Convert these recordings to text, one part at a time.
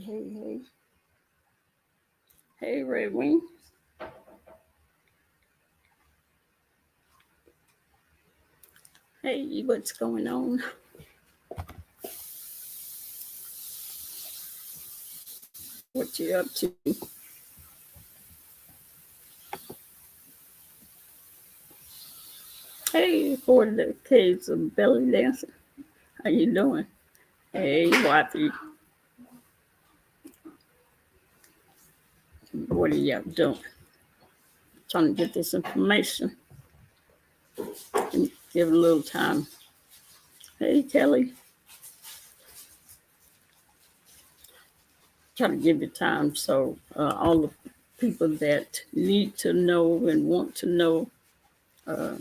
Hey. Hey, Red Wing. Hey, what's going on? What you up to? Hey, for the kids of belly dancing. How you doing? Hey, Wifey. What are you up doing? Trying to get this information. Give it a little time. Hey, Kelly. Try to give it time so all the people that need to know and want to know uh,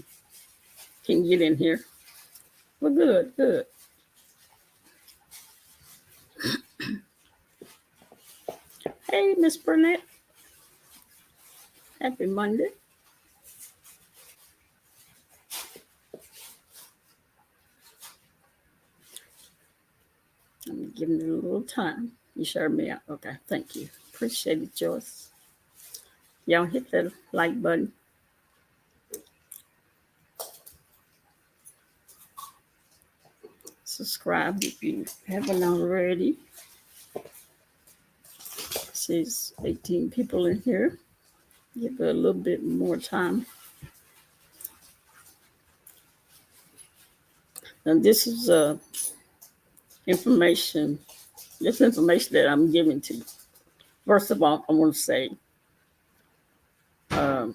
can get in here. Well, good. Hey, Miss Burnett. Happy Monday. I'm giving it a little time. You showed me out. Okay, thank you. Appreciate it, Joyce. Y'all hit that like button. Subscribe if you haven't already. There's 18 people in here. Give it a little bit more time. And this is information. This information that I'm giving to you. First of all, I want to say I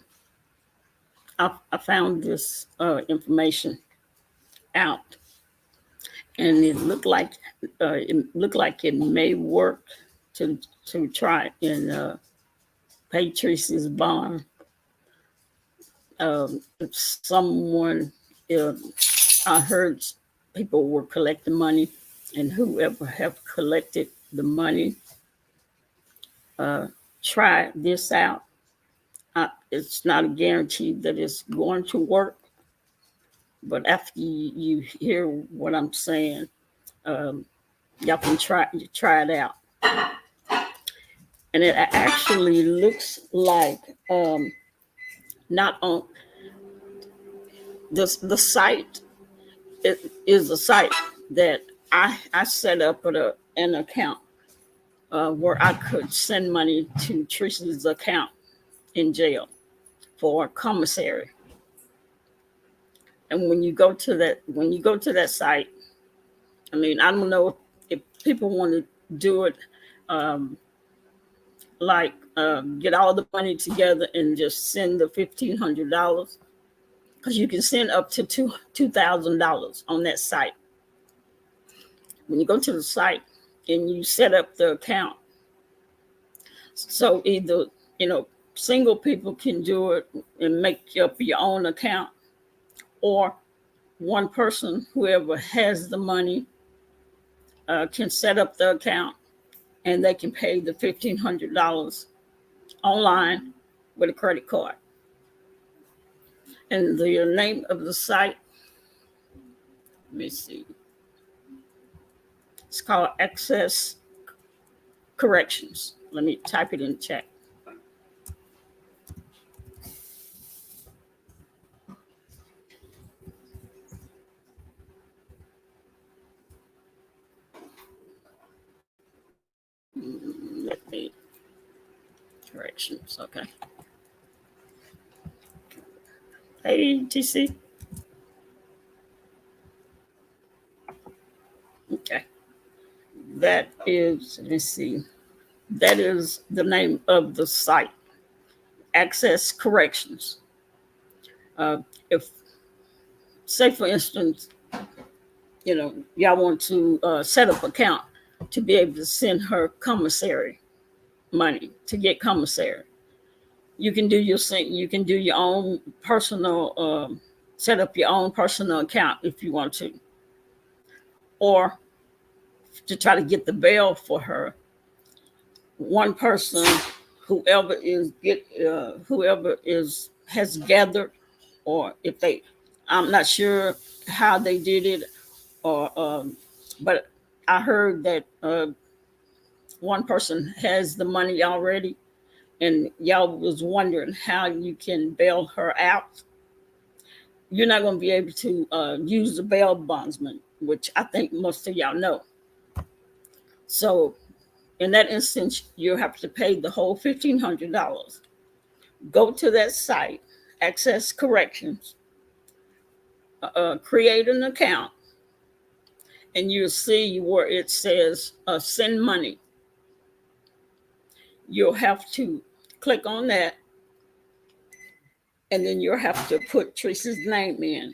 found this information out, and it looked like it may work to try and pay Treecey's bond. If someone, I heard people were collecting money, and whoever have collected the money, try this out. It's not a guarantee that it's going to work, but after you hear what I'm saying, y'all can try it out. And it actually looks like not on the site. It is a site that I set up an account where I could send money to Treecey's account in jail for commissary. And when you go to that site, I mean, I don't know if people want to do it get all the money together and just send the $1,500, because you can send up to $2,000 on that site. When you go to the site and you set up the account, so either single people can do it and make up your own account, or one person, whoever has the money, can set up the account and they can pay the $1,500 online with a credit card. And the name of the site, let me see, it's called Access Corrections. Let me type it in the chat. Let me, corrections, okay. Hey, TC. Okay. That is, let's see, that is the name of the site, Access Corrections. If, say for instance, y'all want to set up an account to be able to send her commissary money, to get commissary, you can do your own personal, set up your own personal account if you want to, or to try to get the bail for her. One person, whoever has gathered, or if they, I'm not sure how they did it, or but I heard that one person has the money already, and y'all was wondering how you can bail her out, you're not going to be able to use the bail bondsman, which I think most of y'all know. So in that instance, you have to pay the whole $1,500. Go to that site, access corrections, create an account, and you'll see where it says send money. You'll have to click on that, and then you'll have to put Treecey's name in.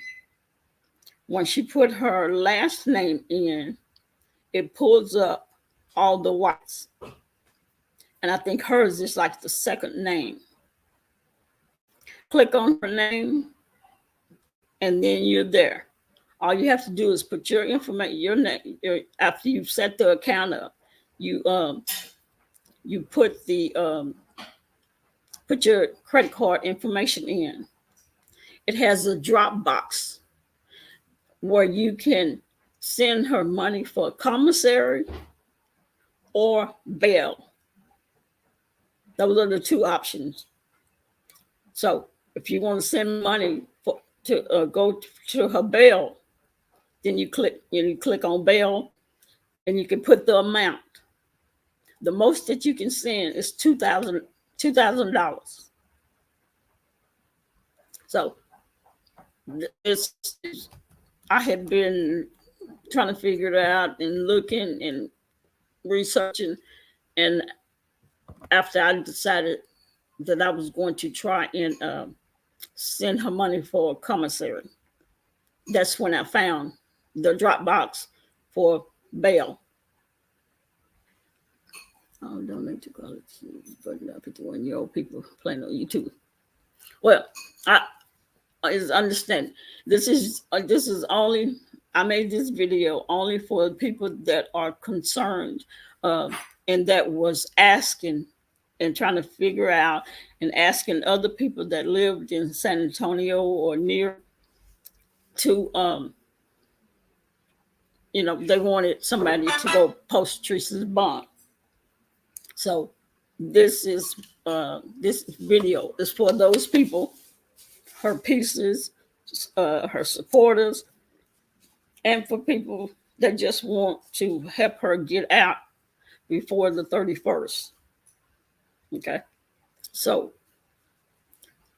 Once she put her last name in, it pulls up all the whites. And I think hers is like the second name. Click on her name, and then you're there. All you have to do is put your information, your name. After you've set the account up, you put put your credit card information in. It has a drop box where you can send her money for commissary or bail. Those are the two options. So if you want to send money to go to her bail, then you click on bail, and you can put the amount. The most that you can send is $2,000. So this, I had been trying to figure it out and looking and researching, and after I decided that I was going to try and send her money for commissary, that's when I found the drop box for bail. Oh, don't need to call it. But 51-year-old people playing on YouTube. Well, I understand. This is only. I made this video only for people that are concerned, and that was asking and trying to figure out and asking other people that lived in San Antonio or near to they wanted somebody to go post Treecey's bond. So this video is for those people, her pieces, her supporters, and for people that just want to help her get out before the 31st. Okay, so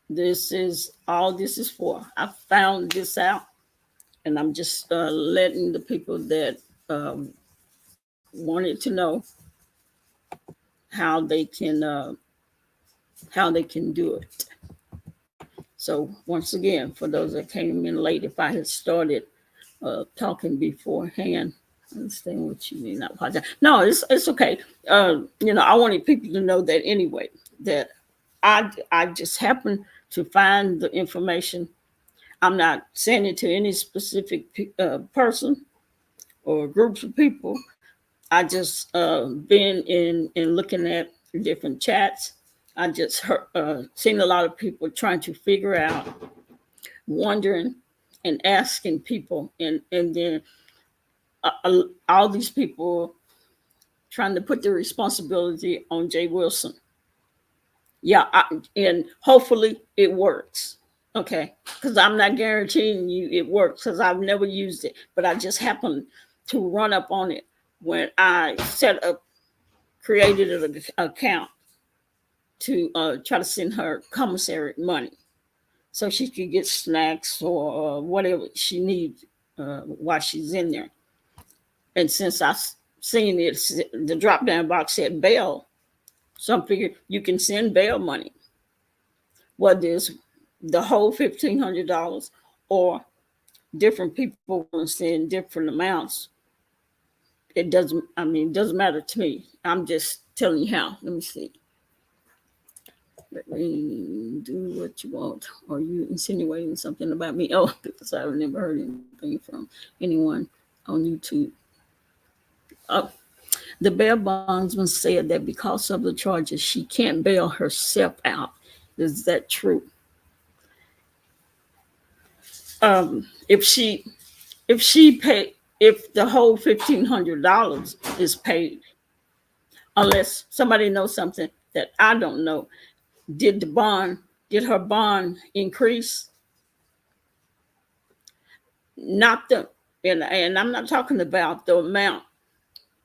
this is all this is for. I found this out, and I'm just letting the people that wanted to know how they can do it. So once again, for those that came in late, if I had started talking beforehand, I understand what you mean. I apologize. No, it's okay. I wanted people to know that anyway, that I just happened to find the information. I'm not sending it to any specific person or groups of people. I just been in looking at different chats. I just seen a lot of people trying to figure out, wondering, and asking people, and then all these people trying to put the responsibility on Jay Wilson. Yeah, and hopefully it works. Okay, because I'm not guaranteeing you it works because I've never used it, but I just happened to run up on it when I created an account to try to send her commissary money so she could get snacks or whatever she needs while she's in there. And since I seen it, the drop down box said bail, so I figured you can send bail money, whether it's the whole $1,500 or different people want to send different amounts. It doesn't matter to me. I'm just telling you how. Let me see. Let me do what you want. Are you insinuating something about me? Oh, because I've never heard anything from anyone on YouTube. Oh, the bail bondsman said that because of the charges, she can't bail herself out. Is that true? If the whole $1,500 is paid, unless somebody knows something that I don't know. Did her bond increase? Not the, and I'm not talking about the amount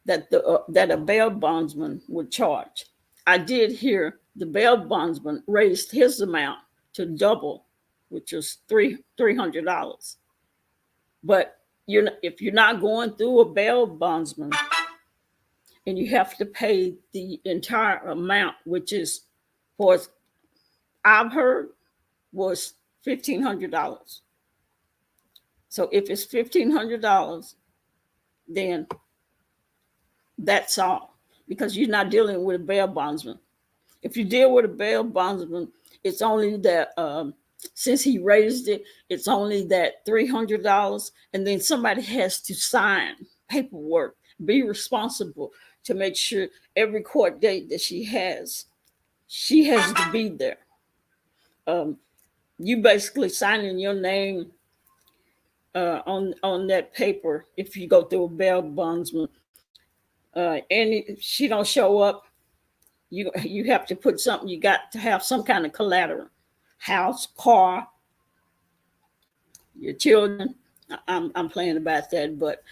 that that a bail bondsman would charge. I did hear the bail bondsman raised his amount to double, which is $300. But if you're not going through a bail bondsman, and you have to pay the entire amount, which is, for I've heard, was $1,500. So if it's $1,500, then that's all, because you're not dealing with a bail bondsman. If you deal with a bail bondsman, it's only that since he raised it, it's only that $300, and then somebody has to sign paperwork, be responsible to make sure every court date that she has to be there. You basically signing your name on that paper if you go through a bail bondsman. And if she don't show up, you have to put something. You got to have some kind of collateral, house, car, your children. I'm playing about that, but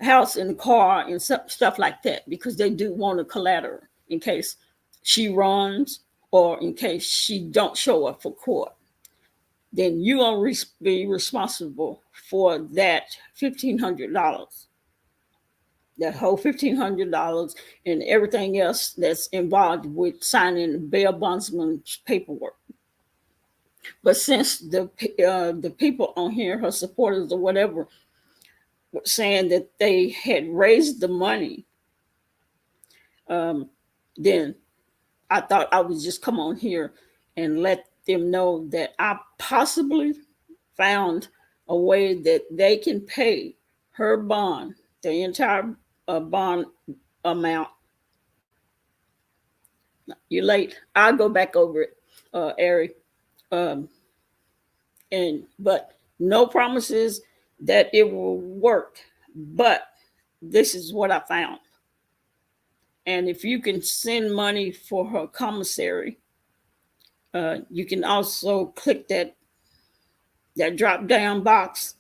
house and car and stuff like that, because they do want a collateral in case she runs or in case she don't show up for court. Then you gonna be responsible for that $1,500. That whole $1,500 and everything else that's involved with signing bail bondsman's paperwork. But since the people on here, her supporters or whatever, were saying that they had raised the money, then I thought I would just come on here and let them know that I possibly found a way that they can pay her bond, the entire bond amount. You're late. I'll go back over it, Ari. But no promises that it will work. But this is what I found. And if you can send money for her commissary, you can also click that drop down box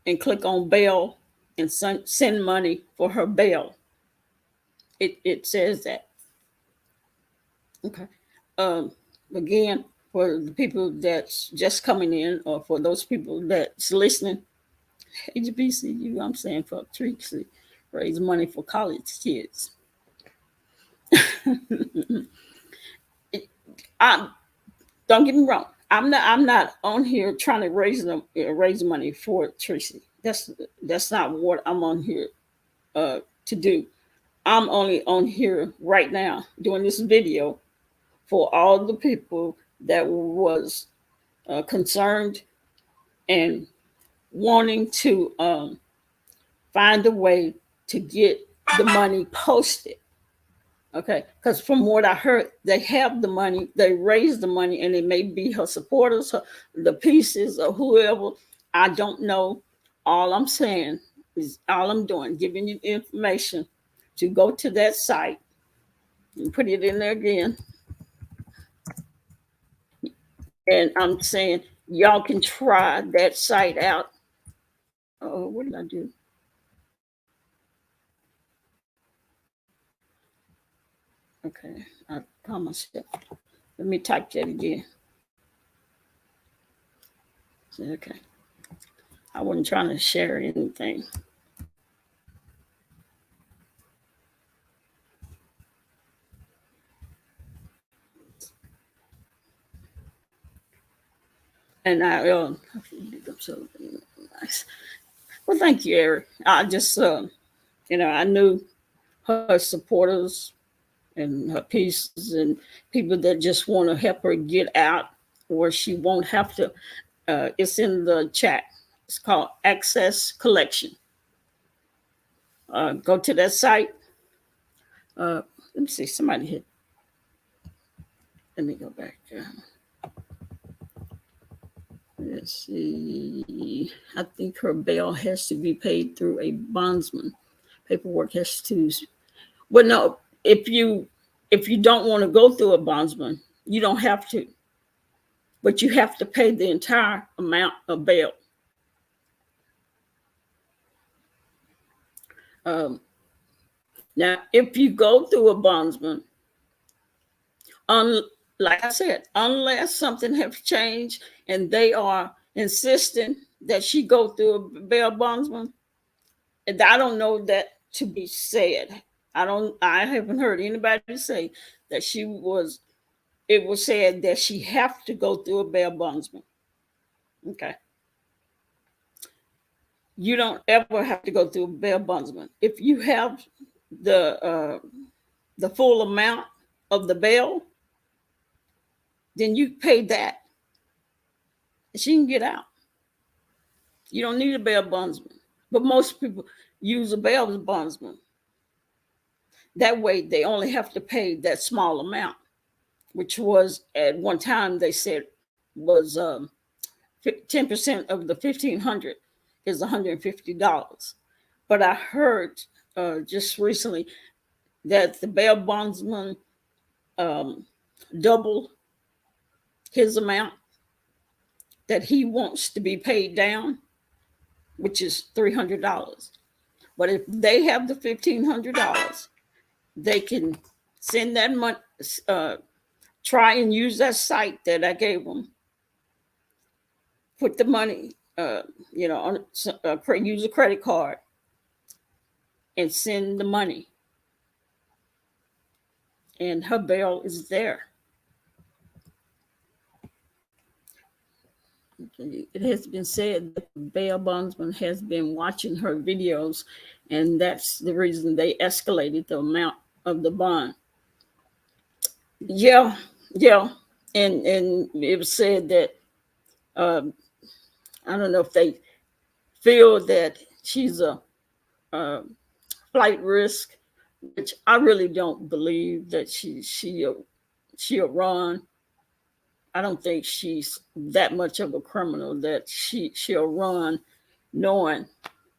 and click on bail and send money for her bail. It says that. Okay. Again, for the people that's just coming in, or for those people that's listening, HBCU, I'm saying, for Treecey, raise money for college kids. Don't get me wrong. I'm not on here trying to raise money for Treecey. That's not what I'm on here to do. I'm only on here right now doing this video for all the people that was concerned and wanting to find a way to get the money posted. Okay, because from what I heard, they have the money, they raised the money, and it may be her supporters, the pieces, or whoever. I don't know. All I'm saying is, all I'm doing, giving you information to go to that site and put it in there again. And I'm saying y'all can try that site out. Oh, what did I do? Okay, I caught myself. Let me type that again. Okay. I wasn't trying to share anything. And I'm so nice. Well, thank you, Eric. I just, I knew her supporters and her pieces and people that just want to help her get out, or she won't have to. It's in the chat. It's called Access Collection. Go to that site. Let me see. Somebody hit. Let me go back. Let's see. I think her bail has to be paid through a bondsman. Paperwork has to. Well, no. if you don't want to go through a bondsman, you don't have to, but you have to pay the entire amount of bail. Um, Now, if you go through a bondsman, un, like I said, unless something has changed and they are insisting that she go through a bail bondsman, and I don't know that to be said. I haven't heard anybody say that she was. It was said that she have to go through a bail bondsman. Okay, you don't ever have to go through a bail bondsman if you have the uh, the full amount of the bail. Then you pay that, and she can get out. You don't need a bail bondsman, but most people use a bail bondsman. That way, they only have to pay that small amount, which was at one time they said was 10% of the 1,500 is $150. But I heard just recently that the bail bondsman um, doubled his amount that he wants to be paid down, which is $300. But if they have the $1,500, they can send that money, try and use that site that I gave them, put the money, on use a credit card and send the money, and her bail is there. It has been said that the bail bondsman has been watching her videos, and that's the reason they escalated the amount of the bond. Yeah, yeah, and it was said that um, I don't know if they feel that she's a flight risk, which I really don't believe that she'll run. I don't think she's that much of a criminal that she'll run, knowing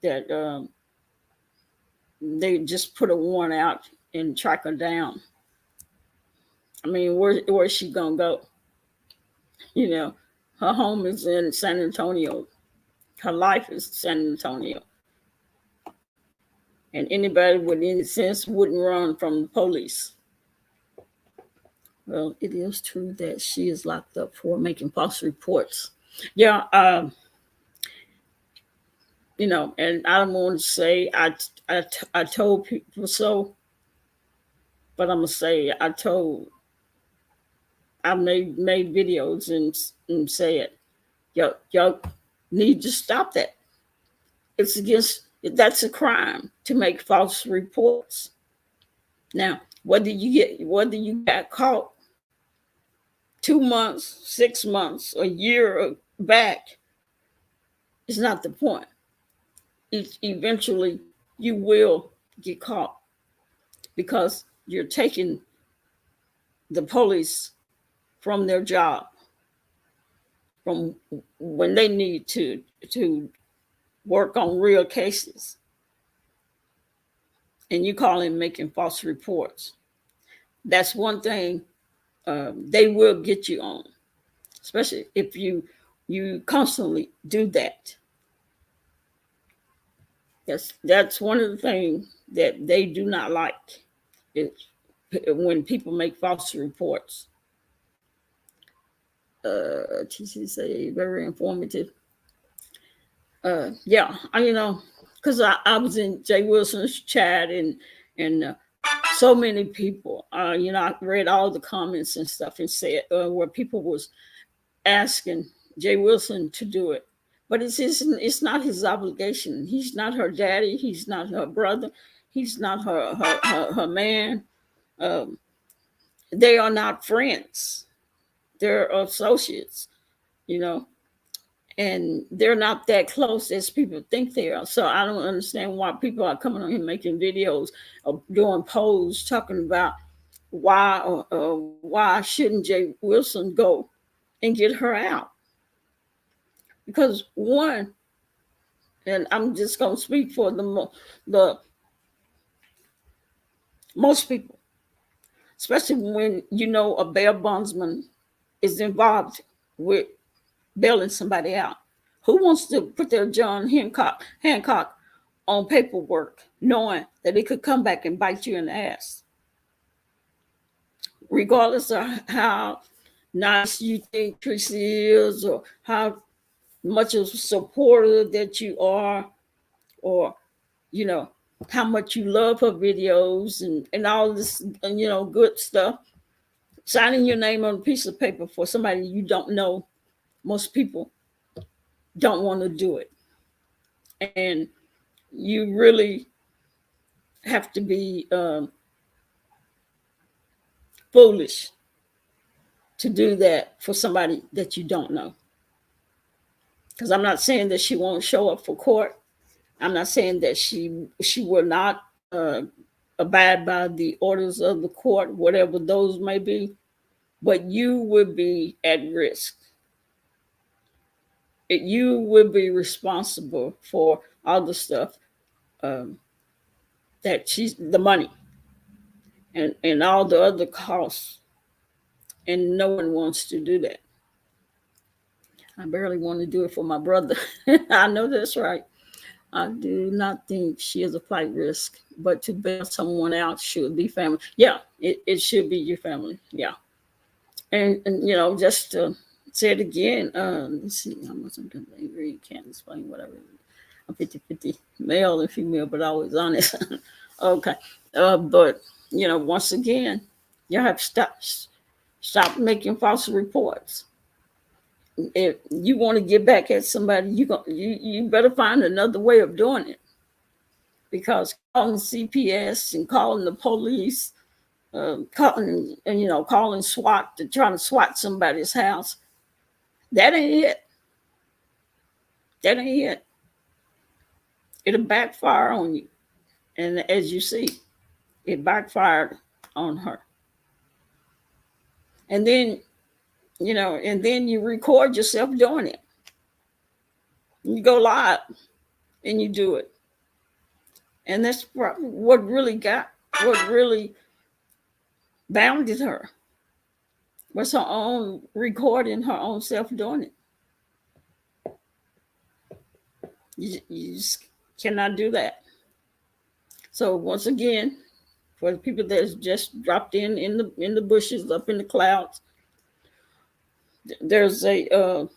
that they just put a warrant out and track her down. I mean, where's she gonna go? You know, her home is in San Antonio. Her life is San Antonio, and anybody with any sense wouldn't run from the police. Well, it is true that she is locked up for making false reports. Yeah, and I don't want to say I told people so, but I'm gonna say I made videos and said, y'all need to stop that. That's a crime to make false reports. Now, whether you got caught 2 months, 6 months, a year back is not the point. Eventually, you will get caught because you're taking the police from their job, from when they need to work on real cases, and you call in making false reports. That's one thing they will get you on, especially if you constantly do that. That's one of the things that they do not like is when people make false reports. TC say very informative. Yeah, because I was in Jay Wilson's chat and so many people. I read all the comments and stuff and said where people was asking Jay Wilson to do it, but it's not his obligation. He's not her daddy. He's not her brother. He's not her man. Um, they are not friends. They're associates. You know, and they're not that close as people think they are. So I don't understand why people are coming on here making videos or doing polls talking about why shouldn't Jay Wilson go and get her out? Because one, and I'm just gonna speak for the most people. especially when you know a bail bondsman is involved with bailing somebody out. Who wants to put their John Hancock on paperwork, knowing that it could come back and bite you in the ass? Regardless of how nice you think Treecey is, or how much of a supporter that you are, or you know how much you love her videos and all this good stuff, signing your name on a piece of paper for somebody you don't know, most people don't want to do it. And you really have to be foolish to do that for somebody that you don't know. Because I'm not saying that she won't show up for court. I'm not saying that she will not abide by the orders of the court, whatever those may be, but you would be at risk. You would be responsible for all the stuff that she's the money and all the other costs, and no one wants to do that. I barely want to do it for my brother. I know that's right. I do not think she is a flight risk, but to bail someone out should be family. Yeah, it should be your family. Yeah. And just to say it again, let's see, how much I'm going to agree, can't explain whatever. I'm 50-50, male and female, but always honest. Okay. But, once again, you have to stop making false reports. If you want to get back at somebody, you better find another way of doing it, because calling CPS and calling the police, calling SWAT to try to SWAT somebody's house, that ain't it. That ain't it. It'll backfire on you, and as you see, it backfired on her. And then you record yourself doing it. You go live and you do it. And that's what really bounded her, was her own recording, her own self doing it. You just cannot do that. So once again, for the people that's just dropped in the bushes, up in the clouds, there's a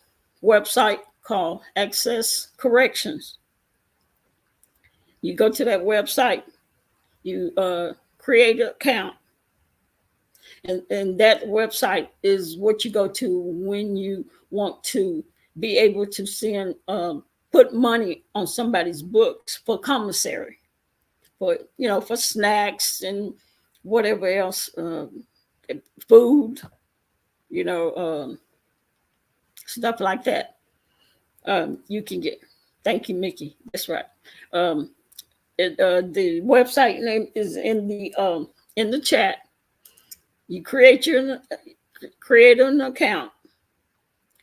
website called Access Corrections. You go to that website, you create an account, and that website is what you go to when you want to be able to send put money on somebody's books for commissary, for snacks and whatever else, food, stuff like that. You can get. Thank you, Mickey. That's right. The website name is in the chat. You create an account.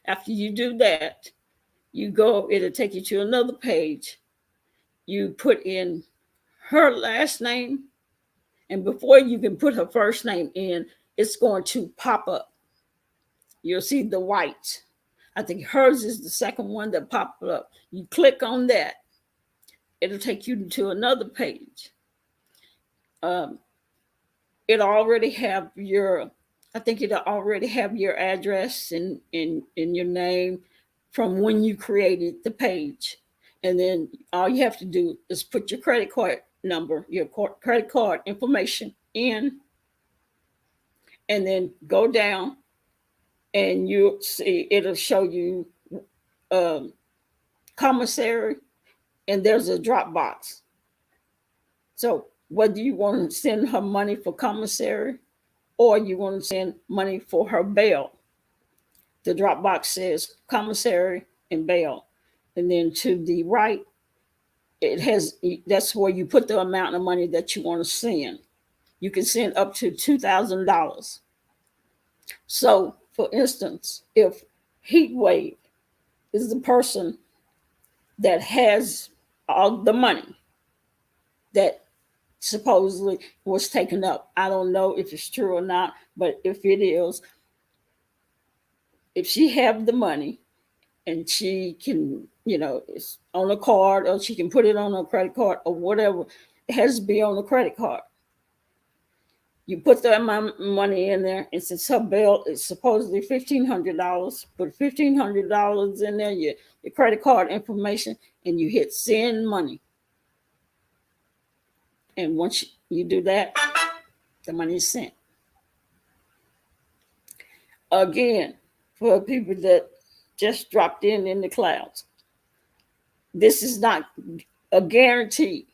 After you do that, it'll take you to another page. You put in her last name, and before you can put her first name in, it's going to pop up. You'll see the white. I think hers is the second one that popped up. You click on that. It'll take you to another page. It'll already have your address and your name from when you created the page. And then all you have to do is put your credit card number, your credit card information in, and then go down, and you'll see it'll show you commissary, and there's a drop box. So whether you want to send her money for commissary or you want to send money for her bail, the drop box says commissary and bail. And then to the right, that's where you put the amount of money that you want to send. You can send up to $2,000. So, for instance, if Heatwave is the person that has all the money that supposedly was taken up. I don't know if it's true or not, but if it is, if she have the money and she can, it's on a card or she can put it on a credit card or whatever, it has to be on the credit card. You put that money in there, and since her bill is supposedly $1,500, put $1,500 in there, your credit card information, and you hit send money. And once you do that, the money is sent. Again, for people that just dropped in the clouds, this is not a guarantee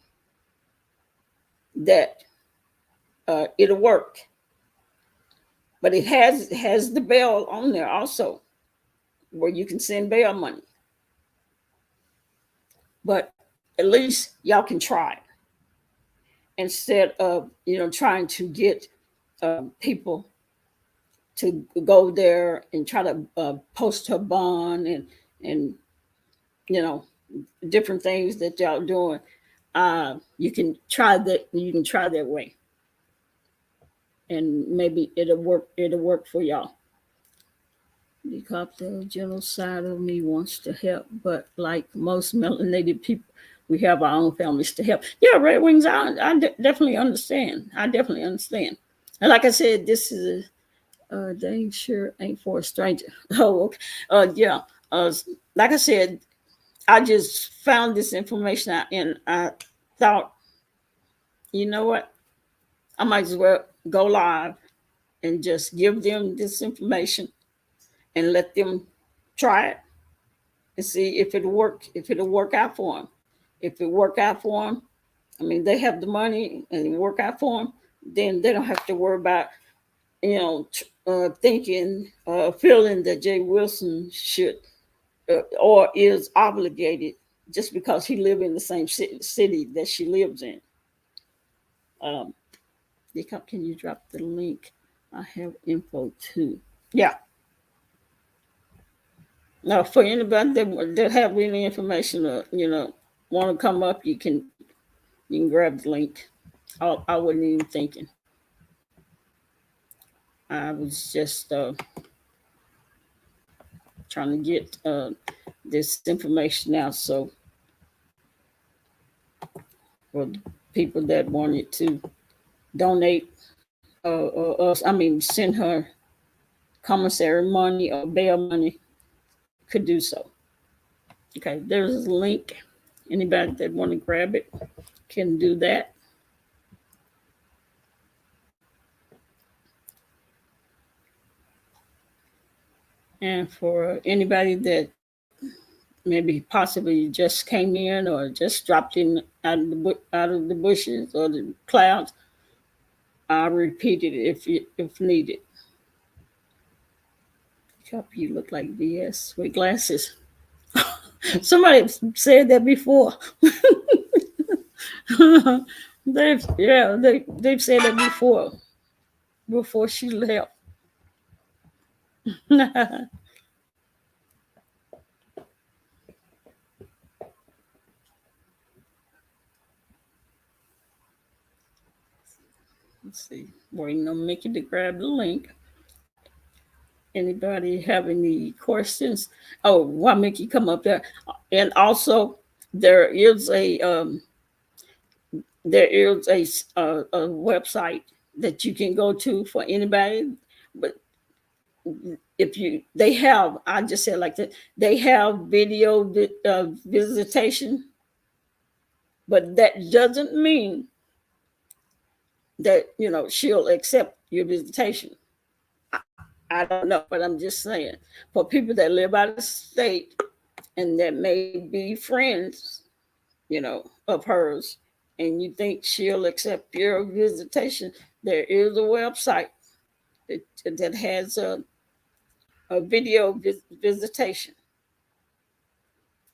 that it'll work. But it has the bail on there also, where you can send bail money. But at least y'all can try it instead of trying to get people to go there and try to post her bond and different things that y'all doing. You can try that. You can try that way, and maybe it'll work. It'll work for y'all. The cocktail general side of me wants to help, but like most melanated people, we have our own families to help. Yeah, Red Wings, definitely understand. I definitely understand. And like I said, this is dang sure ain't for a stranger. Oh, okay. Yeah. Like I said, I just found this information out, and I thought, you know what? I might as well go live and just give them this information and let them try it and see if it'll work. If it'll work out for them. If it work out for them, I mean, they have the money and it work out for them, then they don't have to worry about thinking, feeling that Jay Wilson should or is obligated just because he live in the same city that she lives in. Can you drop the link? I have info too. Yeah. Now, for anybody that have any information, want to come up, you can grab the link. I wasn't even thinking. I was just trying to get this information out. So for the people that wanted to donate, send her commissary money or bail money, could do so. Okay, there's a link. Anybody that want to grab it can do that. And for anybody that maybe possibly just came in or just dropped in out of the bushes or the clouds, I'll repeat it if needed. You look like BS with glasses. Somebody said that before. they've said that before she left. Let's see. Waiting on Mickey to grab the link. Anybody have any questions? Oh, why Mickey come up there? And also, there is a website that you can go to for anybody. But they have, I just said like that, they have video visitation, but that doesn't mean that she'll accept your visitation. I don't know, but I'm just saying, for people that live out of state and that may be friends, of hers, and you think she'll accept your visitation, there is a website that has a video visitation.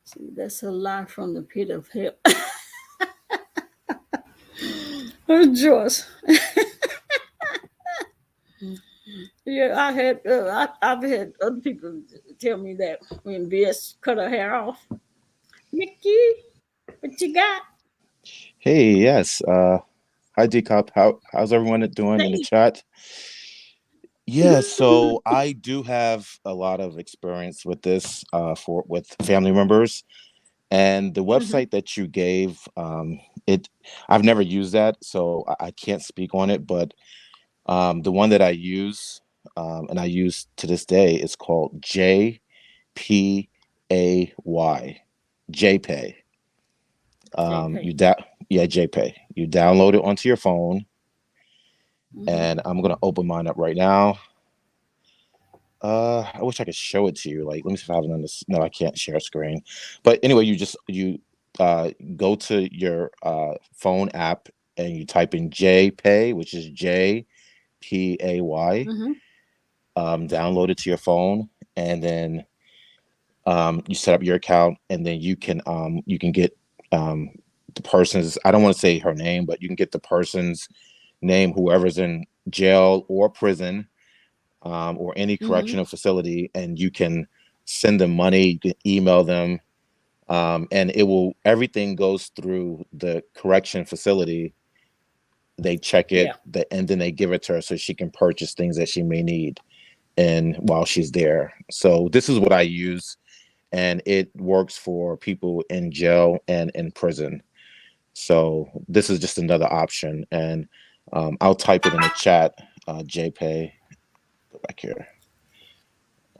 See, that's a lie from the pit of hell. Oh, Joyce. Yeah, I've had other people tell me that when BS cut her hair off. Mickey, what you got? Hey, yes. Hi, D Cup. How's everyone doing in the Hey. chat? Yeah, so I do have a lot of experience with this for with family members, and the Hmm. website that you gave, it I've never used that, so I can't speak on it. But the one that I use, and I use to this day, is called JPAY. JPay. JPay. You yeah, JPay. You download it onto your phone, Hmm. and I'm gonna open mine up right now. I wish I could show it to you. Like, let me see if I have it on this. No, I can't share screen. But anyway, you uh go to your phone app and you type in JPay, which is JPAY. Hmm. Download it to your phone, and then you set up your account, and then you can get um the person's, I don't want to say her name, but you can get the person's name, whoever's in jail or prison, or any Hmm. correctional facility, and you can send them money, you can email them, and it will everything goes through the correction facility. They check it, Yeah. and then they give it to her so she can purchase things that she may need and while she's there. So this is what I use, and it works for people in jail and in prison. So this is just another option, and I'll type it in the chat. JPay, go back here,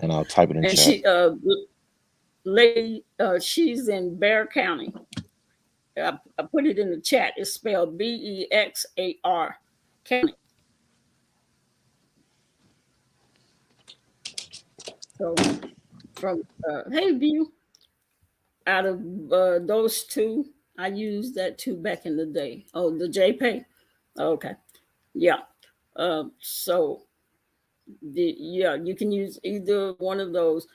and I'll type it in And chat. lady, she's in Bear County. I put it in the chat. It's spelled Bexar County. So from Hey View, out of those two, I used that too back in the day. Oh, the JPay. Okay, yeah. So yeah, you can use either one of those.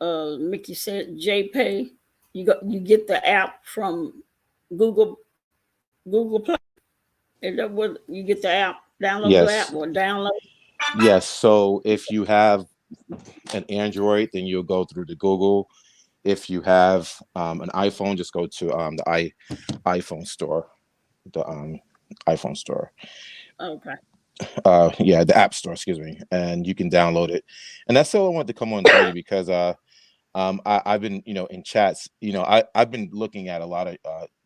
Mickey said JPay. You get the app from Google Google Play. Is that what you get the app? Download the app Yes, or download? yes. So if you have an Android, then you'll go through the Google. If you have an iPhone, just go to the iPhone store, the iPhone store. Okay. Yeah, the App Store, excuse me, and you can download it. And that's all I wanted to come on and tell you, because I've been, in chats, I've been looking at a lot of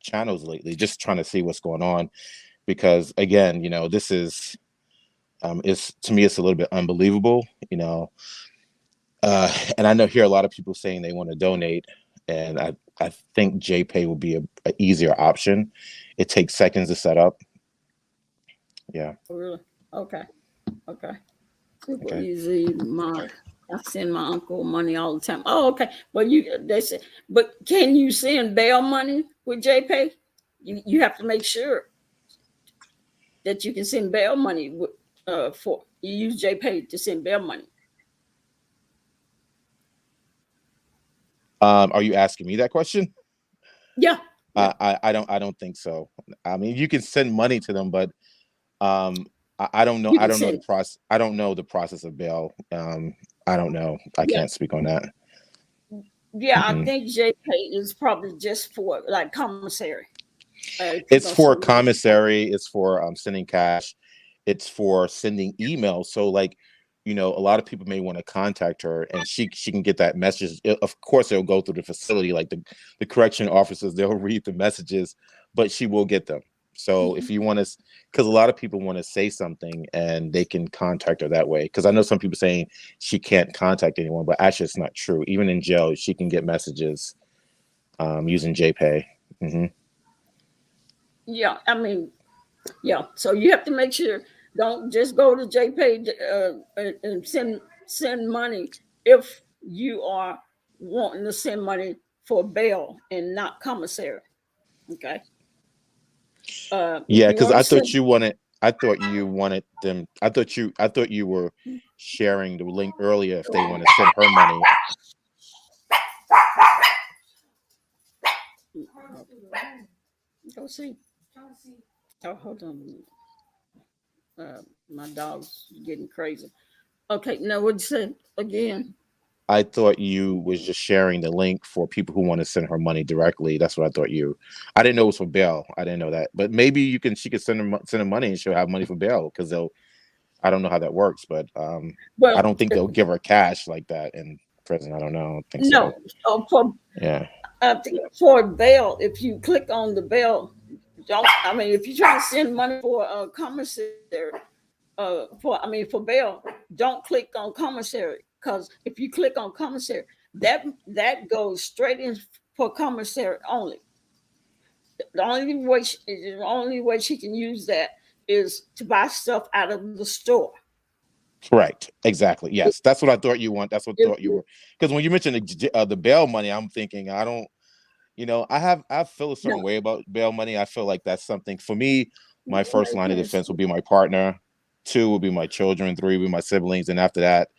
channels lately, just trying to see what's going on, because again, this is it's to me, it's a little bit unbelievable, and I know here a lot of people saying they want to donate, and I think JPay will be a easier option. It takes seconds to set up. Yeah. Oh, really? Okay. Okay. Super Okay. easy. I send my uncle money all the time. Oh, okay. But they said, but can you send bail money with JPay? You have to make sure that you can send bail money with, for you use JPay to send bail money. Are you asking me that question? Yeah. Yeah. I don't think so. I mean, you can send money to them, but I don't know. You I can don't know the send. process. I don't know the process of bail. I don't know. I Yeah. can't speak on that. Yeah. I Mm-mm. think JPay is probably just for like commissary. If you're It's gonna for send money to some. commissary. It's for sending cash. It's for sending emails. So like, a lot of people may want to contact her, and she can get that message. Of course, it'll go through the facility, like the correction officers. They'll read the messages, but she will get them. So if you want to, because a lot of people want to say something, and they can contact her that way. Because I know some people saying she can't contact anyone, but actually it's not true. Even in jail, she can get messages using JPay. Hmm. Yeah. I mean, yeah. So you have to make sure don't just go to JPay and send money if you are wanting to send money for bail and not commissary. Okay. If Yeah, you because want to send, I thought you wanted them. I thought you were sharing the link earlier if they want to send her money. go see. Oh, hold on. My dog's getting crazy. Okay. Now what'd you say again? I thought you was just sharing the link for people who want to send her money directly. That's what I thought you. I didn't know it was for bail. I didn't know that. But maybe you can. She could send her money and she'll have money for bail because they'll. I don't know how that works, but I Well, don't think they'll give her cash like that in prison. I don't know. I don't think so. no. For Yeah. for bail, if you click on the bail, don't. I mean, if you try to send money for a commissary, for bail, don't click on commissary, because if you click on commissary, that goes straight in for commissary only. The only way she can use that is to buy stuff out of the store. Correct. Exactly. Yes. That's what I thought you want. That's what If thought you were. Because when you mentioned the bail money, I'm thinking I don't. I feel a certain no, way about bail money. I feel like that's something for me. My first line of yes, defense will be my partner. Two will be my children. Three will be my siblings, and after that,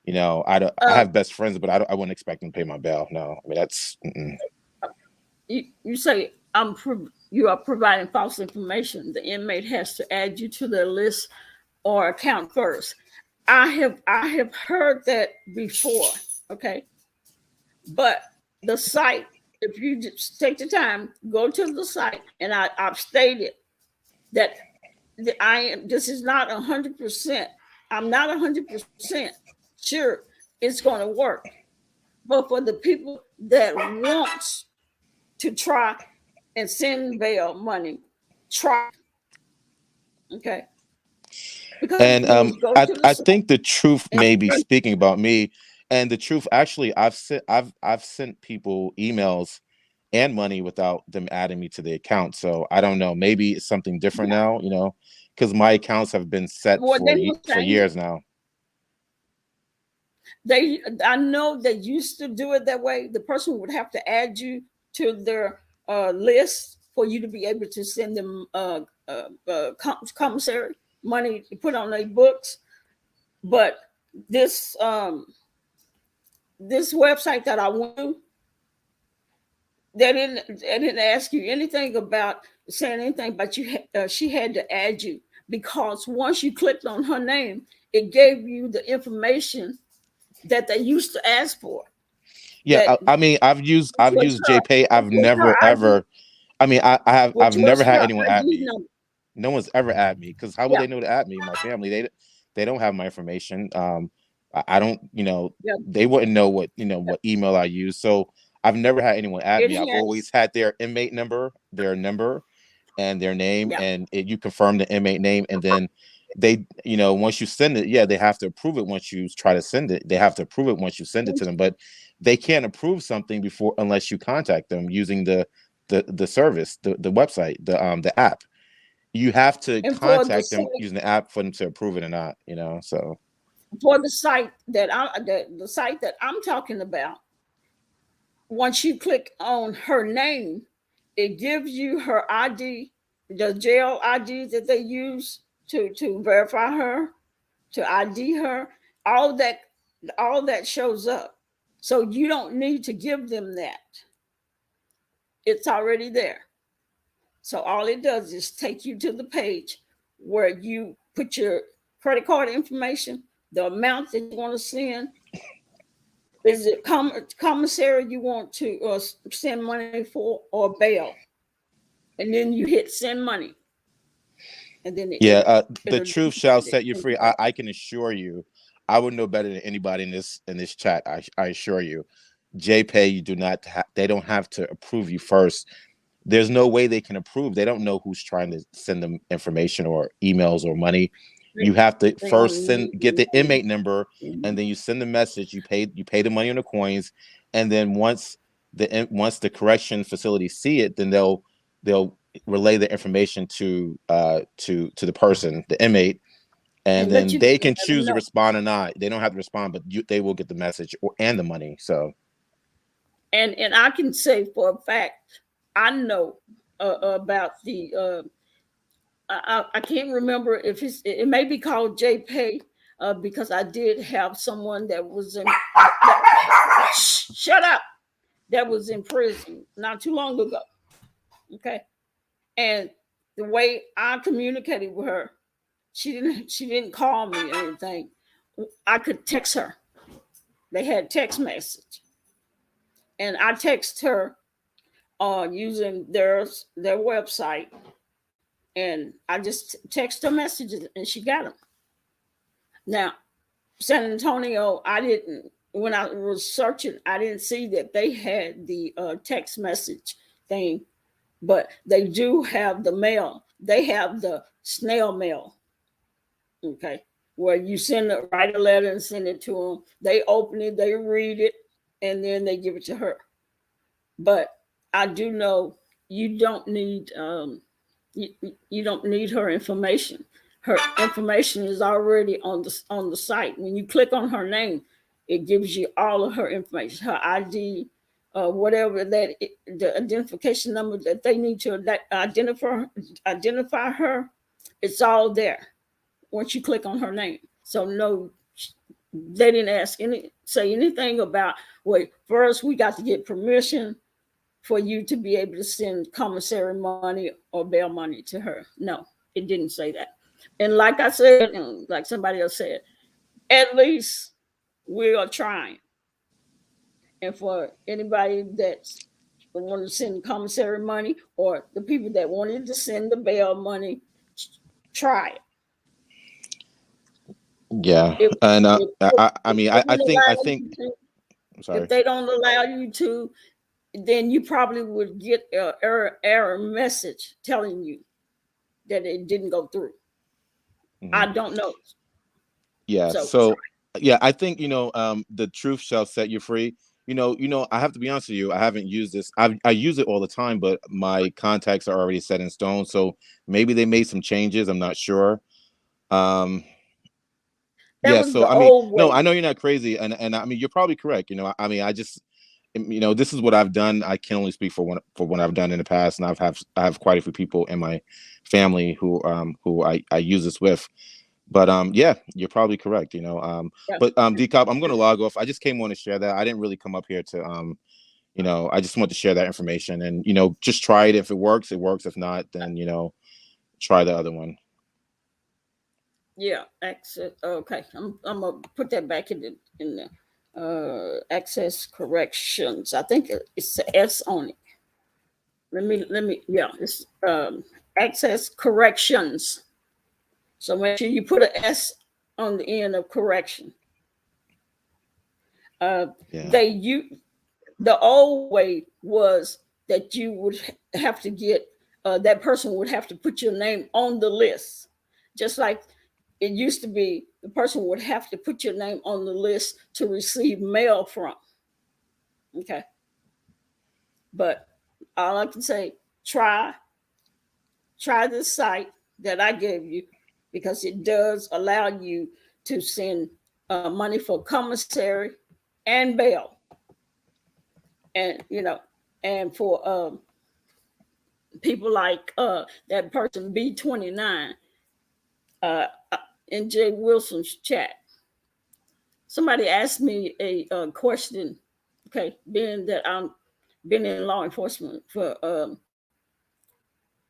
I uh, have best friends, but I wouldn't expect them to pay my bail. No, I mean that's you say you are providing false information. The inmate has to add you to their list or account first. I have heard that before. Okay, but the site, if you just take the time, go to the site, and I've stated that this is not 100%. I'm not 100% sure it's going to work, but for the people that wants to try and send bail money, try. Okay, because and you go I to the I site think the truth and may be speaking about me, and the truth actually I've sent people emails and money without them adding me to the account. So I don't know. Maybe it's something different yeah, now. Because my accounts have been set well, they will for change it. years now. I know they used to do it that way. The person would have to add you to their list for you to be able to send them commissary money to put on their books. But this this website that I went to, they didn't ask you anything about saying anything, but she had to add you, because once you clicked on her name, it gave you the information that they used to ask for. Yeah, That I mean, which I've was used JPay. which I've was never her ID, ever. I mean, which I've never was had her anyone at ID me. number. No one's ever at me because how would Yeah, they know to at me? My family, they don't have my information. I don't. yeah. They wouldn't know what email I use. So I've never had anyone at It me. I've has, always had their inmate number, and their name, yeah. and you confirm the inmate name, and then once you send it, yeah, they have to approve it. Once you try to send it, they have to approve it once you send it to them, but they can't approve something before unless you contact them using the service, the website, the app. You have to And for the contact them site, using the app for them to approve it or not, so the site that I'm talking about, once you click on her name, it gives you her ID, the jail ID that they use to verify her, to ID her. All that all that shows up. So you don't need to give them that. It's already there. So all it does is take you to the page where you put your credit card information, the amount that you want to send. Is it commissary you want to send money for, or bail? And then you hit send money, and then yeah, the it'll truth shall set you free. I can assure you, I would know better than anybody in this chat. I assure you, JPay, you do not they don't have to approve you first. There's no way they can approve. They don't know who's trying to send them information or emails or money. You have to they first only get the need inmate number, and then you send the message. You pay the money on the coins, and then once the correction facility see it, then they'll relay the information to the person, the inmate, and and let then you they can let them choose to know. respond or not. They don't have to respond, but they will get the message and the money. So And I can say for a fact, I know about the. I can't remember if it may be called JPay, because I did have someone that was in. Shut up. That was in prison not too long ago. Okay, and the way I communicated with her, she didn't call me or anything. I could text her, They had text message, and I text her using their website, and I just text her messages, and she got them. Now, San Antonio, I didn't. When I was searching, I didn't see that they had the text message thing, but they do have the mail. They have the snail mail. Okay, where you write a letter and send it to them. They open it, they read it, and then they give it to her. But I do know you don't need you don't need her information. Her information is already on the site. When you click on her name, it gives you all of her information, her ID, whatever the identification number that they need to identify her. It's all there once you click on her name. So no, they didn't say anything about, wait, first we got to get permission for you to be able to send commissary money or bail money to her. No, it didn't say that. And like I said, and like somebody else said, at least we are trying. And for anybody that's wanted to send commissary money, or the people that wanted to send the bail money, try it. Yeah, and I mean, I think. I'm if sorry. they don't allow you to, then you probably would get an error message telling you that it didn't go through. Mhm. I don't know. Yeah. So yeah, I think the truth shall set you free. I have to be honest with you. I haven't used this. I use it all the time, but my contacts are already set in stone. So maybe they made some changes. I'm not sure. Um, that yeah. was So the I mean, old no, way. I know you're not crazy, and I mean you're probably correct. I mean, I just this is what I've done. I can only speak for what I've done in the past, and I have quite a few people in my family who I use this with. But yeah, you're probably correct. Yeah. But Decop, I'm going to log off. I just came on to share that. I didn't really come up here to I just want to share that information, and just try it. If it works, it works. If not, then try the other one. Yeah, access. Okay, I'm gonna put that back in the access corrections. I think it's the S on it. Let me. Yeah, it's access corrections. So make sure you put an S on the end of correction. Uh, Yeah. the old way was that you would have to get that person would have to put your name on the list, just like it used to be. The person would have to put your name on the list to receive mail from. Okay, but all I can say, try this site that I gave you, because it does allow you to send money for commissary and bail, and and for people like that person B29 uh, in Jay Wilson's chat. Somebody asked me a question. Okay, being that I'm been in law enforcement for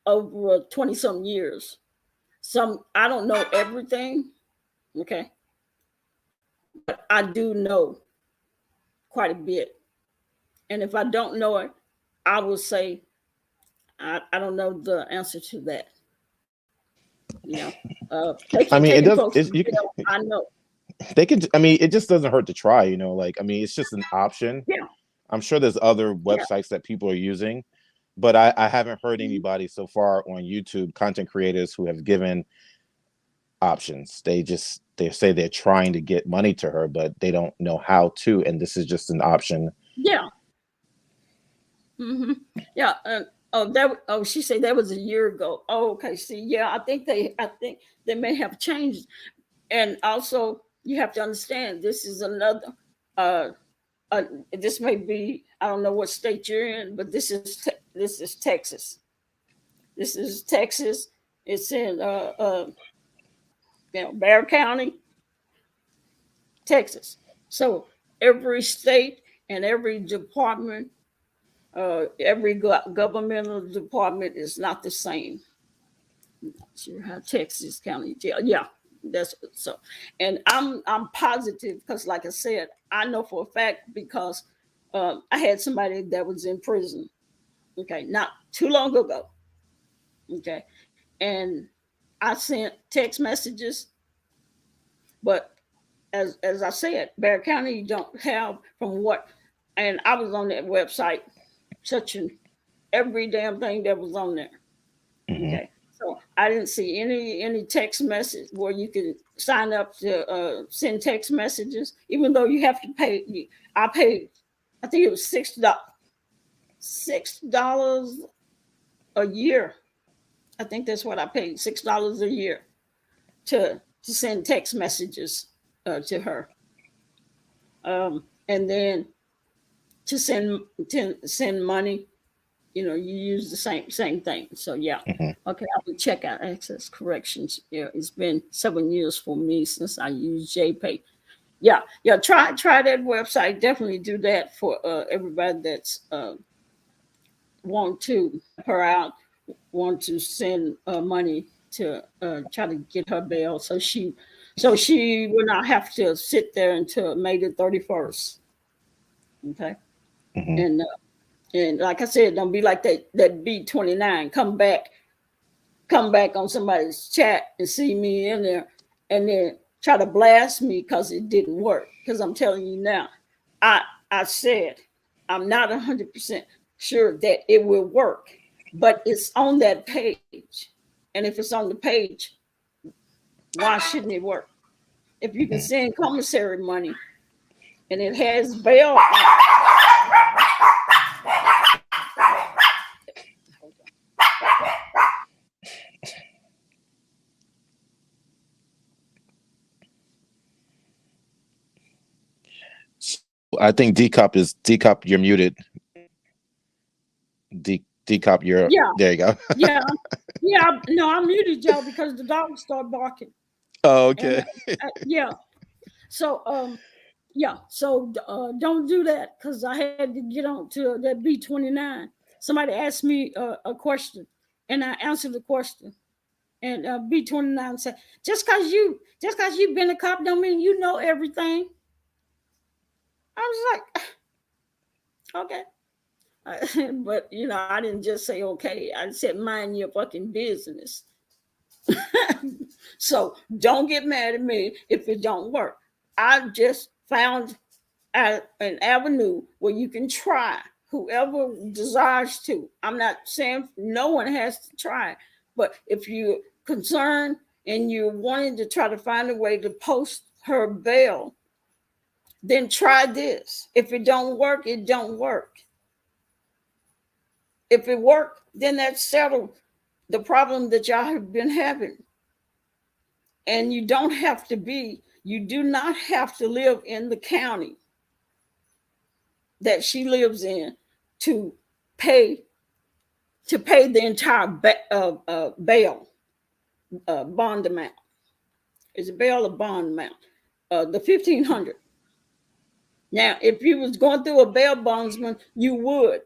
over 20 some years, I don't know everything. Okay, but I do know quite a bit, and if I don't know it, I will say I don't know the answer to that. You know, I mean, it taking does. folks to jail, I know. They could. I mean, it just doesn't hurt to try. Like, I mean, it's just an option. Yeah, I'm sure there's other yeah. websites that people are using, but I haven't heard Mhm. anybody so far on YouTube, content creators who have given options. They say they're trying to get money to her, but they don't know how to, and this is just an option. Yeah. Hmm. Yeah. She said that was a year ago. Oh, okay. See, yeah, I think they may have changed, and also you have to understand this is another. Uh, this may be, I don't know what state you're in, but this is Texas. This is Texas. It's in Bear County, Texas. So every state and every department, every governmental department is not the same. Not sure how Texas County Jail. Yeah. That's so, and I'm positive because, like I said, I know for a fact because I had somebody that was in prison. Okay, not too long ago. Okay, and I sent text messages, but as I said, Bear County you don't have from what, and I was on that website searching every damn thing that was on there. Hmm. Okay. So I didn't see any text message where you can sign up to send text messages, even though you have to pay. I paid, I think it was $6 a year. I think that's what I paid, $6 a year to send text messages to her, and then to send money. You use the same thing. So yeah. Hmm. Okay, I will check out Access Corrections. Yeah, it's been 7 years for me since I used JPay. Yeah, yeah. Try that website. Definitely do that for everybody that's want to help her out, want to send money to try to get her bail, so she will not have to sit there until May the 31st. Okay, Hmm. and like I said, don't be like that B-29. Come back on somebody's chat and see me in there and then try to blast me because it didn't work. Because I'm telling you now, I I said I'm not 100% sure that it will work, but it's on that page. And if it's on the page, why shouldn't it work? If you can Hmm. send commissary money and it has bail on, I think decop. You're muted. Decop. You're yeah, there. You go. yeah, yeah. No, I muted y'all because the dogs start barking. Oh, And okay. yeah, so yeah, so don't do that because I had to get on to that B-29. Somebody asked me a question, and I answered the question. And B-29 said, just cause you've been a cop don't mean you know everything. I was like, okay. But I didn't just say okay. I said mind your fucking business. So don't get mad at me if it don't work. I just found an avenue where you can try whoever desires to. I'm not saying no one has to try, but if you're concerned and you're wanting to try to find a way to post her bail, then try this. If it don't work, it don't work. If it worked, then that's settled the problem that y'all have been having. And you do not have to live in the county that she lives in to pay the entire bail bond amount. Is a bail or bond amount? The 1,500. Now, if you was going through a bail bondsman, you would,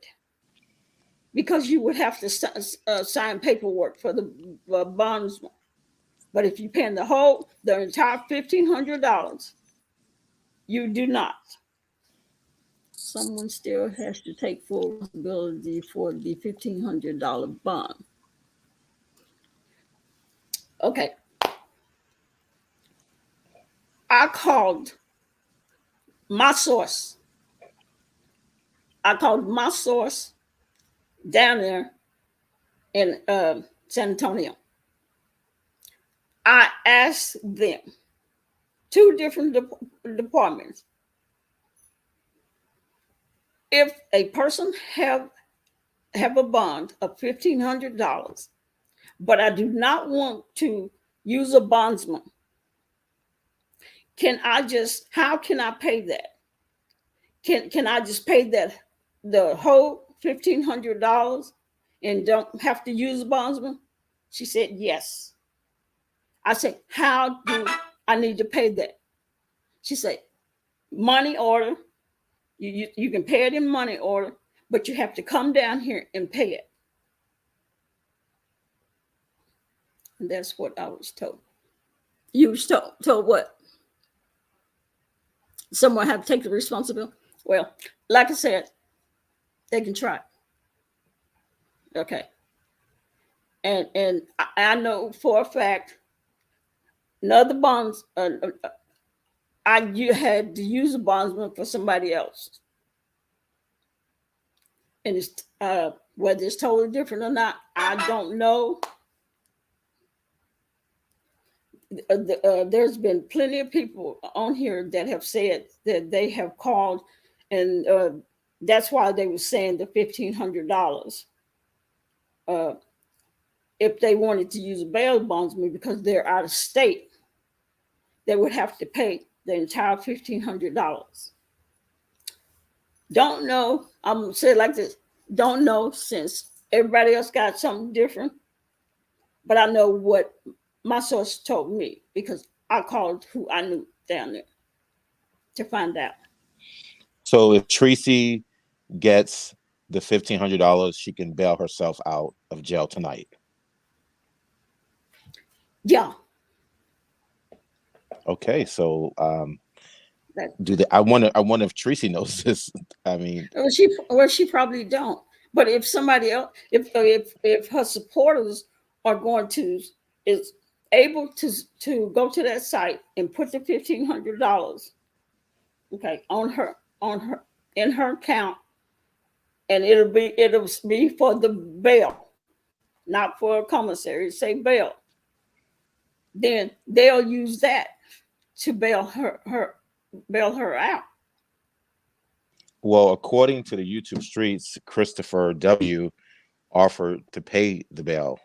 because you would have to sign paperwork for the bondsman. But if you pay the entire $1,500, you do not. Someone still has to take full responsibility for the $1,500 bond. Okay, I called my source. I called my source down there in San Antonio. I asked them, two different departments, if a person have a bond of $1,500, but I do not want to use a bondsman. How can I pay that? Can I just pay that the whole $1,500 and don't have to use a bondsman? She said yes. I said, how do I need to pay that? She said, money order. You can pay it in money order, but you have to come down here and pay it. And that's what I was told. You was told what? Someone have to take the responsibility. Well, like I said, they can try. Okay, and I know for a fact another bonds. You had to use a bondsman for somebody else, and it's whether it's totally different or not, I don't know. There's been plenty of people on here that have said that they have called, and that's why they were saying the $1,500 uh, if they wanted to use a bail bondsman because they're out of state, they would have to pay the entire $1,500. Don't know. I'm gonna say it like this. Don't know since everybody else got something different, but I know what my source told me because I called who I knew down there to find out. So if Treecey gets the $1,500, she can bail herself out of jail tonight. Yeah. Okay, so That, I wonder if Treecey knows this. I mean, she probably don't. But if somebody else, if her supporters are going to is able to go to that site and put the $1,500, okay, on her in her account, and it'll be for the bail, not for a commissary. Say bail, then they'll use that to bail her out. well, according to the YouTube streets, Christopher W. offered to pay the bail.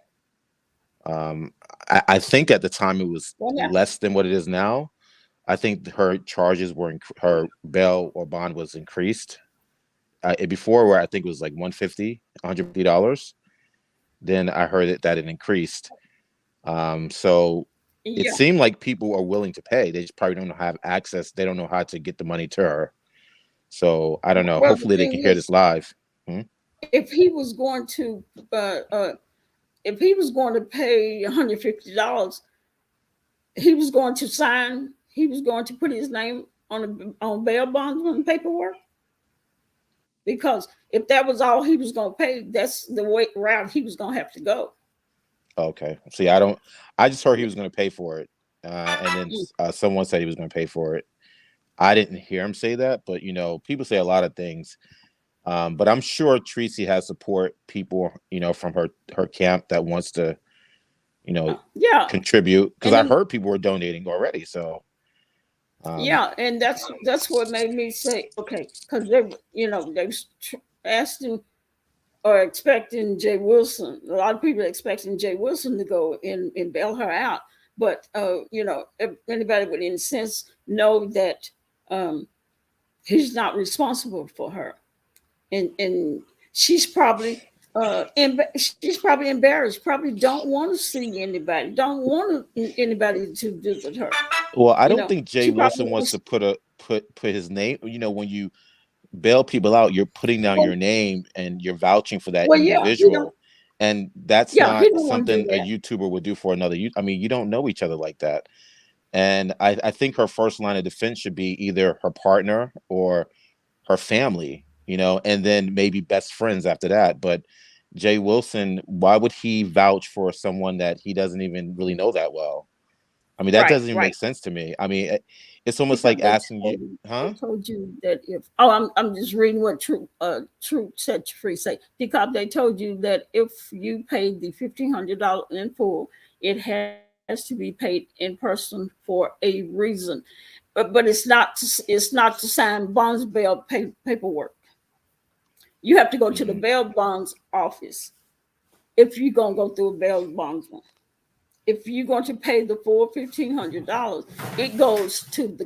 I think at the time it was Well, yeah. less than what it is now. I think her charges were her bail or bond was increased. Before, where I think it was like $150. Then I heard that it increased. So it Yeah. seemed like people are willing to pay. They just probably don't have access. They don't know how to get the money to her. So I don't know. Well, the Hopefully they can thing hear this is, live. if he was going to, if he was going to pay $150, he was going to sign. He was going to put his name on bail bondsman paperwork. Because if that was all he was going to pay, that's the route he was going to have to go. Okay. See, I just heard he was going to pay for it. And then someone said he was going to pay for it. I didn't hear him say that, but people say a lot of things. But I'm sure Treecey has support people, from her camp that wants to, Yeah, contribute. Because I heard people were donating already. So yeah, and that's what made me say okay, because they asking or expecting Jay Wilson. A lot of people are expecting Jay Wilson to go and bail her out. But if anybody with any sense know that he's not responsible for her, and she's probably embarrassed. Probably don't want to see anybody. Don't want anybody to visit her. well, I don't think Jay She probably Wilson wants wants. to put his name. When you bail people out, you're putting down Well, your name and you're vouching for that well, yeah, he don't. individual, and that's Yeah, he not don't want to do something a that. YouTuber would do for another. I mean, you don't know each other like that. And I think her first line of defense should be either her partner or her family, and then maybe best friends after that. But Jay Wilson, why would he vouch for someone that he doesn't even really know that well? I mean, that Right, doesn't even right. make sense to me. I mean, it's almost Because like asking you, they huh? told you that if I'm just reading what Truth Set You Free say. Because they told you that if you paid the $1,500 in full, it has to be paid in person for a reason. But it's not to sign bonds bail paperwork. You have to go to the Mhm. bail bonds office if you're gonna go through a bail bondsman. If you're going to pay the full $1,500, it goes to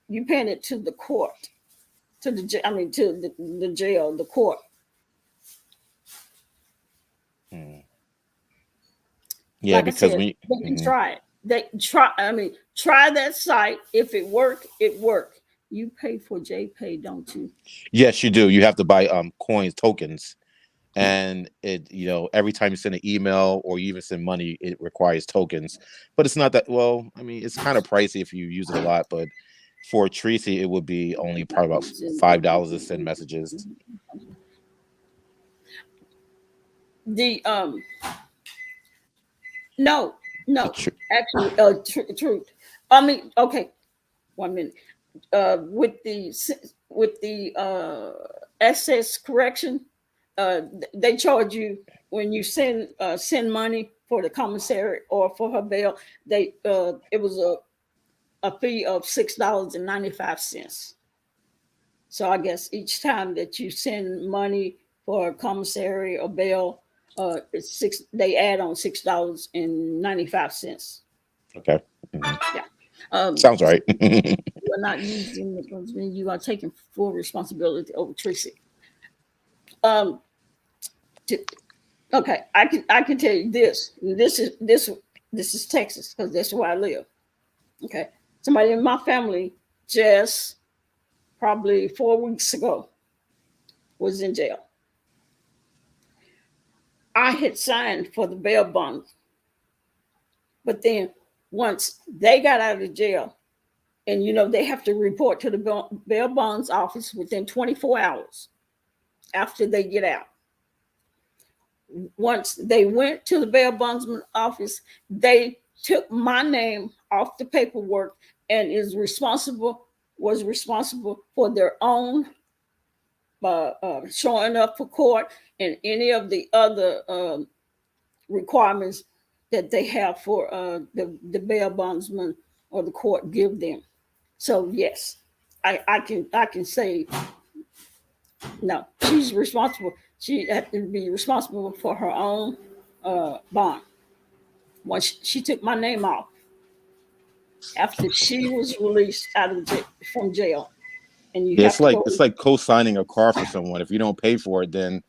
you paying it to the court, to the jail, the court. Mm. Yeah, Like I because said, they can mhm. try it. They try. Try that site. If it work, it work. You pay for JPay, don't you? Yes, you do. You have to buy coins, tokens. and it, every time you send an email or you even send money, it requires tokens. But it's not that, well, I mean, it's kind of pricey if you use it a lot, but for Treecey it would be only probably about $5 to send messages. The no, The no, tr- actually, truth. I mean, okay, 1 minute. With the access correction, they charge you when you send money for the commissary or for her bail. It was a fee of $6.95. So I guess each time that you send money for a commissary or bail, it's six. They add on $6.95. okay. Mhm. Yeah. Um, Sounds right. you are not using because you are taking full responsibility over Treecey. Um, to, okay, I can tell you this. This is Texas because that's where I live. Okay, somebody in my family just probably 4 weeks ago was in jail. I had signed for the bail bond, but then once they got out of jail, and they have to report to the bail bonds office within 24 hours after they get out. Once they went to the bail bondsman office, they took my name off the paperwork and was responsible for their own showing up for court and any of the other requirements that they have for the bail bondsman or the court give them. So yes, I can say no. She's responsible. She had to be responsible for her own bond. Once she took my name off after she was released from jail, and you Yeah, have it's to like go. it's like co-signing a car for someone. If you don't pay for it, then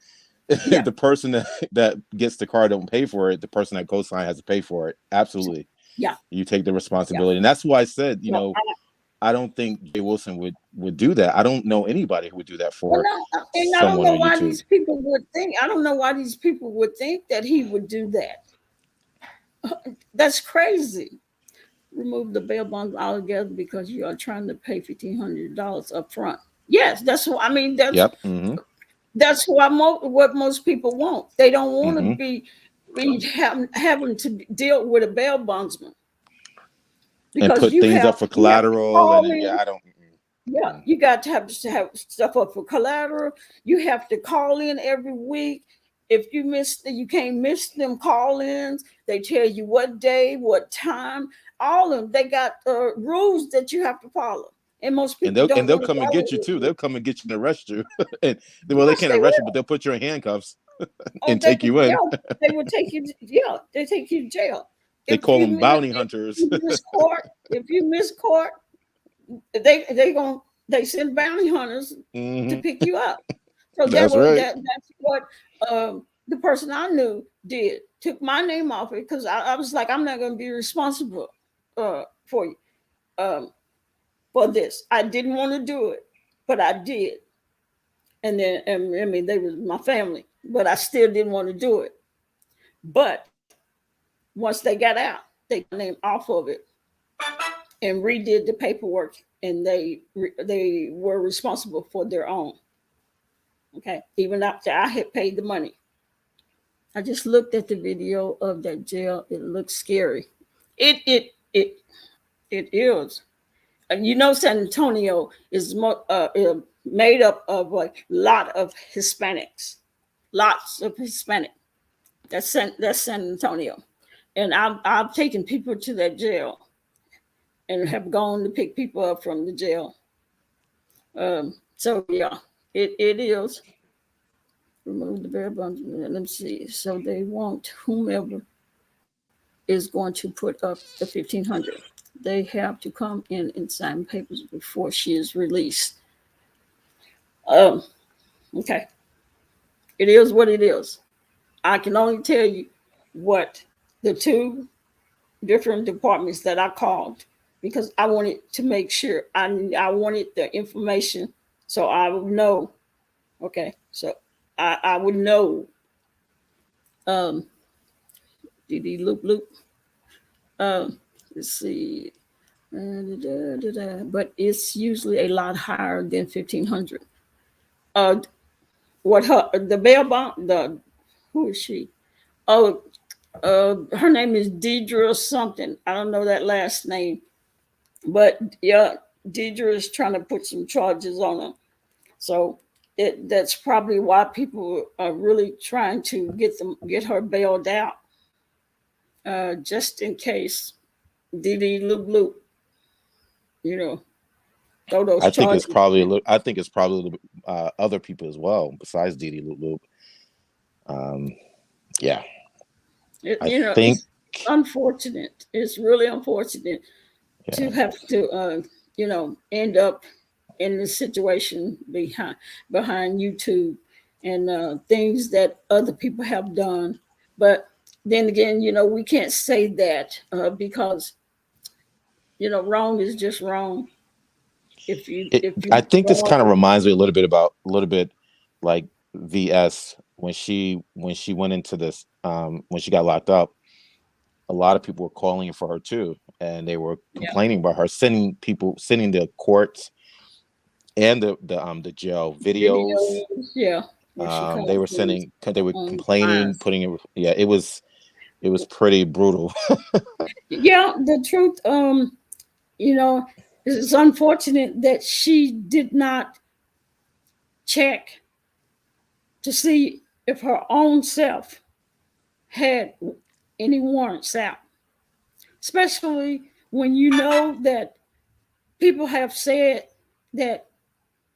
Yeah, the person that gets the car don't pay for it. The person that co-sign has to pay for it. Absolutely, yeah, you take the yeah. responsibility, and that's why I said, No, I don't think Jay Wilson would do that. I don't know anybody who would do that well, for no, and I don't someone know on why YouTube. these people would think. I don't know why these people would think that he would do that. That's crazy. Remove the bail bonds altogether because you are trying to pay $1,500 up front. Yes, that's what I mean. That's Yep. Mm-hmm. that's what most people want. They don't want to Mm-hmm. be having to deal with a bail bondsman And because put things up for you have to collateral, call and yeah, in. I don't. Yeah, Mm-mm. you got to have stuff up for collateral. You have to call in every week. If you can't miss them call-ins. They tell you what day, what time. All of them. They got rules that you have to follow, and most And people they'll don't and they'll want to come and follow get you too. it. They'll come and get you and arrest you. And well, they Yes, can't they arrest you, will. but they'll put you in handcuffs Oh, and take you in. they will take you. Yeah, they take you to jail They if call you them miss bounty if hunters. you miss court. If you miss court, they send bounty hunters to Hmm. pick you up. So That's right. that's what the person I knew did. Took my name off it because I was like, I'm not going to be responsible for you for this. I didn't want to do it, but I did. And then, I mean, they was my family, but I still didn't want to do it. But once they got out, they took my name off of it and redid the paperwork, and they were responsible for their own. Okay, even after I had paid the money. I just looked at the video of that jail. It looks scary. It it it it is. And San Antonio is made up of a lot of Hispanics. Lots of Hispanic. That's San Antonio, and I've taken people to that jail and have gone to pick people up from the jail. So yeah, it is. Remove the bare bones. Let me see. So they want whomever is going to put up the 1,500. They have to come in and sign papers before she is released. Um, okay, it is what it is. I can only tell you what the two different departments that I called because I wanted to make sure I wanted the information so I would know. Okay, so I would know Um, DD loop loop. Let's see. But it's usually a lot higher than 1,500. Uh, what the bail bond? Who is she? Oh, her name is Deidre something. I don't know that last name, but yeah, Deidre is trying to put some charges on her. So that's probably why people are really trying to get her bailed out, just in case Didi Loop Loop, you know, throw those I think it's charges. probably a little. I think it's probably a little, other people as well besides Didi Loop Loop. Um, yeah, I think. It's unfortunate. It's really unfortunate to Yeah, have to, end up in this situation behind YouTube and things that other people have done. But then again, we can't say that because wrong is just wrong. If you I think this kind of wrong, reminds me a little bit like VS when she went into this when she got locked up. A lot of people were calling for her too, and they were yeah, complaining about her sending the courts and the jail videos. videos, yeah, where she They were calls things sending, they were on complaining, lines. putting it. Yeah, it was pretty brutal. Yeah, the truth, you know, it's unfortunate that she did not check to see if her own self had any warrants out, especially when you know that people have said that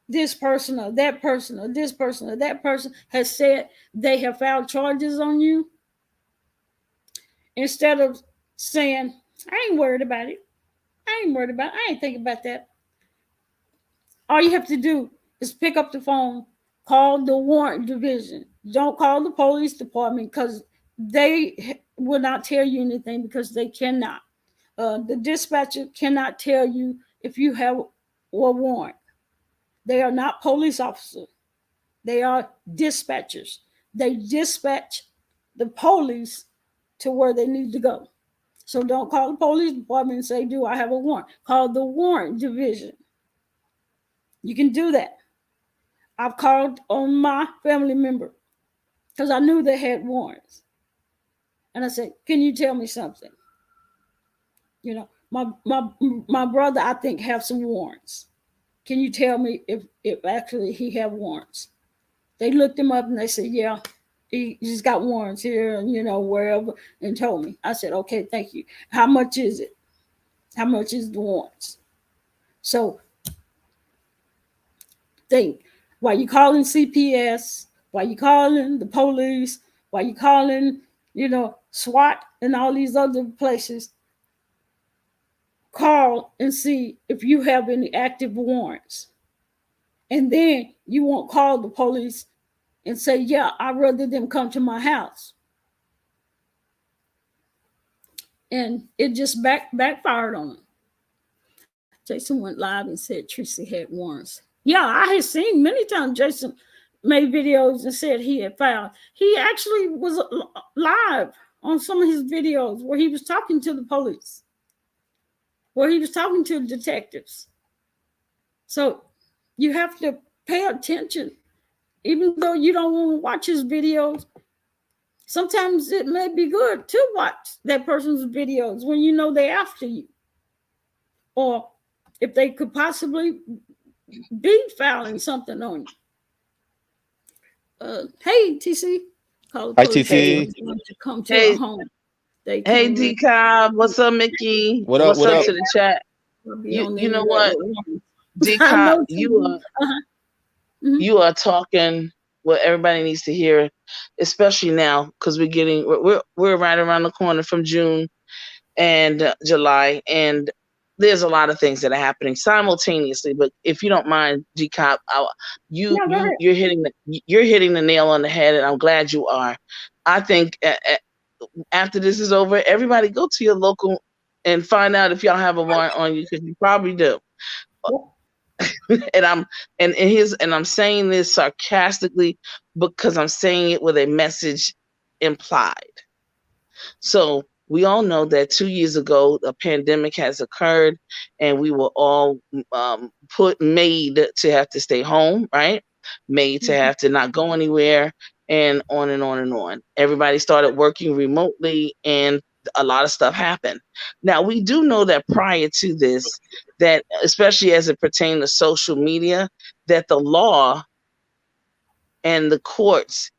this person or that person or this person or that person has said they have filed charges on you. Instead of saying, I ain't worried about it. I ain't worried about it. I ain't thinking about that. All you have to do is pick up the phone, call the warrant division. Don't call the police department because they will not tell you anything because they cannot. The dispatcher cannot tell you if you have a warrant. They are not police officers. They are dispatchers. They dispatch the police to where they need to go. So don't call the police department and say, do I have a warrant? Call the warrant division. You can do that. I've called on my family member because I knew they had warrants. And I said, can you tell me something? My brother, I think, have some warrants. Can you tell me if actually he have warrants? They looked him up and they said, yeah, he's got warrants here and, wherever, and told me. I said, okay, thank you. How much is it? How much is the warrants? So think, while you calling CPS, while you calling the police, while you calling, SWAT and all these other places, call and see if you have any active warrants. And then you won't call the police and say, yeah, I'd rather them come to my house. And it just backfired on them. Jason went live and said Treecey had warrants. Yeah, I had seen many times Jason made videos and said he had filed. He actually was live on some of his videos where he was talking to the police, where he was talking to detectives. So you have to pay attention, even though you don't want to watch his videos. Sometimes it may be good to watch that person's videos when you know they're after you, or if they could possibly be filing something on you. Hey, TC, call the Hi, police if Hey, TC. someone wants to come to a hey, home. They hey, can D Cobb. What's up, Mickey? What up? What's What up up? to the chat? be on the You know internet what, with one. D I Cobb, know TC. Mm-hmm. you are talking what everybody needs to hear, especially now because we're right around the corner from June and July, and there's a lot of things that are happening simultaneously. But if you don't mind, D Cobb, Yeah, go ahead. you're hitting the nail on the head, and I'm glad you are. I think after this is over, everybody go to your local and find out if y'all have a warrant on you because you probably do. And I'm saying this sarcastically because I'm saying it with a message implied. So we all know that 2 years ago, a pandemic has occurred and we were all made to have to stay home, right? Made to have to not go anywhere and on and on and on. Everybody started working remotely and a lot of stuff happened. Now, we do know that prior to this, that especially as it pertained to social media, that the law and the courts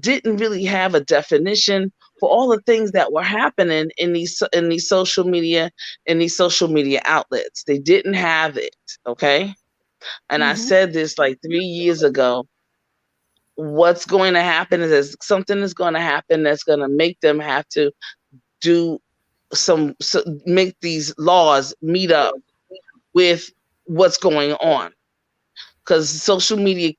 didn't really have a definition for all the things that were happening in these social media outlets. They didn't have it, okay? And I said this like 3 years ago. What's going to happen is something is going to happen that's going to make them have to do make these laws meet up with what's going on, because social media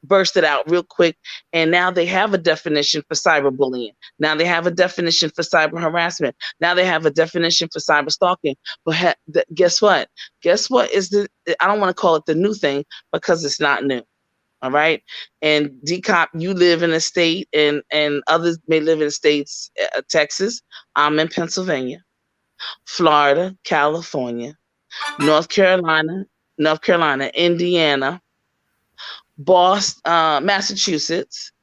bursted out real quick, and now they have a definition for cyberbullying. Now they have a definition for cyber harassment. Now they have a definition for cyber stalking. But guess what? Guess what is I don't want to call it the new thing because it's not new. All right. And D-Cop, you live in a state, and others may live in states, Texas. I'm in Pennsylvania, Florida, California, North Carolina, Indiana, Boston, Massachusetts,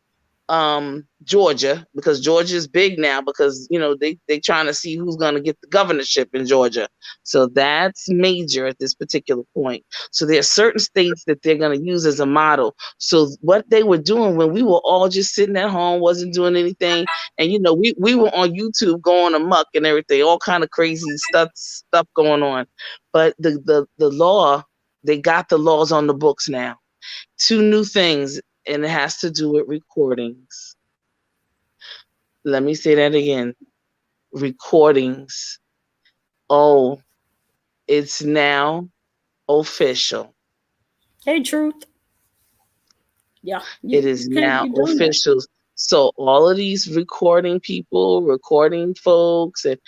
Georgia, because Georgia is big now because, they trying to see who's going to get the governorship in Georgia. So that's major at this particular point. So there are certain states that they're going to use as a model. So what they were doing when we were all just sitting at home, wasn't doing anything. And, we were on YouTube going amok and everything, all kind of crazy stuff going on. But the law, they got the laws on the books now. 2 new things, and it has to do with recordings. Let me say that again. Recordings. Oh, it's now official. Hey, Truth. Yeah. It is now official. So all of these recording people, recording folks, and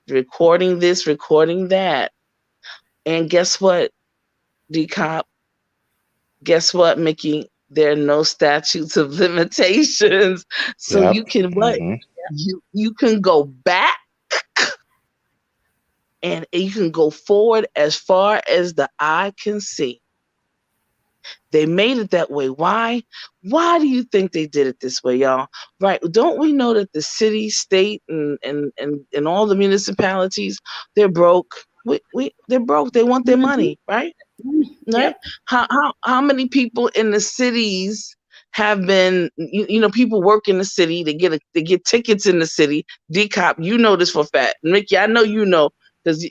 recording this, recording that. And guess what, D-Cop? Guess what, Mickey? There are no statutes of limitations. So you can what? Mm-hmm. You can go back and you can go forward as far as the eye can see. They made it that way. Why? Why do you think they did it this way, y'all? Right? Don't we know that the city, state, and all the municipalities, they're broke? They're broke. They want their money, right? Right? Yep. How many people in the cities have been, people work in the city, they get tickets in the city. D-Cop, you know this for a fact. Mickey, I know you know, because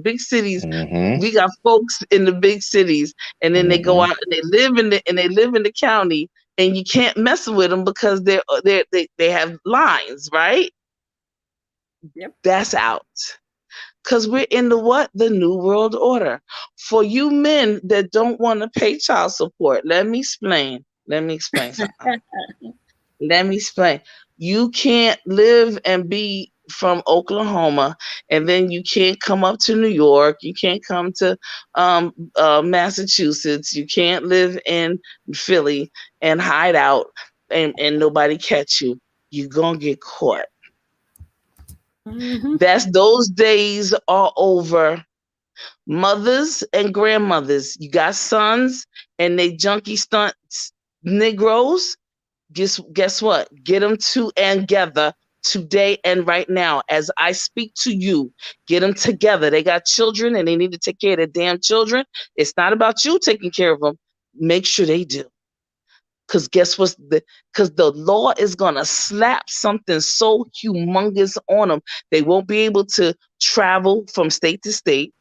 big cities, mm-hmm. We got folks in the big cities, and then they go out and they live in the county, and you can't mess with them because they have lines, right? Yep. That's out. Because we're in the New World Order. For you men that don't want to pay child support, let me explain something. Let me explain. You can't live and be from Oklahoma, and then you can't come up to New York. You can't come to Massachusetts. You can't live in Philly and hide out and nobody catch you. You're going to get caught. Mm-hmm. Those days are over. Mothers and grandmothers, you got sons and they junkie stunts, Negroes. Guess what? Get them together today and right now. As I speak to you, get them together. They got children and they need to take care of their damn children. It's not about you taking care of them. Make sure they do. Because guess what? Because the law is going to slap something so humongous on them. They won't be able to travel from state to state.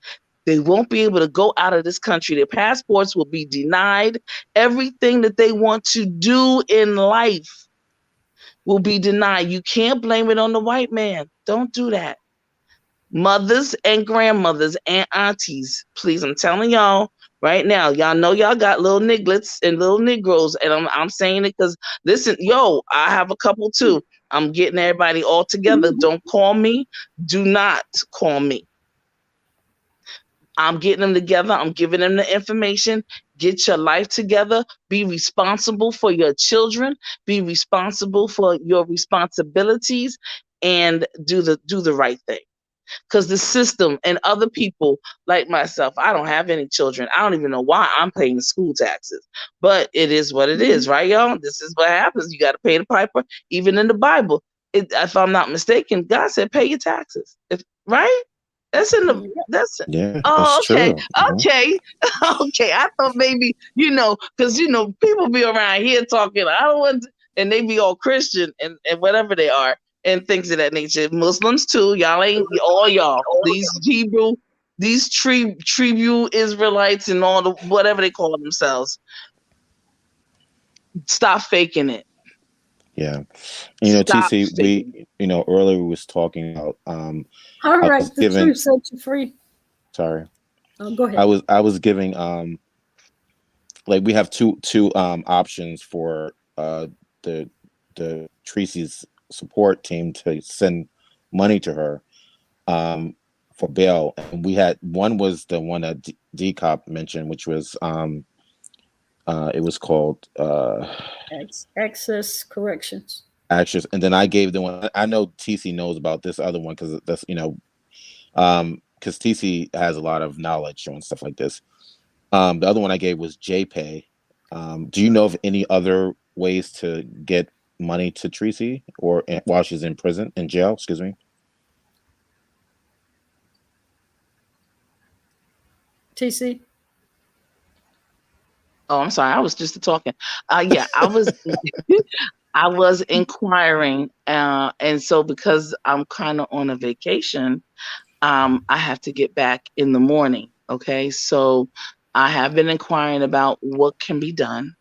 They won't be able to go out of this country. Their passports will be denied. Everything that they want to do in life will be denied. You can't blame it on the white man. Don't do that. Mothers and grandmothers and aunties, please, I'm telling y'all, right now, y'all know y'all got little nigglets and little Negroes, and I'm saying it because, listen, I have a couple too. I'm getting everybody all together. Don't call me. Do not call me. I'm getting them together. I'm giving them the information. get your life together, be responsible for your children, be responsible for your responsibilities, and do the right thing. Because the system and other people like myself, I don't have any children. I don't even know why I'm paying school taxes, but it is what it is, right, y'all? This is what happens. You got to pay the piper. Even in the Bible, if I'm not mistaken, God said pay your taxes. Right? That's in the that's Yeah, that's oh, okay. true. Mhm. Okay. Okay. I thought maybe, because people be around here talking, I don't want to, and they be all Christian and whatever they are and things of that nature. Muslims too. Y'all ain't all y'all. These Hebrew, these tribute Israelites and all the whatever they call themselves. Stop faking it. Yeah. Stop TC, faking it. earlier we was talking about All I right, was the giving truth set you free. sorry. Go I ahead. was giving like we have two options for the Treecey's support team to send money to her for bail. And we had one was the one that D-Cop mentioned, which was it was called Access corrections. Actress, and then I gave the one I know TC knows about this other one because that's because TC has a lot of knowledge on stuff like this. The other one I gave was JPay. Do you know of any other ways to get money to Treecey or while she's in jail? Excuse me. TC. Oh, I'm sorry. I was just talking. Yeah, I was I was inquiring, and so because I'm kind of on a vacation, I have to get back in the morning. Okay, so I have been inquiring about what can be done.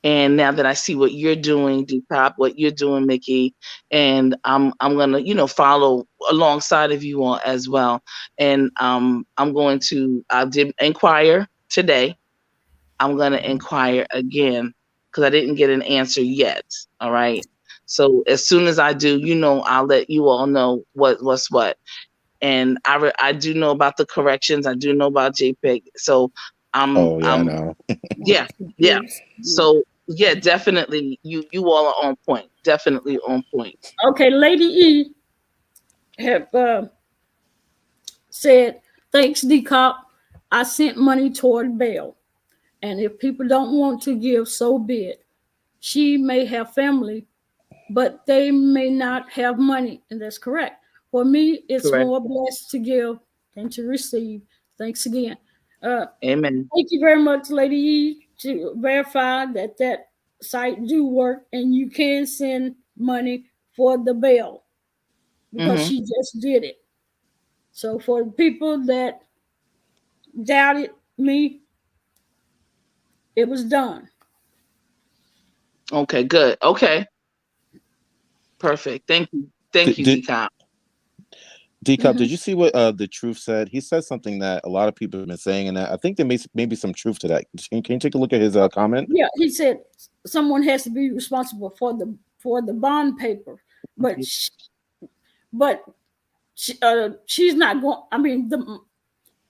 And now that I see what you're doing, Depop, what you're doing, Mickey, and I'm gonna, follow alongside of you all as well. And I did inquire today. I'm gonna inquire again because I didn't get an answer yet. All right. So as soon as I do, I'll let you all know what's what. And I do know about the corrections. I do know about JPEG. So Oh yeah, I I'm know. yeah, yeah. So yeah, definitely you all are on point. Definitely on point. Okay, Lady E have said, thanks, D-Cop. I sent money toward bail. And if people don't want to give, so be it. She may have family, but they may not have money. And that's correct. For me, it's Correct. more blessed to give than to receive. Thanks again. Uh, Amen. Thank you very much, Lady E, to verify that site do work and you can send money for the bail because Mm-hmm. she just did it. So for the people that doubted me, it was done. Okay, good. Okay. Perfect. Thank you. Thank Did, you, did Decom. D-Cup, Mhm. did you see what the truth said? He said something that a lot of people have been saying, and I think there may be some truth to that. Can you take a look at his comment? Yeah, he said someone has to be responsible for the bond paper, but but she's not going. I mean,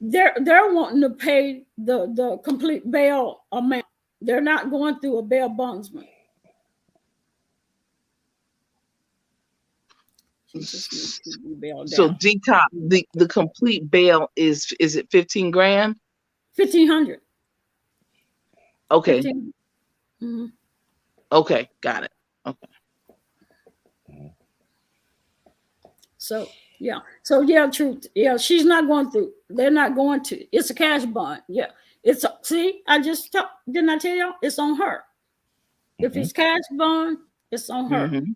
they're wanting to pay the complete bail amount. They're not going through a bail bondsman. She just needs to be bailed So down. decom the complete bail is it 15 grand? 1,500. Okay. 15. Mhm. Okay, got it. Okay. So truth. Yeah, she's not going through. They're not going to. It's a cash bond. Yeah, see. Didn't I tell y'all? It's on her. If Mm-hmm. it's cash bond, it's on her. Mm-hmm.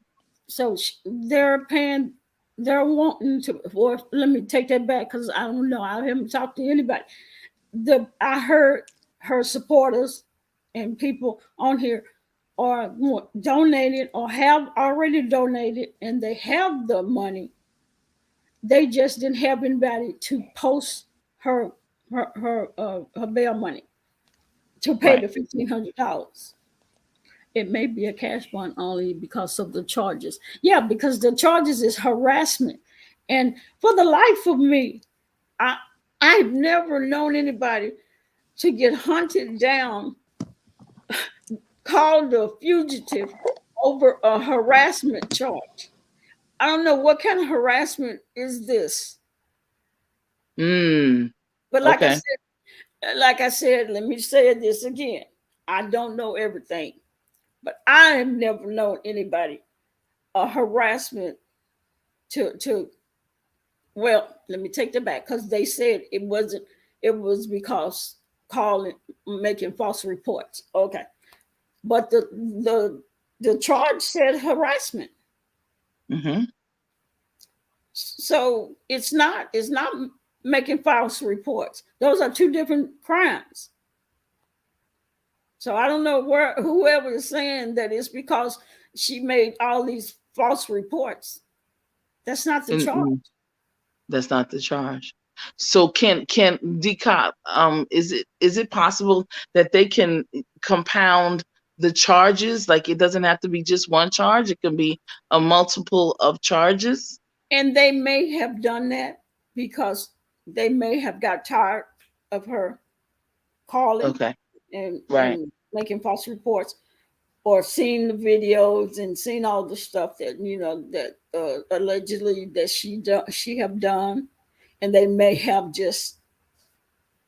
So they're paying. They're wanting to. Or let me take that back because I don't know. I haven't talked to anybody. I heard her supporters and people on here are donated or have already donated, and they have the money. They just didn't have anybody to post her bail money to pay Right. the $1,500. It may be a cash bond only because of the charges. Yeah, because the charges is harassment, and for the life of me, I I've never known anybody to get hunted down, called a fugitive over a harassment charge. I don't know what kind of harassment is this. Mm, But okay. like I said, let me say this again. I don't know everything, but I have never known anybody a harassment to well, let me take that back because they said it wasn't, it was because calling, making false reports. Okay. But the charge said harassment. Mm-hmm. So it's not making false reports. Those are two different crimes. So I don't know where whoever is saying that it's because she made all these false reports. That's not the charge. Mm-mm. That's not the charge. So can decop is it possible that they can compound the charges? Like it doesn't have to be just one charge, it can be a multiple of charges. And they may have done that because they may have got tired of her calling Okay. and Right. making false reports, or seen the videos and seen all the stuff that that allegedly that she have done, and they may have just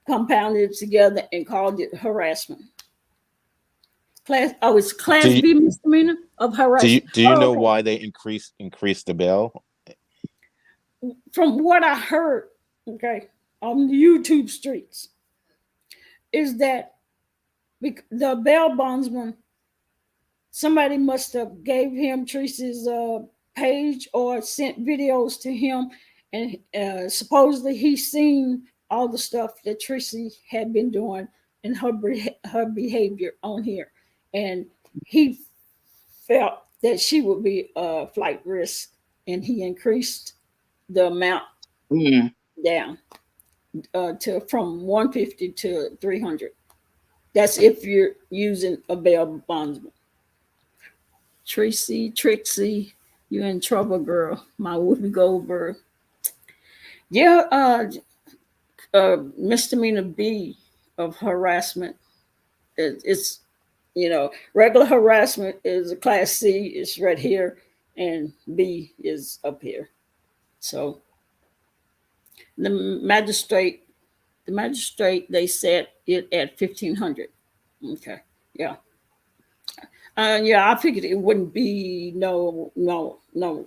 compounded it together and called it harassment. It's Do class you B misdemeanor of harassment. do you Oh, know okay. why they increased the bail? From what I heard, okay, on the YouTube streets, is that the bail bondsman, somebody must have gave him Treecey's page or sent videos to him, and supposedly he's seen all the stuff that Treecey had been doing and her behavior on here, and he felt that she would be a flight risk, and he increased the amount Mm. down to from 150 to 300. That's if you're using a bail bondsman. Treecey, you're in trouble, girl. My Whoopi Goldberg. Yeah, misdemeanor B of harassment. It's regular harassment is a class C. It's right here, and B is up here. So the magistrate, they set it at 1,500. Okay, yeah. Yeah, I figured it wouldn't be no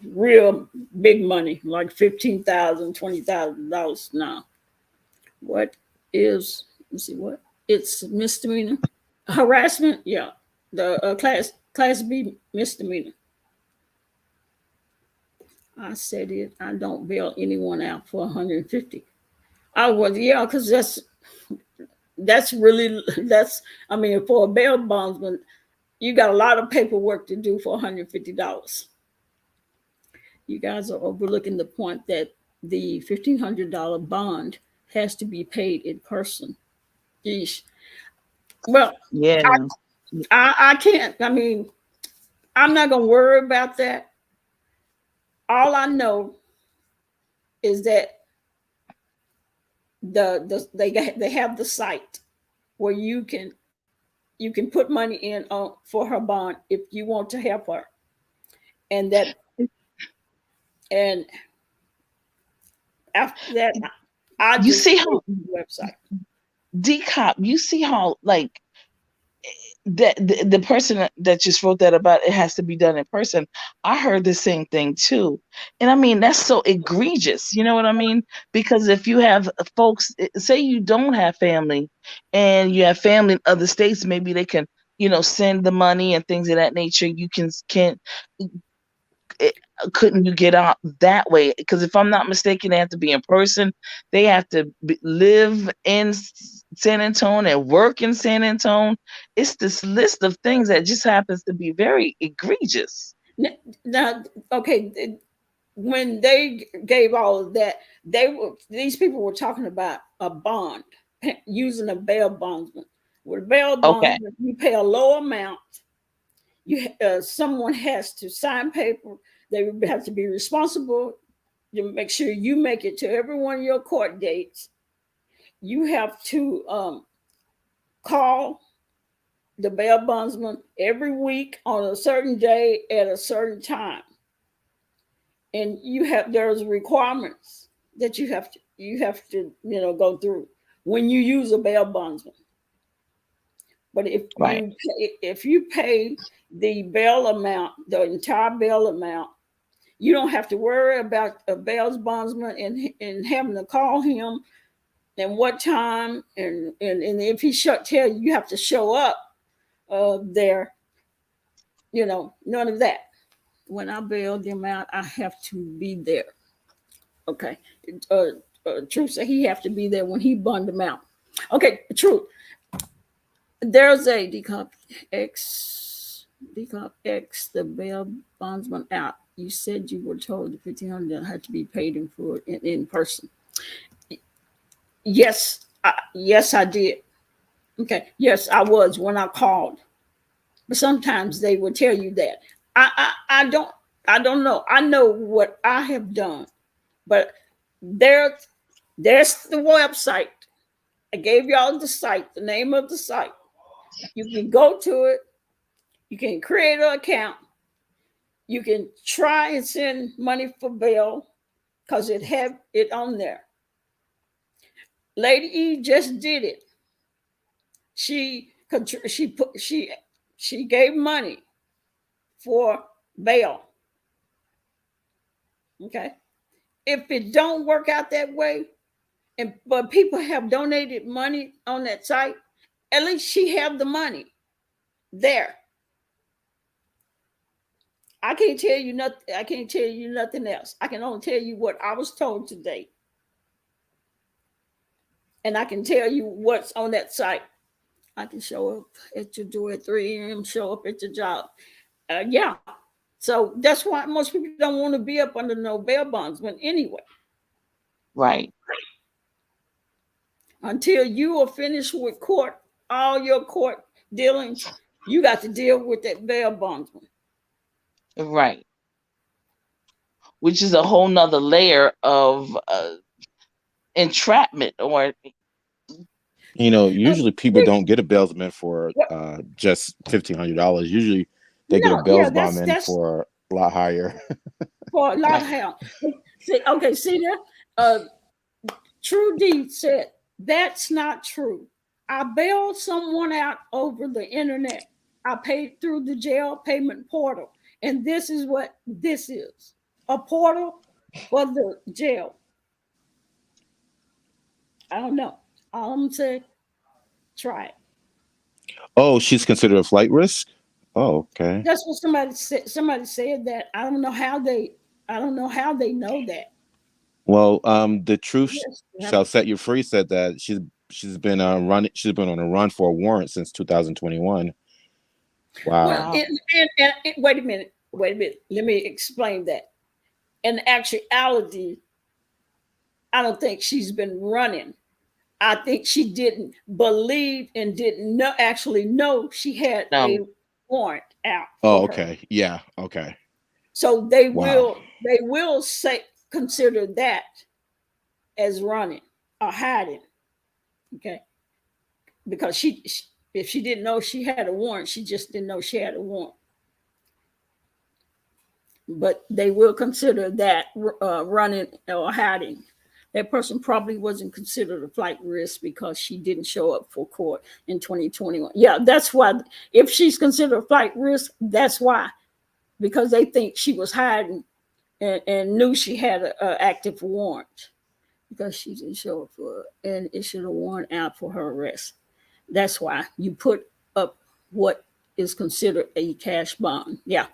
real big money like $15,000, $20,000. No. What is, let's see what? It's misdemeanor. Harassment, yeah. The class B misdemeanor. I said it. I don't bail anyone out for 150. I was, yeah, because that's really that's, I mean, for a bail bondsman, you got a lot of paperwork to do for $150. You guys are overlooking the point that the $1,500 bond has to be paid in person. Yeesh. Well, Yeah. I can't. I mean, I'm not gonna worry about that. All I know is that they have the site where you can put money in for her bond if you want to help her, and that, and after that, I You just see pay how the website. decop, you see how like that the person that just wrote that about it has to be done in person. I heard the same thing too, and I mean that's so egregious, you know what I mean? Because if you have folks, say you don't have family and you have family in other states, maybe they can send the money and things of that nature. You can it, couldn't you get out that way? Because if I'm not mistaken, they have to be in person. They have to live in San Antonio and work in San Antonio. It's this list of things that just happens to be very egregious. Now, okay, when they gave all of that, these people were talking about a bond, using a bail bondsman. With a bail Okay. bondsman, you pay a low amount. Someone has to sign paper. They have to be responsible. You make sure you make it to every one of your court dates. You have to call the bail bondsman every week on a certain day at a certain time. And there's requirements that you have to go through when you use a bail bondsman. But Right. if you pay the bail amount, the entire bail amount, you don't have to worry about a bail bondsman and having to call him and what time and if he tell you have to show up there, none of that. When I bail them out, I have to be there. Okay. Truth said he have to be there when he bond them out. Okay, Truth. There's a decomp X the bail bondsman out. You said you were told the 1,500 had to be paid in full in person. Yes, yes, I did. Okay, yes, I was when I called. But sometimes they will tell you that. I don't know. I know what I have done, but there's the website. I gave y'all the site, the name of the site. You can go to it. You can create an account. You can try and send money for bail because it have it on there. Lady E just did it. She gave money for bail. Okay. If it don't work out that way, but people have donated money on that site, at least she have the money there. I can't tell you nothing. I can't tell you nothing else. I can only tell you what I was told today. And I can tell you what's on that site. I can show up at your door at 3 a.m., show up at your job. Yeah. So that's why most people don't want to be up under no bail bondsman anyway. Right. Until you are finished with court, all your court dealings, you got to deal with that bail bondsman. Right. Which is a whole nother layer of entrapment or Usually people don't get a bailsman for just $1,500. Usually they get a No, yeah, bailsman that's for a lot higher. for a lot of right. help. See that? True D said that's not true. I bailed someone out over the internet. I paid through the jail payment portal. And this is what this is. A portal for the jail. I don't know. All I'm saying, try it. Oh, she's considered a flight risk? Oh, okay. That's what somebody said. Somebody said that. I don't know how they know that. Well, the truth Yes, shall set you free said that she's been she's been on a run for a warrant since 2021. Wow. well, and wait a minute. Wait a minute. Let me explain that. In actuality, I don't think she's been running. I think she didn't believe and didn't actually know she had a No. warrant out Oh, for her. okay. Yeah, okay. So they Wow. will say consider that as running or hiding. Okay. Because if she didn't know she had a warrant, she just didn't know she had a warrant. But they will consider that running or hiding. That person probably wasn't considered a flight risk because she didn't show up for court in 2021. Yeah, that's why. If she's considered a flight risk, that's why. Because they think she was hiding and knew she had an active warrant because she didn't show up for and issued a warrant out for her arrest. That's why you put up what is considered a cash bond. Yeah.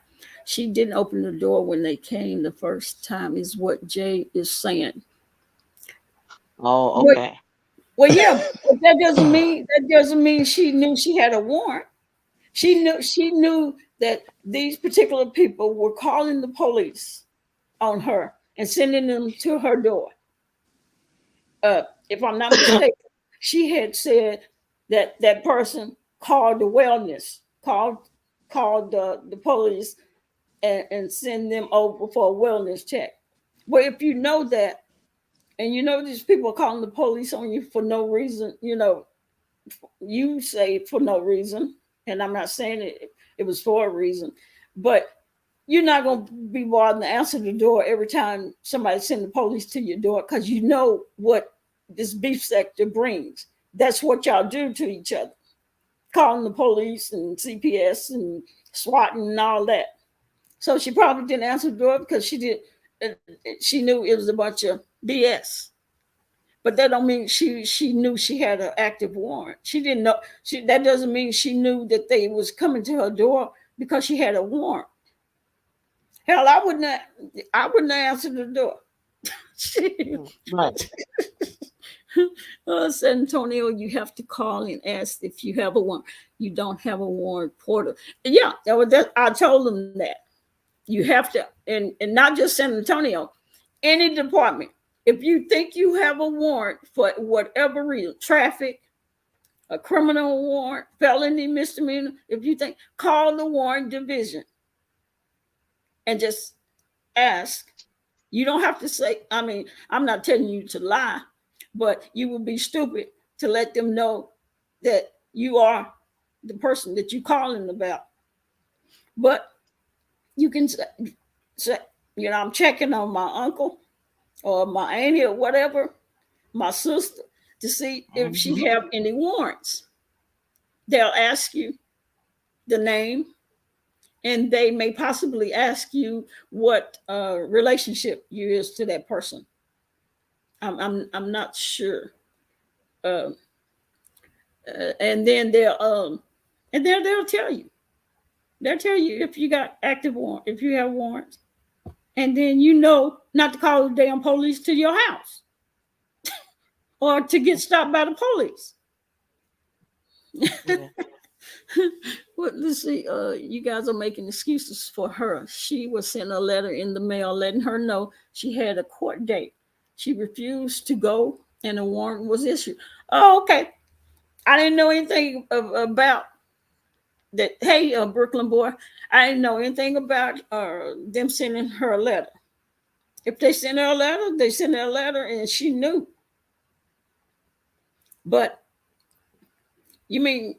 She didn't open the door when they came the first time, is what Jay is saying. Oh, Well, okay. well, yeah, but that doesn't mean she knew she had a warrant. She knew that these particular people were calling the police on her and sending them to her door. If I'm not mistaken, she had said that that person called the wellness, called the police and send them over for a wellness check. Well, if you know that, and you know these people are calling the police on you for no reason, you say for no reason, and I'm not saying it was for a reason, but you're not going to be bothered to answer the door every time somebody send the police to your door because you know what this beef sector brings. That's what y'all do to each other, calling the police and CPS and SWAT and all that. So she probably didn't answer the door because she knew it was a bunch of BS. But that don't mean she knew she had an active warrant. She didn't know. That doesn't mean she knew that they was coming to her door because she had a warrant. Hell, I wouldn't have answered the door. Right. San Antonio, you have to call and ask if you have a warrant. You don't have a warrant, Porter. Yeah, I told them that. You have to, and not just San Antonio, any department. If you think you have a warrant for whatever reason, traffic, a criminal warrant, felony, misdemeanor, if you think, call the warrant division and just ask. You don't have to say, I mean, I'm not telling you to lie, but you would be stupid to let them know that you are the person that you're calling about. But you can say, I'm checking on my uncle or my auntie or whatever, my sister, to see if she have any warrants. They'll ask you the name, and they may possibly ask you what relationship you is to that person. I'm not sure. And then they'll tell you. They'll tell you if you got active warrant, if you have warrants, and then you know not to call the damn police to your house or to get stopped by the police. Yeah. Well, let's see. You guys are making excuses for her. She was sent a letter in the mail letting her know she had a court date. She refused to go, and a warrant was issued. Oh, okay. I didn't know anything about that. Hey, Brooklyn boy, I didn't know anything about them sending her a letter. If they sent her a letter, they sent her a letter, and she knew. But you mean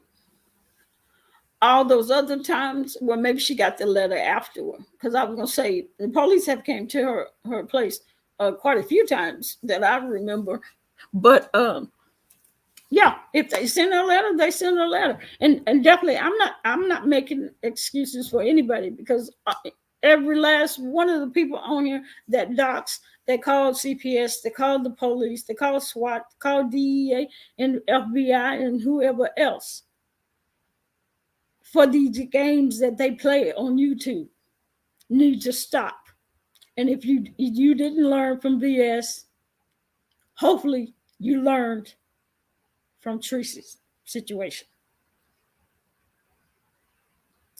all those other times? Well, maybe she got the letter afterward. Because I was gonna say the police have came to her place quite a few times that I remember. But yeah, if they send a letter, they send a letter, and definitely, I'm not making excuses for anybody because every last one of the people on here that docs, they called CPS, they called the police, they called SWAT, they called DEA and FBI and whoever else for these games that they play on YouTube need to stop. And if you didn't learn from BS, hopefully you learned from Treecey's situation.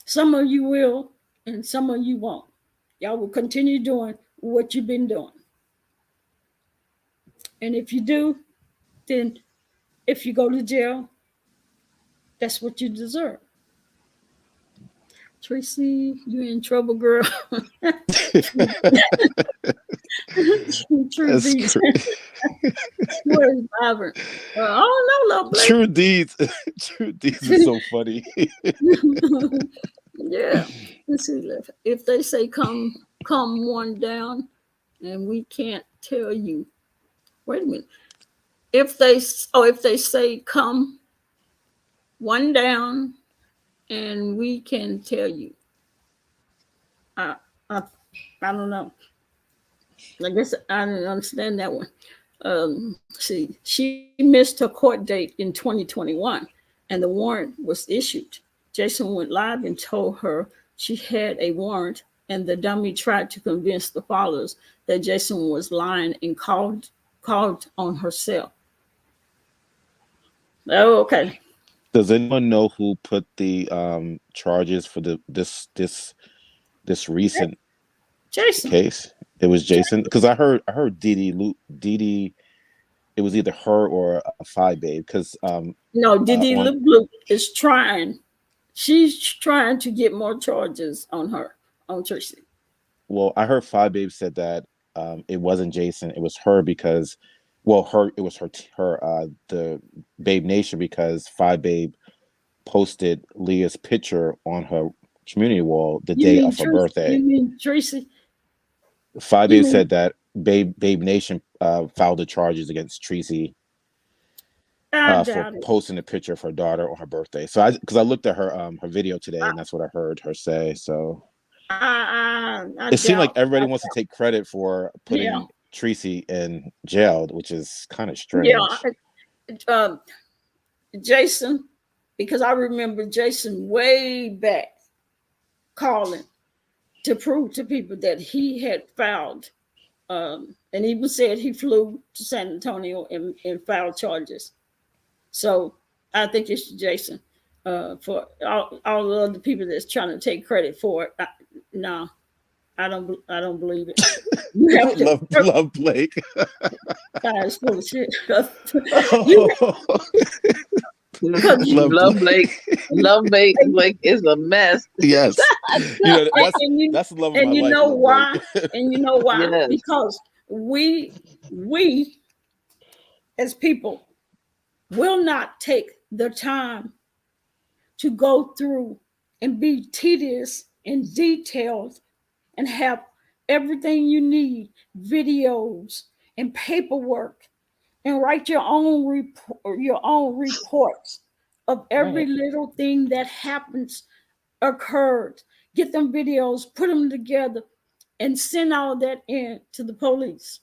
Some of you will, and some of you won't. Y'all will continue doing what you've been doing. And if you do, then if you go to jail, that's what you deserve. Treecey, you're in trouble, girl. True deeds. Where's Robert? I don't know, lovely. True deeds. True deeds is so funny. Yeah. Let's see. If they say come one down, and we can't tell you. Wait a minute. If they say come one down, and we can tell you. I don't know. I guess I didn't understand that one. See, she missed her court date in 2021, and the warrant was issued. Jason went live and told her she had a warrant, and the dummy tried to convince the followers that Jason was lying and called on herself. Oh, okay. Does anyone know who put the charges for this recent Jason case? It was Jason, because I heard Didi. It was either her or a Phi Babe. Because no, Didi Luke is trying. She's trying to get more charges on Treecey. Well, I heard Phi Babe said that it wasn't Jason, it was her, because Well, it was her the Babe Nation, because Five Babe posted Leah's picture on her community wall the You day mean of her Treecey? birthday. You mean Treecey? Five You Babe mean said that Babe Nation filed the charges against Treecey I for doubt it. posting a picture of her daughter on her birthday. So because I looked at her video today, and that's what I heard her say. So I it seemed like doubt. everybody wants to take credit for Yeah, putting Treecey in jail, which is kind of yeah. strange. Um, Jason, because I remember Jason way back calling to prove to people that he had filed, and even said he flew to San Antonio and filed charges. So I think it's Jason. For all the other people that's trying to take credit for it, no, I don't. I don't believe it. You have to. love Blake. Guys, full of shit. You Oh, because love Love Blake. Blake. Love Blake is a mess. Yes, and that's the love of my and you life. know Love Blake. why? And you know why? Yes. Because we as people will not take the time to go through and be tedious and detailed and have everything you need, videos and paperwork, and write your own reports of every Right. little thing that happens, occurred. Get them videos, put them together, and send all that in to the police.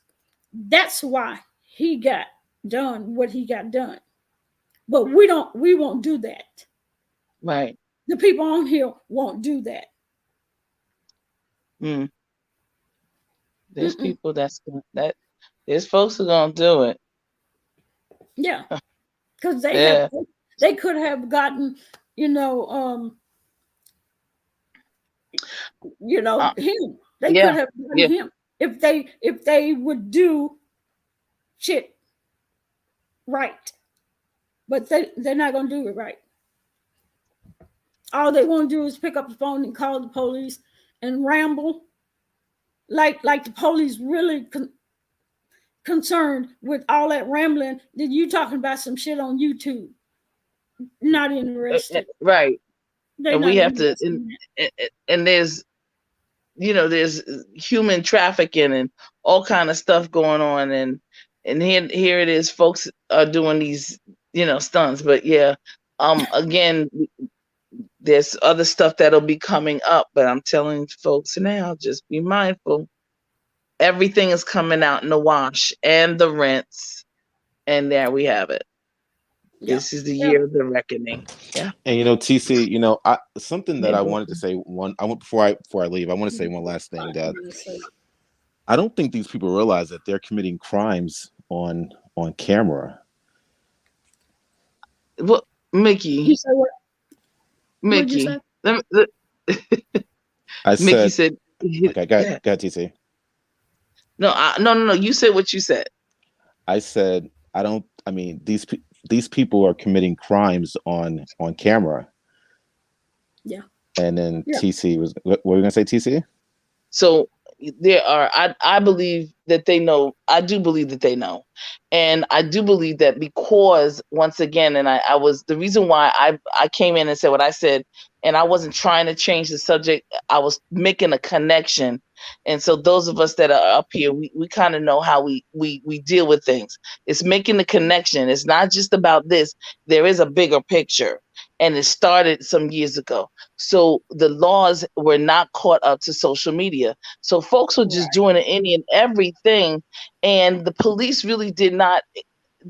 That's why he got done what he got done. But we won't do that. Right. The people on here won't do that. Mm. There's Mm-mm. people that there's folks who gonna do it. Yeah, because Yeah. they could have gotten, you know, Uh, him. They could yeah. have gotten Yeah. him if they would do shit right. But they're not gonna do it right. All they want to do is pick up the phone and call the police and ramble like the police really concerned with all that rambling. That you talking about some shit on YouTube? Not interested. Right. They're And we not have to interested in that. and there's there's human trafficking and all kind of stuff going on, and here it is, folks are doing these stunts. But yeah, again, there's other stuff that'll be coming up, but I'm telling folks now, just be mindful. Everything is coming out in the wash and the rents, and there we have it. Yeah, This is the yeah. year of the reckoning. Yeah. And TC, something that I wanted to say before I leave, I want to say one last thing, that I don't think these people realize that they're committing crimes on camera. Well, You Mickey, say what? What'd you say? I Mickey said, said, okay, go ahead, TC. No. You said what you said. I said, I mean, these people are committing crimes on camera. Yeah. And then Yeah. TC what were we gonna say, TC? So there are, I believe that they know. I do believe that they know. And I do believe that, because once again, and I was, the reason why I came in and said what I said, and I wasn't trying to change the subject, I was making a connection. And so those of us that are up here, we kind of know how we deal with things. It's making the connection. It's not just about this. There is a bigger picture. And it started some years ago. So the laws were not caught up to social media. So folks were just doing any and everything. And the police really did not,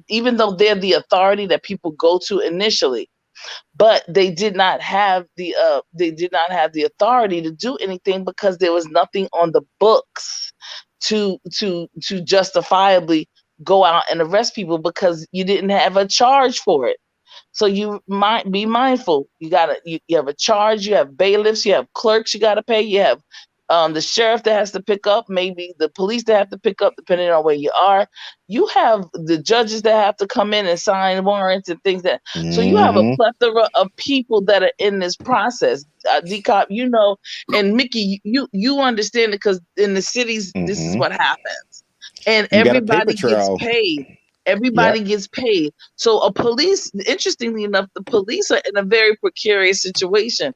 even though they're the authority that people go to initially, but they did not have the authority to do anything, because there was nothing on the books to justifiably go out and arrest people, because you didn't have a charge for it. So you might be mindful. You have a charge, you have bailiffs, you have clerks you gotta pay, you have the sheriff that has to pick up, maybe the police that have to pick up, depending on where you are. You have the judges that have to come in and sign warrants and things that. So you have a Mm-hmm. plethora of people that are in this process. Decop, and Mickey, you understand it, because in the cities, this is Mm-hmm. what happens. and You got a paper everybody gets trail. paid. Everybody Yep. gets paid. So a police, interestingly enough, the police are in a very precarious situation.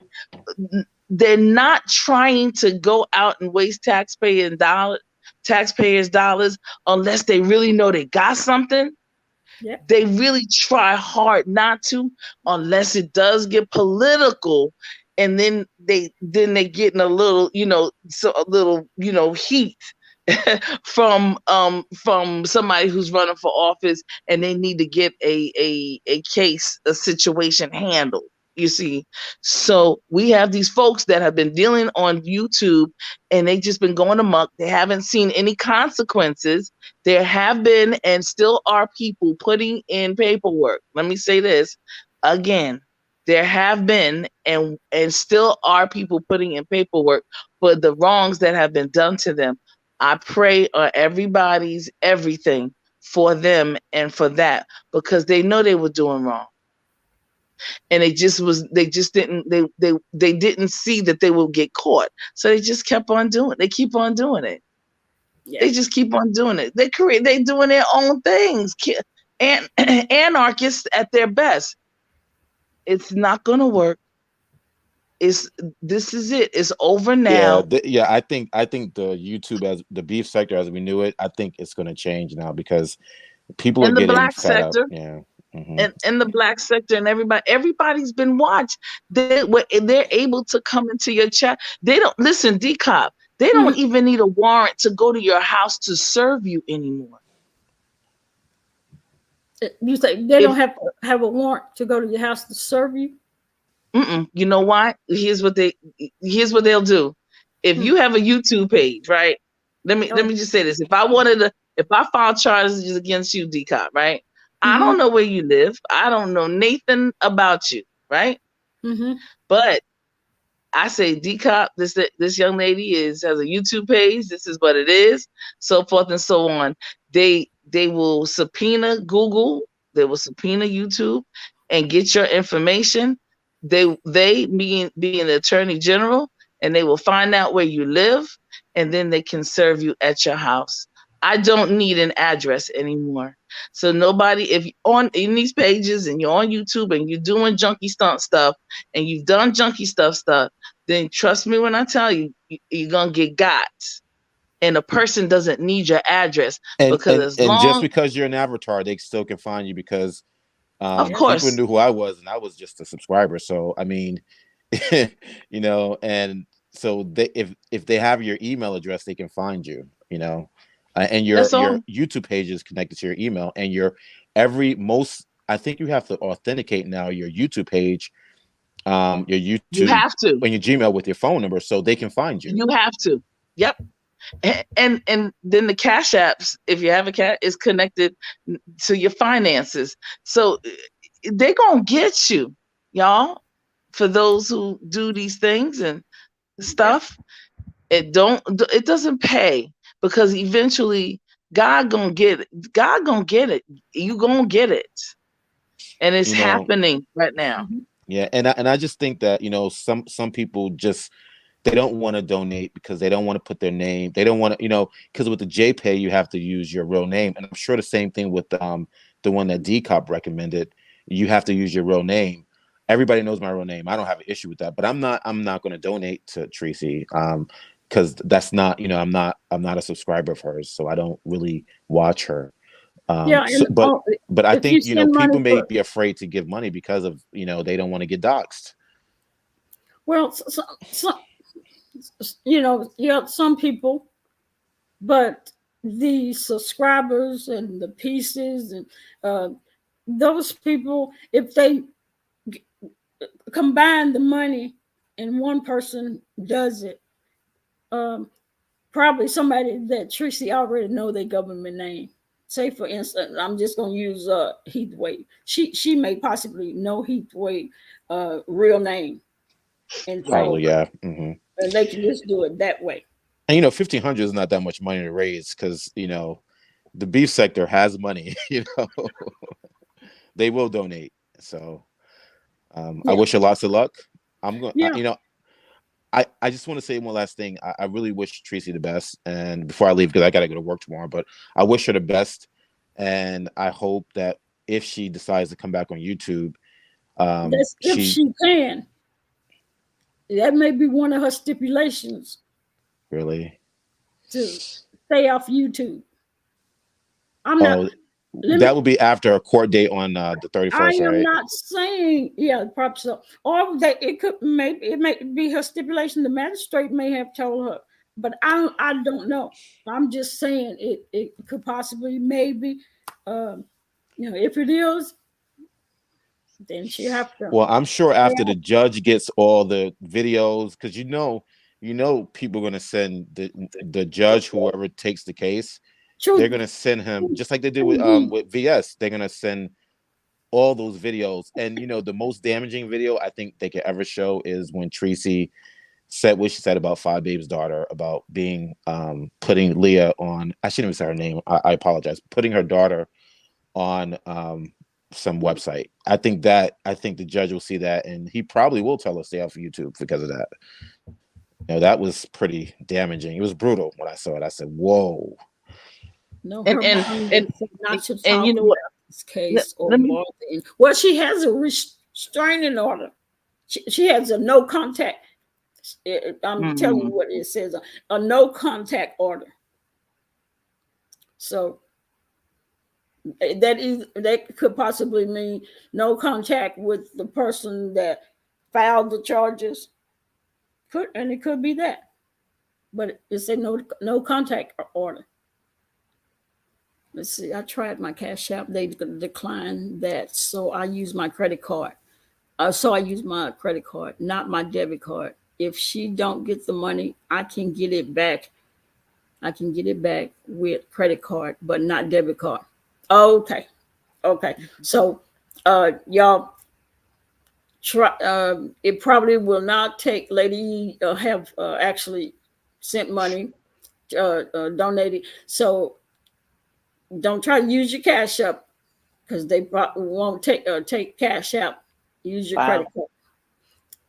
They're not trying to go out and waste taxpayers' dollars unless they really know they got something. Yeah. They really try hard not to, unless it does get political, and then they get in a little, a little, heat from somebody who's running for office, and they need to get a situation handled. You see, so we have these folks that have been dealing on YouTube, and they just been going amok. They haven't seen any consequences. There have been and still are people putting in paperwork. Let me say this again. There have been and still are people putting in paperwork for the wrongs that have been done to them. I pray on everybody's everything for them and for that, because they know they were doing wrong. And they didn't see that they will get caught. So they just keep on doing it. Yeah. They just keep on doing it. They doing their own things. And anarchists at their best. It's not gonna work. This is it. It's over now. Yeah. I think the YouTube as the beef sector as we knew it, I think it's going to change now because people are In the getting black fed up. sector, Yeah. Hmm. and in the black sector, and everybody's been watched. They're able to come into your chat. They don't listen, D-Cop. They don't even need a warrant to go to your house to serve you anymore. You say they don't have to have a warrant to go to your house to serve you? You know why? Here's what they'll do. If you have a YouTube page, right? Let me just say this. If I filed charges against you, D-Cop, right? I don't know where you live. I don't know Nathan about you, right? But I say, D-Cop, this young lady has a YouTube page. This is what it is, so forth and so on. They will subpoena Google. They will subpoena YouTube and get your information. They being the attorney general, and they will find out where you live, and then they can serve you at your house. I don't need an address anymore. So nobody, if you're in these pages and you're on YouTube and you're doing junkie stuff and you've done junkie stuff, then trust me when I tell you, you're gonna get got. And a person doesn't need your address, because And just because you're an avatar, they still can find you because of people course, knew who I was, and I was just a subscriber. So I mean, and so if they have your email address, they can find you. And your that's all. YouTube page is connected to your email, and I think you have to authenticate now your YouTube page, your You YouTube have to. when your Gmail with your phone number, so they can find you. You have to. Yep. And then the cash apps, if you have a cash, is connected to your finances. So they're gonna get you, y'all. For those who do these things and stuff, it doesn't pay, because eventually God gonna get it. God gonna get it. You gonna get it, and it's happening right now. Yeah, and I just think that some people just they don't want to donate because they don't want to put their name. They don't want to, because with the JPay you have to use your real name, and I'm sure the same thing with the one that D-Cop recommended. You have to use your real name. Everybody knows my real name. I don't have an issue with that, but I'm not going to donate to Treecey because that's not, I'm not a subscriber of hers, so I don't really watch her. But I think people may be afraid to give money because of they don't want to get doxxed. Well, some people, but the subscribers and the pieces and those people, if they combine the money and one person does it, probably somebody that Treecey already know their government name. Say, for instance, I'm just going to use Heathway. She may possibly know Heathway real name. And probably, yeah. And they can just do it that way. And $1,500 is not that much money to raise because the beef sector has money. They will donate. So I wish you lots of luck. I'm going. I just want to say one last thing. I really wish Treecey the best, and before I leave, because I gotta go to work tomorrow. But I wish her the best, and I hope that if she decides to come back on YouTube, That's if she she can. That may be one of her stipulations really. to stay off YouTube. I'm not. Oh, Let me. that would be after a court date on the I 31st, am right? not saying, yeah, probably so. Or that it could maybe it may be her stipulation. The magistrate may have told her, but I don't know. I'm just saying it could possibly maybe, if it is, then she have to. Well, I'm sure after Yeah, the judge gets all the videos, because people are gonna send the judge, whoever takes the case, they're truth. gonna send him just like they did with VS. They're gonna send all those videos, and the most damaging video I think they could ever show is when Treecey said what she said about Five Babe's daughter about being putting Leah on. I shouldn't even say her name. I apologize. Putting her daughter on some website. I think the judge will see that, and he probably will tell us stay off of YouTube because of that. That was pretty damaging. It was brutal when I saw it. I said, "Whoa." No, And her and mom and said not to and talk you know what? about this case or Let me. more than. Well, she has a restraining order. She has a no contact. I'm telling you Mm, what it says, a no contact order. So that could possibly mean no contact with the person that filed the charges. And it could be that, but it's a no contact order. Let's see. I tried my Cash App. They declined that, so I use my credit card. So I use my credit card, not my debit card. If she don't get the money, I can get it back. I can get it back with credit card, but not debit card. Okay. Okay. So y'all try it probably will not take lady have actually sent money donated. So don't try to use your Cash App because they probably won't take Cash App. Use your credit wow. card.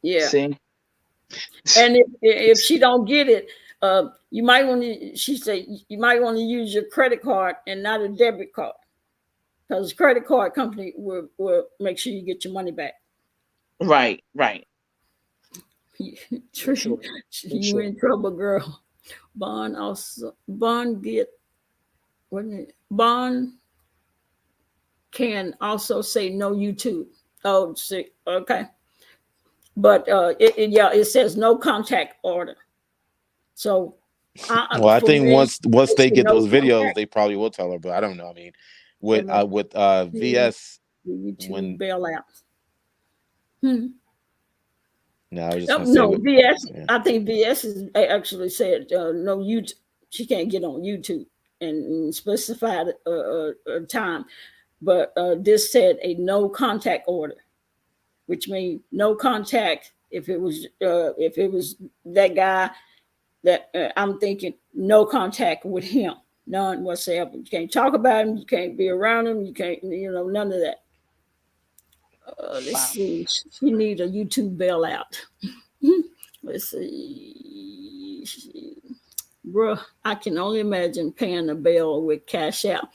Yeah. See. And if she don't get it, you might want to. She said you might want to use your credit card and not a debit card, because credit card company will make sure you get your money back. Right. Right. For sure. For You sure. in trouble, girl. Bond get what is it? Bond can also say no YouTube. Oh, see, okay, but it says no contact order. So Well, I for think me, once it's they a get no those videos, contact. they probably will tell her. But I don't know. I mean, They may with see VS the YouTube when bailout. Hmm. no, I was just Oh, gonna say no, with VS. yeah. I think VS is actually said no. YouTube. She can't get on YouTube and specified a time, but this said a no contact order, which means no contact. If it was that guy, that I'm thinking no contact with him, none whatsoever. You can't talk about him. You can't be around him. You can't, none of that. Let's Wow. see. She need a YouTube bailout. Let's see. Bruh, I can only imagine paying a bill with Cash App.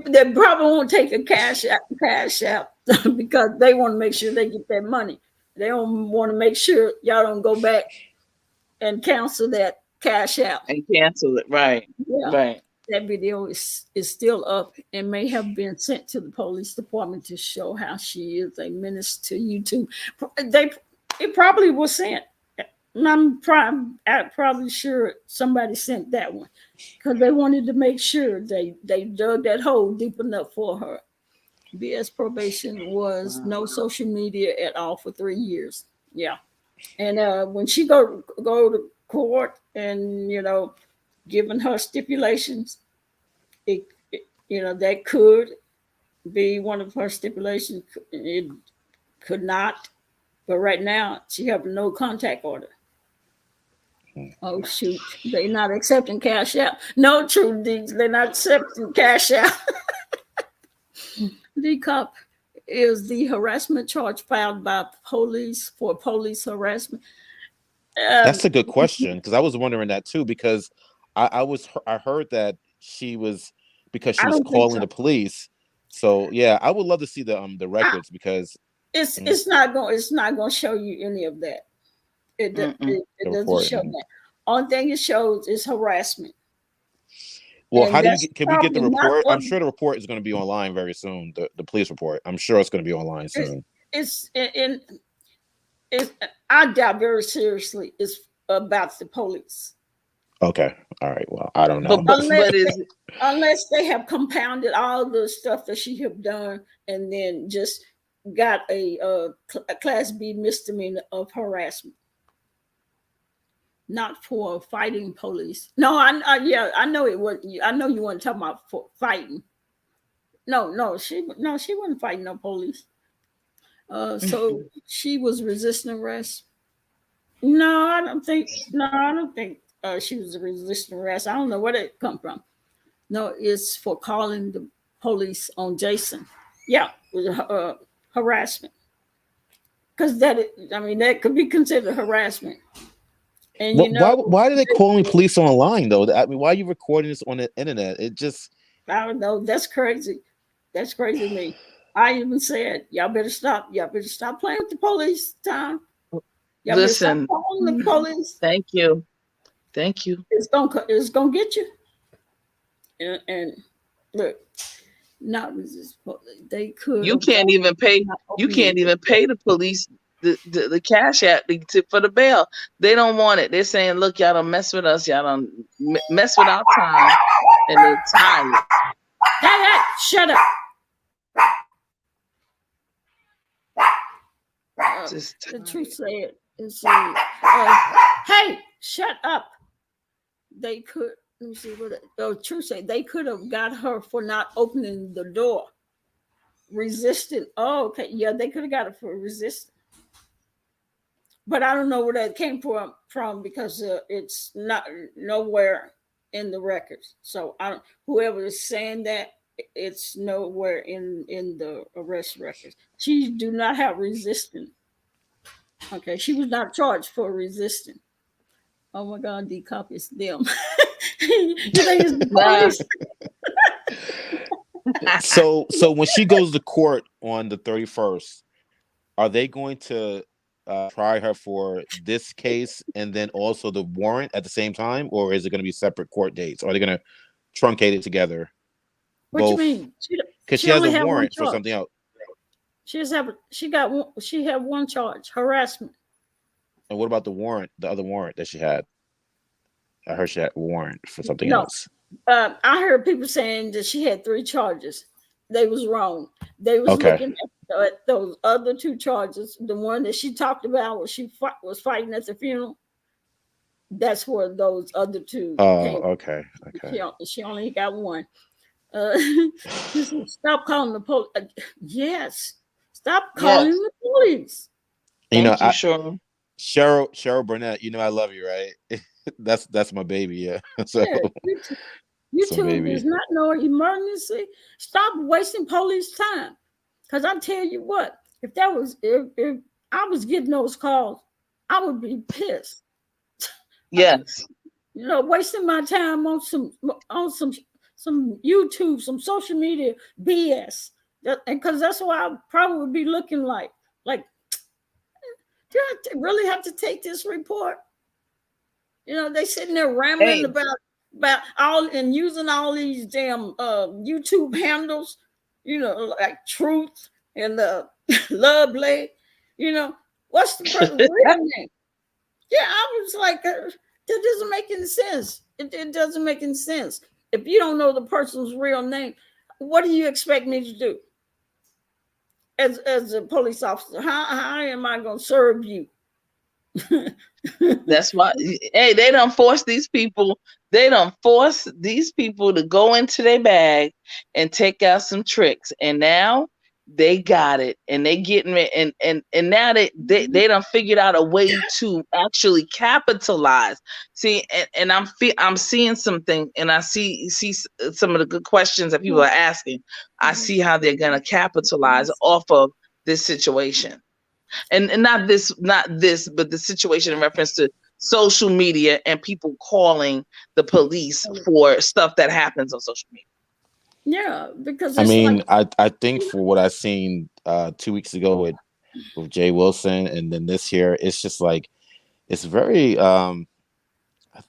They probably won't take a cash out because they want to make sure they get that money. They don't want to make sure y'all don't go back and cancel that cash out. And cancel it. Right. Yeah, Right. that video is still up and may have been sent to the police department to show how she is a menace to YouTube. It probably was sent. I'm probably sure somebody sent that one because they wanted to make sure they dug that hole deep enough for her. BS probation was Wow. no social media at all for 3 years. Yeah, and when she go to court and given her stipulations, that could be one of her stipulations. It could not, but right now she have a no contact order. Oh shoot, they not accepting cash out. No, true, they're not accepting cash out. D cup. is the harassment charge filed by police for police harassment? That's a good question, because I was wondering that too, because I heard that she was, because she I was don't think calling so. the police. So yeah, I would love to see the I, records, because it's not going to show you any of that. It the doesn't report. show that. Only thing it shows is harassment, Well, and how do you that's get? Can we get the probably not report? what I'm sure the report is going to be online very soon. The police report. I'm sure it's going to be online it's. soon. It's in. It's. I doubt very seriously it's about the police, Okay. All right. Well, I don't But know. but unless but is unless they have compounded all the stuff that she have done, and then just got a class B misdemeanor of harassment, not for fighting police. No, yeah, I know it was. I know you weren't talking about for fighting. No, she wasn't fighting no police. So she was resisting arrest. No, I don't think. No, I don't think she was resisting arrest. I don't know where that come from. No, it's for calling the police on Jason. Yeah, it was, harassment. Because I mean, that could be considered harassment. And What? Why do they call me police online though? I mean, why are you recording this on the internet? It just. I don't know. That's crazy. That's crazy to me. I even said, y'all better stop. Y'all better stop playing with the police, Tom. Y'all better stop listen. calling the police. Thank you. It's gonna get you. And look, not resist. They could. You can't even pay. You can't even pay the police the cash out for the bail. They don't want it. They're saying, "Look, y'all don't mess with us. Y'all don't mess with our time," and they're tired. Hey, shut up. The truth said, hey, shut up. They could. Let me see what the truth said. They could have got her for not opening the door, resisting. Oh, okay, yeah, they could have got her for resisting. But I don't know where that came from because it's not nowhere in the records. So whoever is saying that, it's nowhere in the arrest records. She do not have resisting. Okay, she was not charged for resisting. Oh my God, the copies them. You think it's the police? So when she goes to court on the 31st, are they going to try her for this case and then also the warrant at the same time, or is it going to be separate court dates? Or are they going to truncate it together? What do you mean? Because she has a warrant for something else. She had one charge, harassment. And what about the warrant, the other warrant that she had? I heard she had a warrant for something else. I heard people saying that she had 3 charges. They was wrong. They was looking at those other 2 charges. The one that she talked about where she was fighting at the funeral. That's where those other 2 came. Okay. She only got 1. Stop calling the police. Yes. Stop calling the police. Thank you, Cheryl. Cheryl Burnett, you know I love you, right? That's my baby, yeah. So YouTube is not no emergency. Stop wasting police time. Because I tell you what, if I was getting those calls, I would be pissed. Yes. Wasting my time on some YouTube, some social media BS. Because that's what I probably would be looking like. Like, do I really have to take this report? They sitting there rambling about all and using all these damn YouTube handles, like Truth and Lovely. What's the person's real name? Yeah, I was like, that doesn't make any sense. It doesn't make any sense. If you don't know the person's real name, what do you expect me to do? As a police officer, how am I going to serve you? That's why. Hey, they don't force these people. They don't force these people to go into their bag and take out some tricks. And now they got it, and they getting it, and now they done figured out a way to actually capitalize. See, and I'm seeing something, and I see some of the good questions that people are asking. I see how they're gonna capitalize off of this situation, and not this, but the situation in reference to social media and people calling the police for stuff that happens on social media. Yeah, because I it's mean, like, I think for what I seen 2 weeks ago with Jay Wilson, and then this year, it's just like it's very. I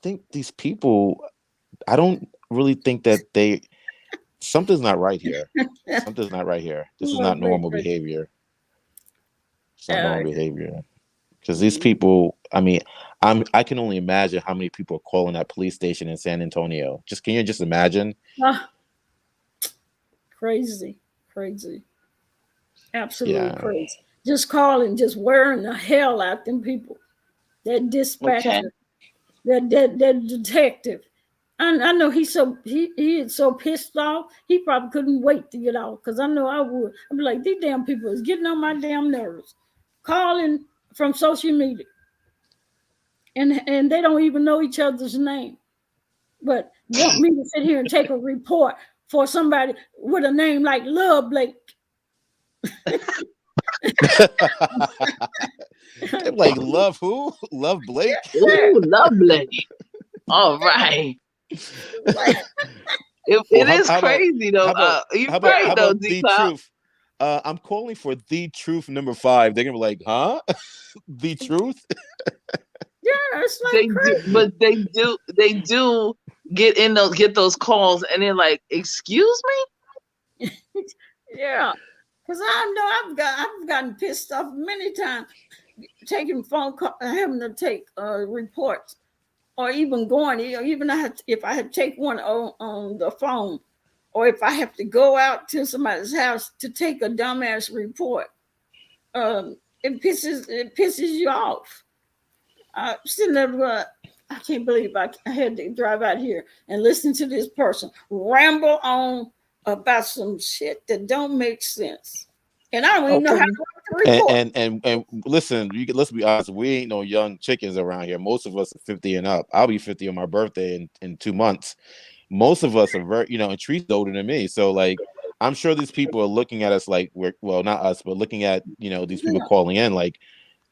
think these people. I don't really think that something's not right here. Something's not right here. This is not normal behavior. It's not normal behavior. Because these people, I mean, I can only imagine how many people are calling that police station in San Antonio. Can you just imagine? Crazy. Absolutely crazy. Just calling, just wearing the hell out them people. That dispatcher, that detective. I know he is so pissed off. He probably couldn't wait to get out, because I know I would. I'd be like, these damn people is getting on my damn nerves. Calling from social media, and they don't even know each other's name, but want me to sit here and take a report for somebody with a name like Love Blake. Like, love who? Love Blake? Ooh, lovely. All right. It is crazy though. You're right though, The Truth. I'm calling for The Truth number 5. They're gonna be like, huh? The Truth? Yeah, it's like they do get those calls, and they're like, excuse me? Yeah, because I know I've gotten pissed off many times taking phone calls, having to take reports, or even going, even if I had to take one on the phone, or if I have to go out to somebody's house to take a dumbass report. It pisses you off. Sitting there, I can't believe I had to drive out here and listen to this person ramble on about some shit that don't make sense, and I don't even know how to write the report. And listen, let's be honest. We ain't no young chickens around here. Most of us are 50 and up. I'll be 50 on my birthday in 2 months. Most of us are very, and Treecey's older than me. So like, I'm sure these people are looking at us like not us, but looking at these people calling in like,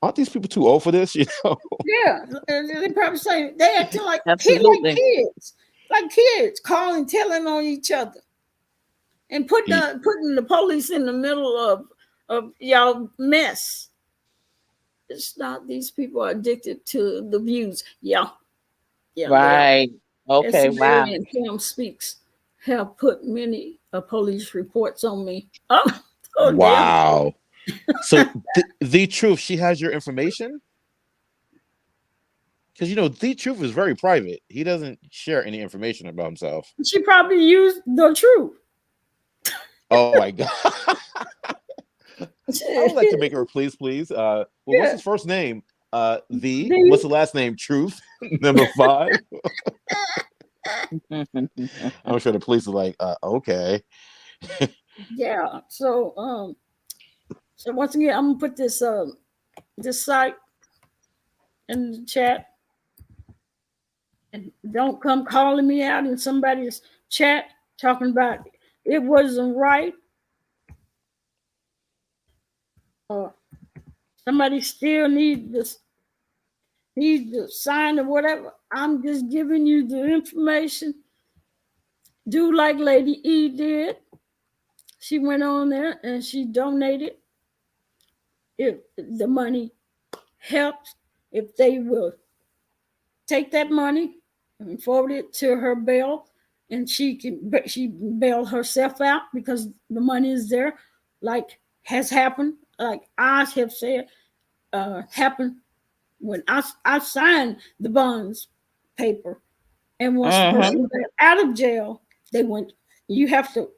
aren't these people too old for this? Yeah, they probably say they acting like Absolutely. kids, calling, telling on each other, and putting the police in the middle of y'all mess. It's not, these people are addicted to the views. Yeah. Right. Okay. Wow. And Cam Speaks have put many police reports on me. Oh wow. So the Truth, she has your information? Because The Truth is very private. He doesn't share any information about himself. She probably used The Truth. Oh my God. I would like to make her please. What's his first name? What's the last name? Truth. Number 5. I'm sure the police are like, okay. Yeah. So once again, I'm gonna put this site in the chat, and don't come calling me out in somebody's chat talking about it wasn't right, or somebody still needs the sign or whatever. I'm just giving you the information. Do like Lady E did. She went on there and she donated. If the money helps, if they will take that money and forward it to her bail, and she bail herself out because the money is there, like has happened, like I have said, happened when I signed the bonds paper, and once the person got out of jail, you have to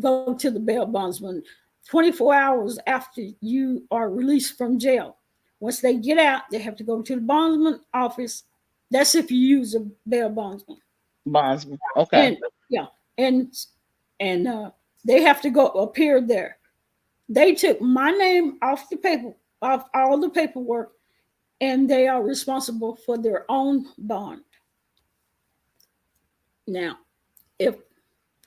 go to the bail bondsman 24 hours after you are released from jail. Once they get out, they have to go to the bondsman office. That's if you use a bail bondsman. Okay. And and they have to go appear there. They took my name off the paper, off all the paperwork, and they are responsible for their own bond. Now, if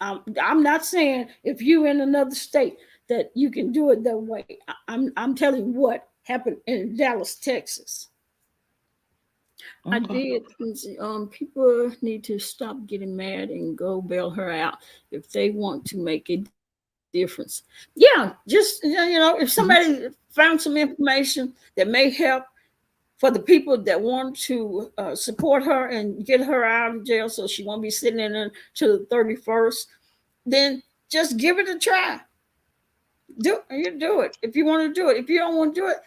I'm not saying if you in another state that you can do it that way. I'm telling you what happened in Dallas, Texas. I Okay. did. People need to stop getting mad and go bail her out if they want to make a difference. Yeah, just if somebody Mhm. found some information that may help for the people that want to support her and get her out of jail, so she won't be sitting in until the 31st, then just give it a try. Do it if you want to do it. If you don't want to do it,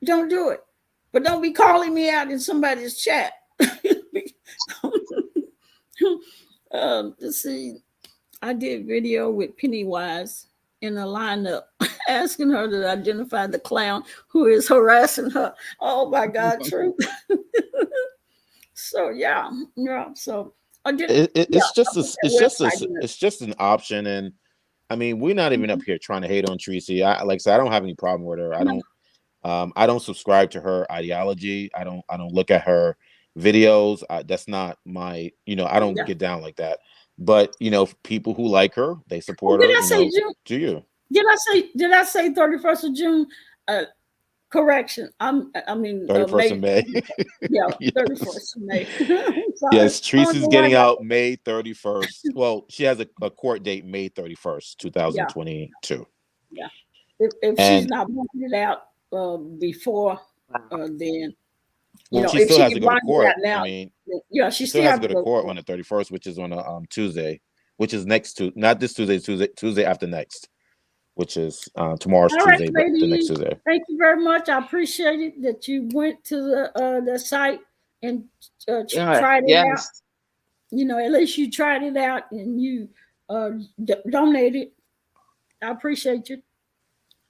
don't do it. But don't be calling me out in somebody's chat. Let's see. I did video with Pennywise in a lineup, asking her to identify the clown who is harassing her. Oh my God, truth. So yeah. So I did. Yeah, It's just I put that it's just website in it. it's just an option. And I mean, we're not even up Mhm. here trying to hate on Treecey. Like I said, I don't have any problem with her. No, I don't subscribe to her ideology. I don't look at her videos. That's not my, I don't yeah. get down like that. But people who like her, they Oh, support did her. I say June? Do you Did I say 31st of June? Uh, Correction. I mean 31st of May. May? Yeah, Yes, 31st of May. I'm sorry. yes. I don't Treecey's know why I getting got out May 31st. Well, she has a court date May 31st, yeah, 2022. yeah. If she's And not bonded out before then, well, she if still she has to get go to bonded court. out I now, mean, then, yeah, she she still still has to have go to to go to court on court. the 31st, which is on a Tuesday, which is next to not this Tuesday, Tuesday after next, which is tomorrow's All right, Tuesday, but the next lady. Tuesday. Thank you very much. I appreciate it that you went to the site and All right. tried it out. Yes. At least you tried it out and you uh, donated. I appreciate you.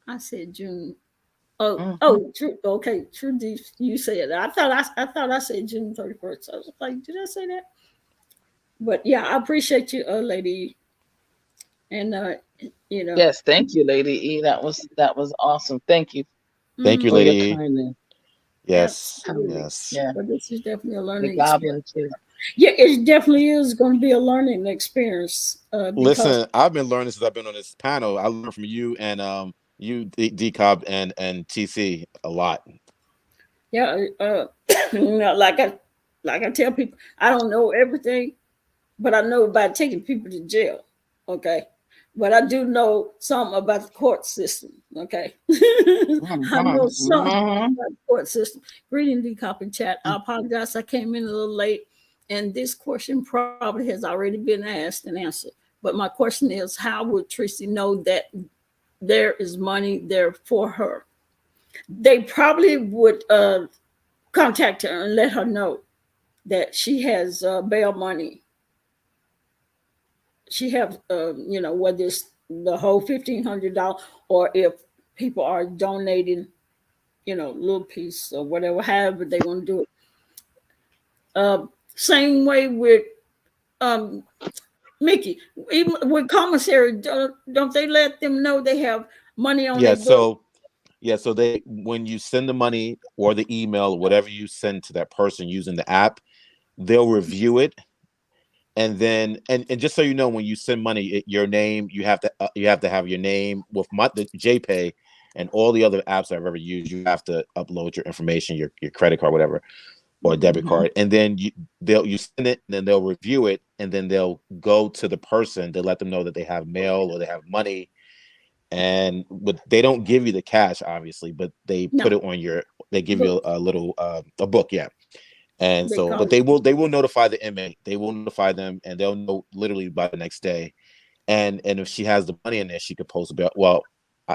I said June. Oh, Hmm. oh, true. Okay, true. You said that. I thought I said June 31st. I was like, did I say that? But yeah, I appreciate you, lady, and you know, Yes. Thank you, Lady E. That was awesome. Thank you Thank you, for mm, your Lady E. kindness. Yes, absolutely. yes. Yeah. But this is definitely a The learning experience. Goblin too. Yeah, it definitely is going to be a learning experience because Listen, I've been learning since I've been on this panel. I learned from you and you Cobb and TC a lot. yeah, like I tell people, I don't know everything, but I know about taking people to jail. Okay. But I do know something about the court system. Okay. I know something Hmm. about the court system. Greeting, D Cop and chat. I apologize. I came in a little late, and this question probably has already been asked and answered. But my question is, how would Treecey know that there is money there for her? They probably would contact her and let her know that she has bail money. She have whether it's the whole $1,500 or if people are donating little piece or whatever, however they want to do it. Same way with um Mickey, even with commissary, don't they let them know they have money on Yeah, their book? so they when you send the money or the email, whatever you send to that person using the app, they'll review it. And then and just so you know, when you send money, your name, you have to have your name with the JPay and all the other apps I've ever used. You have to upload your information, your credit card, whatever, or a debit Hmm. card, and then you send it, and then they'll review it, and then they'll go to the person to let them know that they have mail or they have money. And but they don't give you the cash, obviously, but they put No, it on your. They give you book. a little a book, yeah. And They so, call but it. they will notify the inmate. They will notify them, and they'll know literally by the next day. And if she has the money in there, she could post a bail. Well,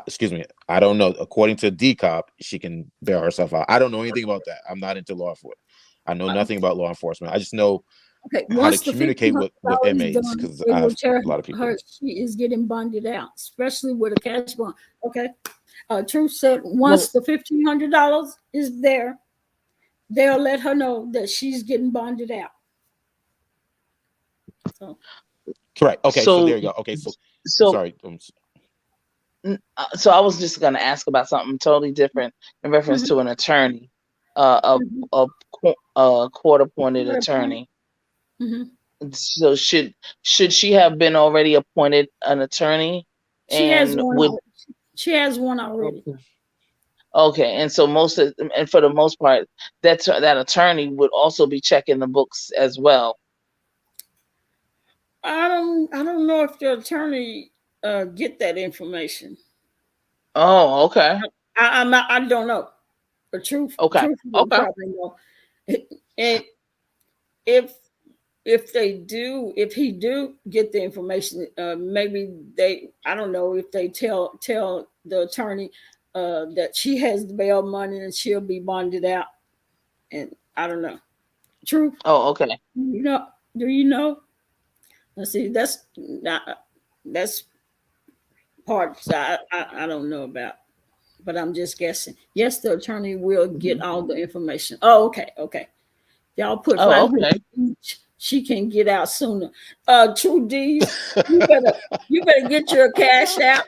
excuse me, I don't know. According to D Cop, she can bail herself out. I don't know anything about that. I'm not into law enforcement. I know uh, nothing about law enforcement. I just know Okay, how to once the fifteen communicate hundred with dollars inmates done, because they I will have tell a lot of her people. she is getting bonded out, especially with a cash bond. Okay, Truth said once Well, the $1,500 is there, they'll let her know that she's getting bonded out. So Correct. Okay, so so there you go. Okay, so so sorry. So I was just going to ask about something totally different in reference Mhm, to an attorney, uh, mhm. a court-appointed What a point. attorney. Mhm. So should she have been already appointed an attorney, She has and one. would She has one already. okay, okay, and so and for the most part, that attorney would also be checking the books as well. I don't know if the attorney get that information. Oh, okay, I'm not. I don't know. The okay, truthfully, okay. probably know. And if they do, if he do get the information, maybe they. I don't know if they tell the attorney that she has the bail money and she'll be bonded out. And I don't know. Truth, Oh, okay. you know? Do you know? Let's see. That's not. That's parts I don't know about, but I'm just guessing. Yes, the attorney will get Mhm. all the information. Oh, okay, okay. Y'all put Oh, 500 okay. each. She can get out sooner. True D's, you better get your cash out.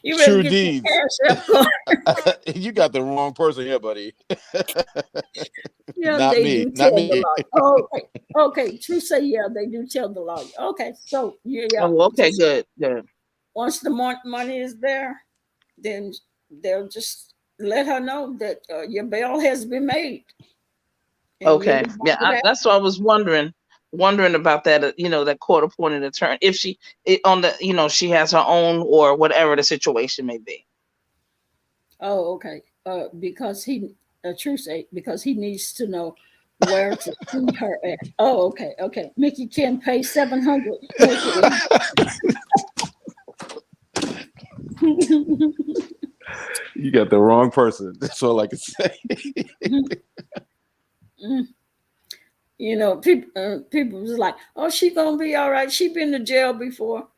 You better True get your deeds. cash out card. You got the wrong person here, buddy. Yeah, Not they me. do Not tell the me. lawyer. Oh, okay, okay. True say yeah, they do tell the lawyer. Okay, so yeah, Oh, okay. just Good. Good. once the money is there, then they'll just let her know that your bail has been made and you'll Okay. be Yeah, bonded out. that's what I was wondering about that. That court-appointed attorney. If on the, she has her own or whatever the situation may be. Oh, okay. Because he, true say, because he needs to know where to see her at. Oh, okay, okay. Mickey can pay 700. Mickey. You got the wrong person. That's all I can say. You know, people was like, "Oh, she gonna be all right. She been to jail before,"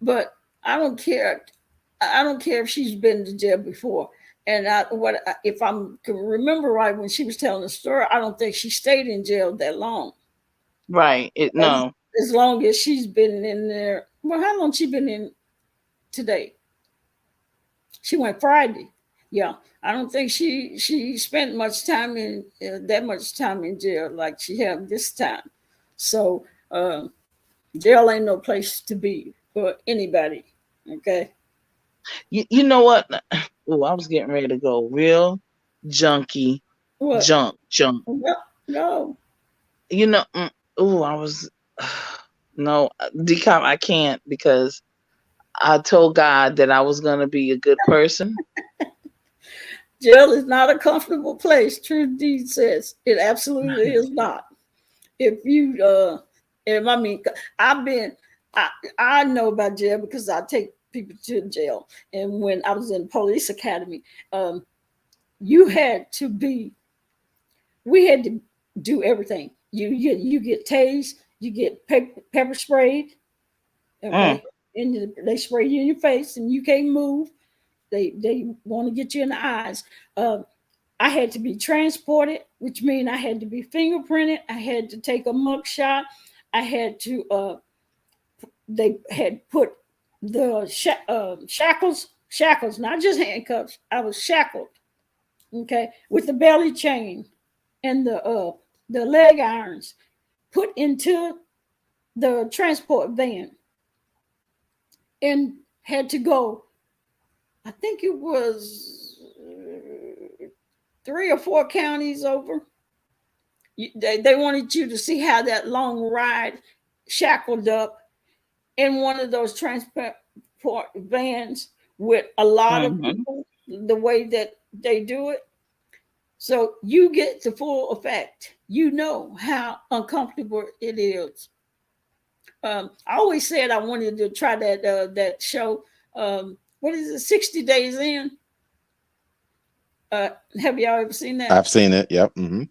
but I don't care. I don't care if she's been to jail before. And if I can remember right when she was telling the story, I don't think she stayed in jail that long. Right. As, No. as long as she's been in there. Well, how long she been in today? She went Friday. Yeah, I don't think she spent much time in that much time in jail like she had this time. So jail ain't no place to be for anybody. Okay. You know what? Oh, I was getting ready to go real junky, What? junk. No. No. You know. Oh, I was. No, decom. I can't because I told God that I was gonna be a good person. Jail is not a comfortable place. True deed says it absolutely is not. If you if I mean I've been I I know about jail because I take people to jail. And when I was in police academy, um, you had to be we had to do everything. You get tased, you get pepper sprayed, Mm, okay, and they spray you in your face and you can't move. They want to get you in the eyes. I had to be transported, which means I had to be fingerprinted. I had to take a mug shot. I had to. They had put the shackles, not just handcuffs. I was shackled, okay, with the belly chain and the leg irons put into the transport van and had to go. I think it was 3 or 4 counties over. They wanted you to see how that long ride shackled up in one of those transport vans with a lot of hmm people, the way that they do it. So you get the full effect. You know how uncomfortable it is. I always said I wanted to try that show. What is it? 60 Days In. Have y'all ever seen that? I've seen it. Yep. Hmm.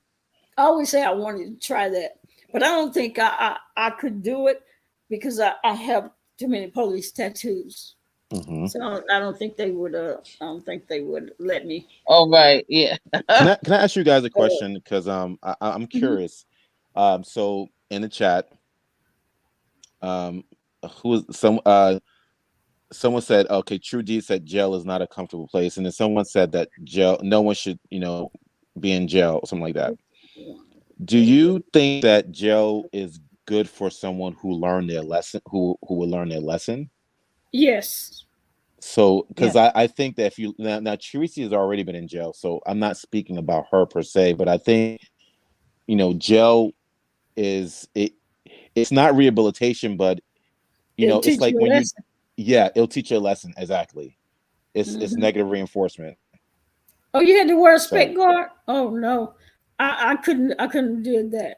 I always say I wanted to try that, but I don't think I could do it because I have too many police tattoos. Hmm. So I don't think they would. I don't think they would let me. Oh, right. Yeah. Can I ask you guys a Uh, question? Because I'm mhm. curious. So in the chat, um, who is some someone said, okay, True D said jail is not a comfortable place, and then someone said that jail, no one should, be in jail, something like that. Do you think that jail is good for someone who learned their lesson, who will learn their lesson? Yes. So, because Yeah. I think that if you now Treecey has already been in jail, so I'm not speaking about her per se, but I think jail is it's not rehabilitation, but It'll it's teach like you a when you, lesson. yeah, it'll teach you a lesson. Exactly. It's Hmm. negative reinforcement. Oh, you had to wear a So spit guard? Oh no, I couldn't do that.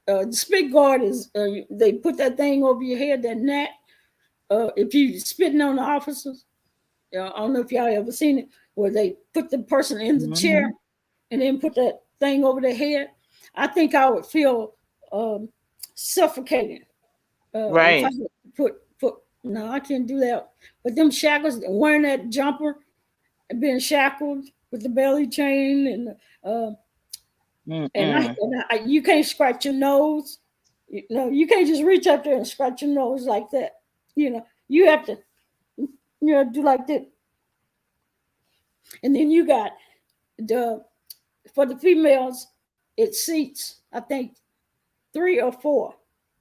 The spit guard is they put that thing over your head, that net. If you spitting on the officers, I don't know if y'all ever seen it, where they put the person in the chair Hmm. and then put that thing over their head. I think I would feel um, suffocated if I Right. had to put. No, I can't do that. But them shackles, wearing that jumper and being shackled with the belly chain uh, Mm-mm. you can't scratch your nose. You can't just reach up there and scratch your nose like that. You have to do like that. And then you got the for the females, it seats I think 3 or 4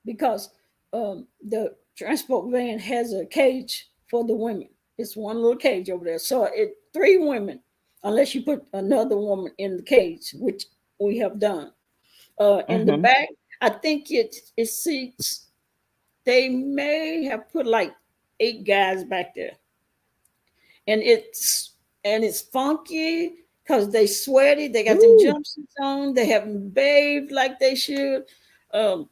because the transport van has a cage for the women. It's one little cage over there. So it 3 women, unless you put another woman in the cage, which we have done. In the Hmm. back, I think it seats. They may have put like 8 guys back there, and it's funky because they sweaty. They got them Ooh. jumpsuits on. They haven't bathed like they should. Um,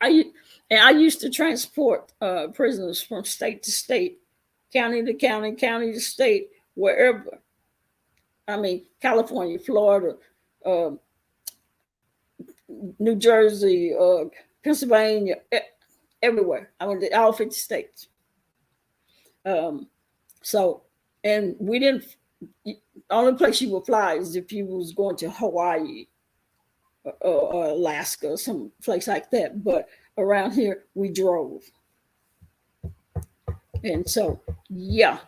I and I used to transport prisoners from state to state, county to county, county to state, wherever. I mean, California, Florida, uh, New Jersey, Pennsylvania, everywhere. I went to all 50 states. Um, so, and we didn't. The only place you would fly is if you was going to Hawaii or Alaska or some place like that. But around here, we drove. And so, yeah,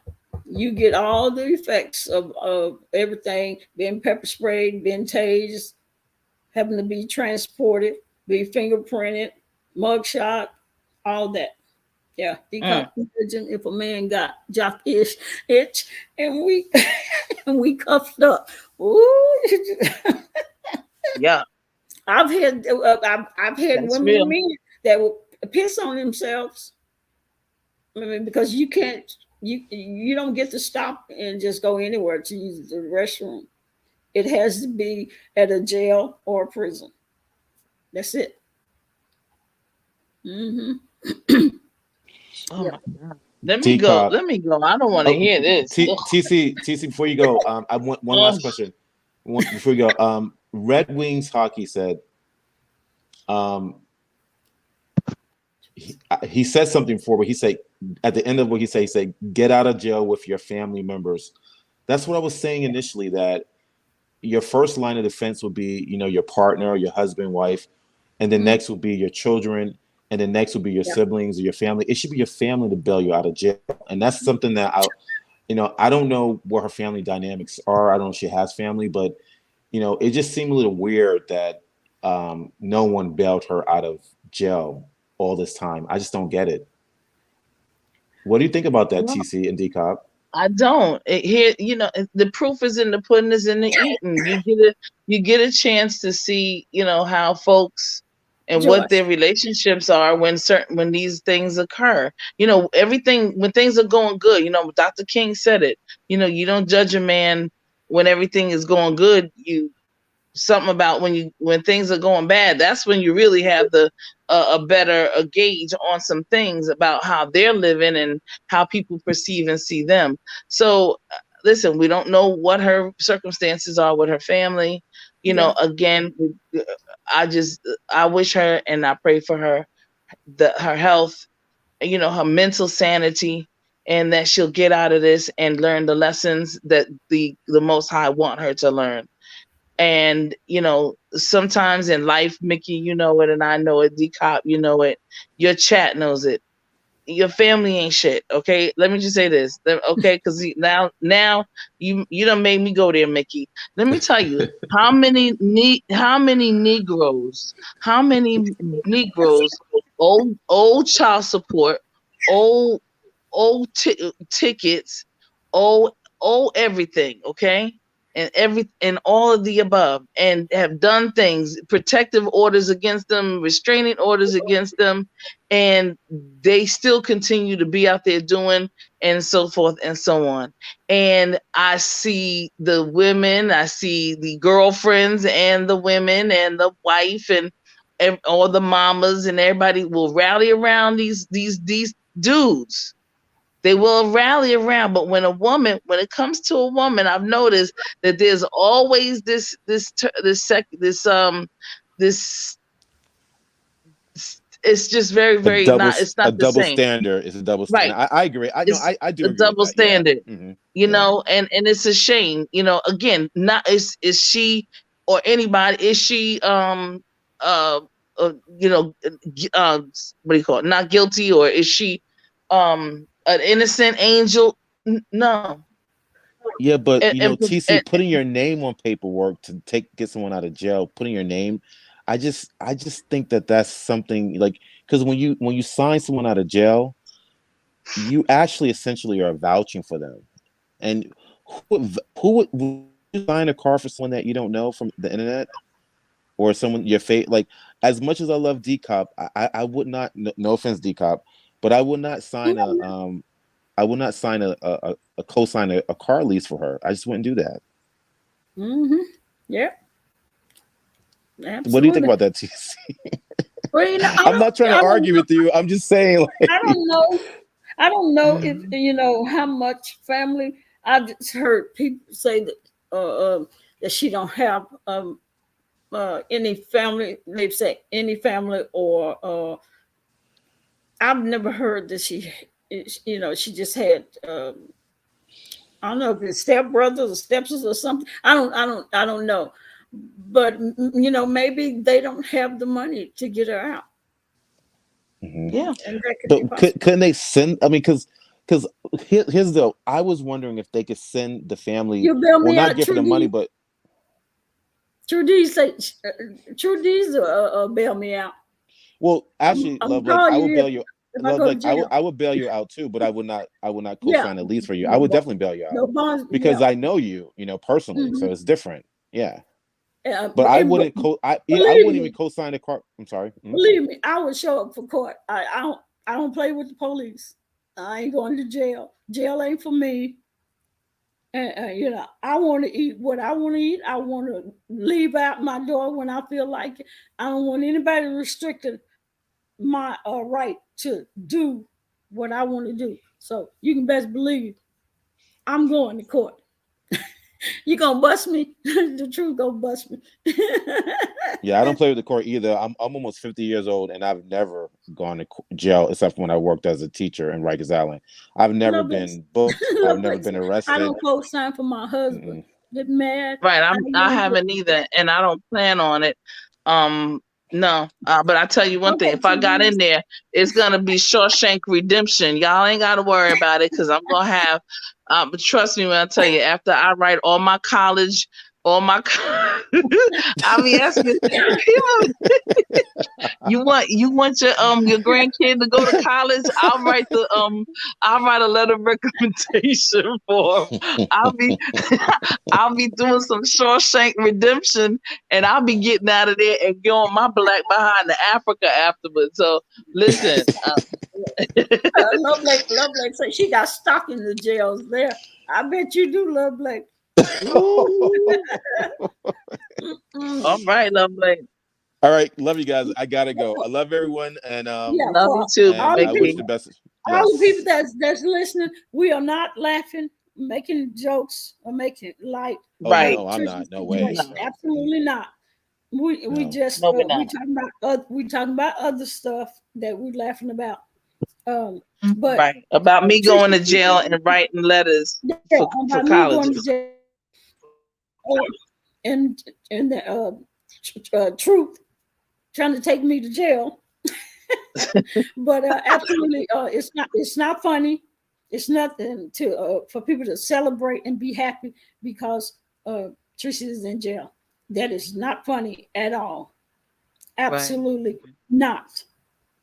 you get all the effects of everything being pepper sprayed, being tased, having to be transported, be fingerprinted, mugshot, all that. Yeah, Mm. decomposition if a man got jock itch, and we and we cuffed up. Ooh, Yeah, I've had that's women and real. men that will piss on themselves. I mean, because you don't get to stop and just go anywhere to use the restroom. It has to be at a jail or a prison. That's it. Hmm. Oh Yeah. my God. Let me D go. Cop. Let me go. I don't want to Oh, hear this. Ugh. TC, before you go, I want one last Ugh. question. Before you go, Red Wings Hockey said, um, he said something for, but he said at the end of what he said, get out of jail with your family members. That's what I was saying initially, that your first line of defense would be, your partner, your husband, wife, and then Mhm. next will be your children, and then next will be your Yeah. siblings or your family. It should be your family to bail you out of jail. And that's something that I don't know what her family dynamics are. I don't know if she has family, but it just seemed a little weird that no one bailed her out of jail all this time. I just don't get it. What do you think about that, Well, TC and Decop? I don't. Here, the proof is in the pudding, is in the eating. You get a chance to see, how folks and what their Joyce. relationships are when these things occur. Everything when things are going good. Dr. King said it. You don't judge a man when everything is going good. You something about when things are going bad, that's when you really have a better gauge on some things about how they're living and how people perceive and see them. So listen, we don't know what her circumstances are with her family. Yeah. Again, I wish her and I pray for her, her health, her mental sanity, and that she'll get out of this and learn the lessons that the most high want her to learn. And sometimes in life, Mickey, you know it, and I know it. D Cop, you know it. Your chat knows it. your family ain't shit. Okay, let me just say this. Okay, because now you done made me go there, Mickey. Let me tell you how many Negroes old child support, old tickets, old everything. Okay, and all of the above, and have done things, protective orders against them, restraining orders against them, and they still continue to be out there doing, and so forth and so on. And I see the women, I see the girlfriends and the women and the wife and all the mamas, and everybody will rally around these dudes. They will rally around, but when it comes to a woman, I've noticed that there's always this it's just very, very not, it's a not the double same. standard. It's a double standard. Right. I agree. I know. It's I do a agree with double that. Yeah. standard, Yeah. and it's a shame, again, not is she or anybody, is she uh, what do you call it, not guilty, or is she an innocent angel? No. Yeah, but And TC, putting your name on paperwork to get someone out of jail, putting your name, I just think that that's something like, because when you sign someone out of jail, you actually essentially are vouching for them. And would you sign a car for someone that you don't know from the internet, or someone your fate? Like, as much as I love D Cop, I would not. No offense, D Cop, but I would not sign a co-sign a car lease for her. I just wouldn't do that. Mm-hmm. Yeah, What do you think absolutely. about that, TC? Well, I'm not trying to I don't argue know. with you. I'm just saying, I like, don't know. I don't know if how much family. I've just heard people say that she don't have any family. They've said any family, or I've never heard that she just had. I don't know if it's stepbrothers or stepsisters or something. I don't know. But maybe they don't have the money to get her out, mhm. yeah. and that could be But possible. couldn't they send? I mean, because here's the. I was wondering if they could send the family, You bail or me not out, give her the money, Trudy. but Trudy say, Trudy's bail me out. well, actually, I'm Love, like, call I would you bail you. if I Love, go to like, jail. I would bail you out too, but I would not Yeah, co-sign a lease for you. I no, would definitely bail you out no bonds. because Yeah. I know you, personally, so Hmm. it's different. Yeah, but But, I wouldn't I believe wouldn't even me, co-sign a car. I'm sorry. believe me, I would show up for court. I don't play with the police. I ain't going to jail. Jail ain't for me. And I want to eat what I want to eat. I want to leave out my door when I feel like it. I don't want anybody restricting my right to do what I want to do. So you can best believe I'm going to court. You gonna bust me? The truth gonna bust me. Yeah, I don't play with the court either. I'm almost 50 years old, and I've never gone to jail except for when I worked as a teacher in Rikers Island. I've never Lovelace, been booked. I've never Lovelace. been I arrested. don't co-sign for my husband. Mm-mm. Get mad. Right. I ain't I gonna do it. haven't either, and I don't plan on it. No. But I tell you one thing: Okay, if I got in Trudy. there, it's gonna be Shawshank Redemption. Y'all ain't got to worry about it, because I'm gonna have. But trust me when I tell you, after I write all my college, all my, I'll be asking people. You want your grandkid to go to college? I'll write a letter of recommendation for him. I'll be I'll be doing some Shawshank Redemption, and I'll be getting out of there and going my black behind to Africa afterwards. So listen, Lovelace say she got stuck in the jails there. I bet you do, Lovelace. Ooh. all Mm-mm. right, lovely. All right, love you guys. I gotta go. I love everyone, Yeah, Love you for too, and I wish Mickey. the best. all the people Yes. that's listening, we are not laughing, making jokes, or making light Oh Right. of no, I'm Trish's not. No way. situation. No, No. Absolutely not. We No. just no, we're we not. talking about other stuff that we're laughing about. But Right. About me going to Trish, jail and writing letters yeah, for about me going to colleges. jail, and the truth trying to take me to jail. But absolutely, it's not funny. It's nothing to for people to celebrate and be happy because Treecey is in jail. That is not funny at all. Right. Absolutely not.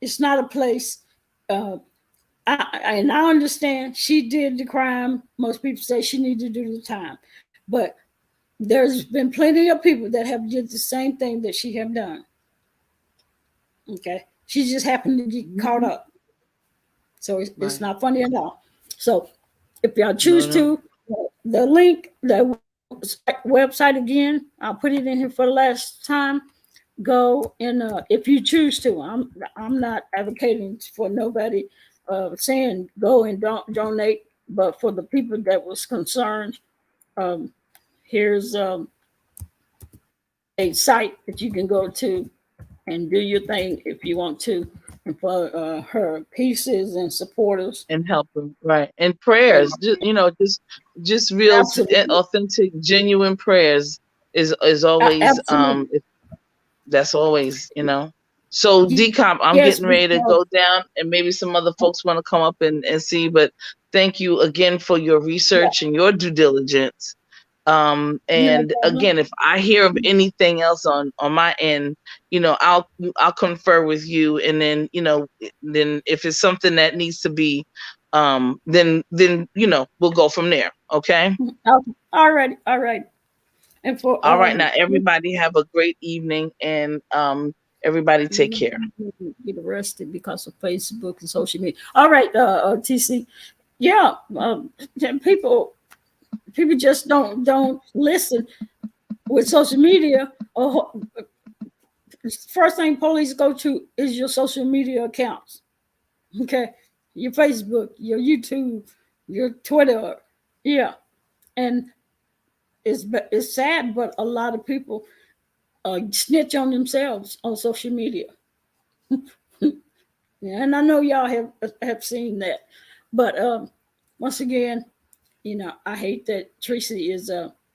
It's not a place. Uh, and I understand she did the crime. Most people say she needed to do the time, but there's been plenty of people that have did the same thing that she have done. Okay, she just happened to get caught Mhm. up, so it's Right. not funny at all. So if y'all No, choose no. to, the link, the website again, I'll put it in here for the last time. Go and if you choose to, I'm not advocating for nobody saying go and don't donate, but for the people that was concerned, um, here's a site that you can go to and do your thing if you want to. And for her pieces and supporters, And help them, right? And and prayers, just just real, absolutely, authentic, genuine prayers is always absolutely, that's always, So decomp, I'm yes, getting ready to because go down, and maybe some other folks want to come up and see. But thank you again for your yeah, research and your due diligence. no And problem. again, if I hear of anything else on my end, I'll confer with you, and then then if it's something that needs to be, then we'll go from there. Okay. All right, all right. And for All right. Now everybody have a great evening, and everybody take care. get arrested because of Facebook and social media. All right, TC. Yeah, people just don't listen with social media. First thing police go to is your social media accounts. Okay, your Facebook, your YouTube, your Twitter. Yeah, and it's sad, but a lot of people snitch on themselves on social media. Yeah, and I know y'all have seen that, but once again, I hate that Treecey is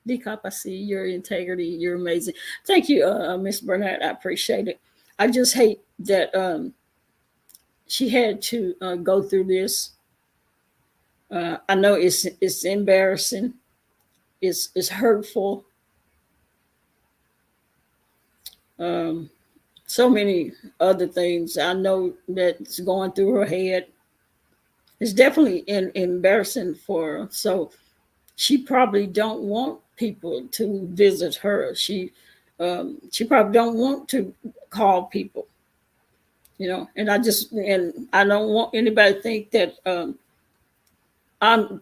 decop. I see your integrity. You're amazing. Thank you, Miss Burnett. I appreciate it. I just hate that she had to go through this. I know it's embarrassing. It's hurtful. Um, so many other things I know that's going through her head. It's definitely embarrassing for her. So she probably don't want people to visit her. She probably don't want to call people, And I don't want anybody to think that I'm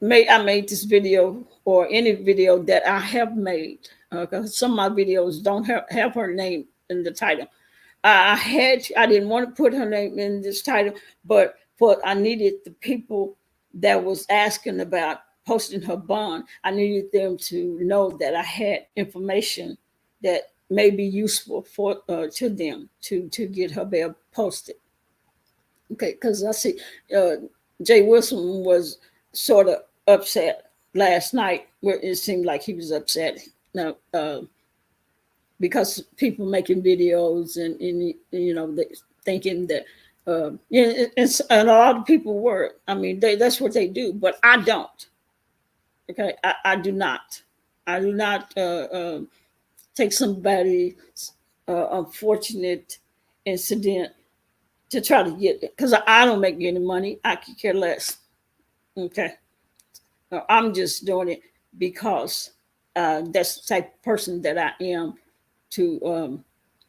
I made this video or any video that I have made because some of my videos don't have her name in the title. I didn't want to put her name in this title, but I needed the people that was asking about posting her bond. I needed them to know that I had information that may be useful for to them to get her bail posted. Okay, because I see uh, Jay Wilson was sort of upset last night. Where it seemed like he was upset. Now, because people making videos and they thinking that and a lot of people were. I mean, that's what they do, but I don't. Okay, I do not. I do not take somebody's unfortunate incident to try to get it because I don't make any money. I could care less. Okay, I'm just doing it because that's the type of person that I am to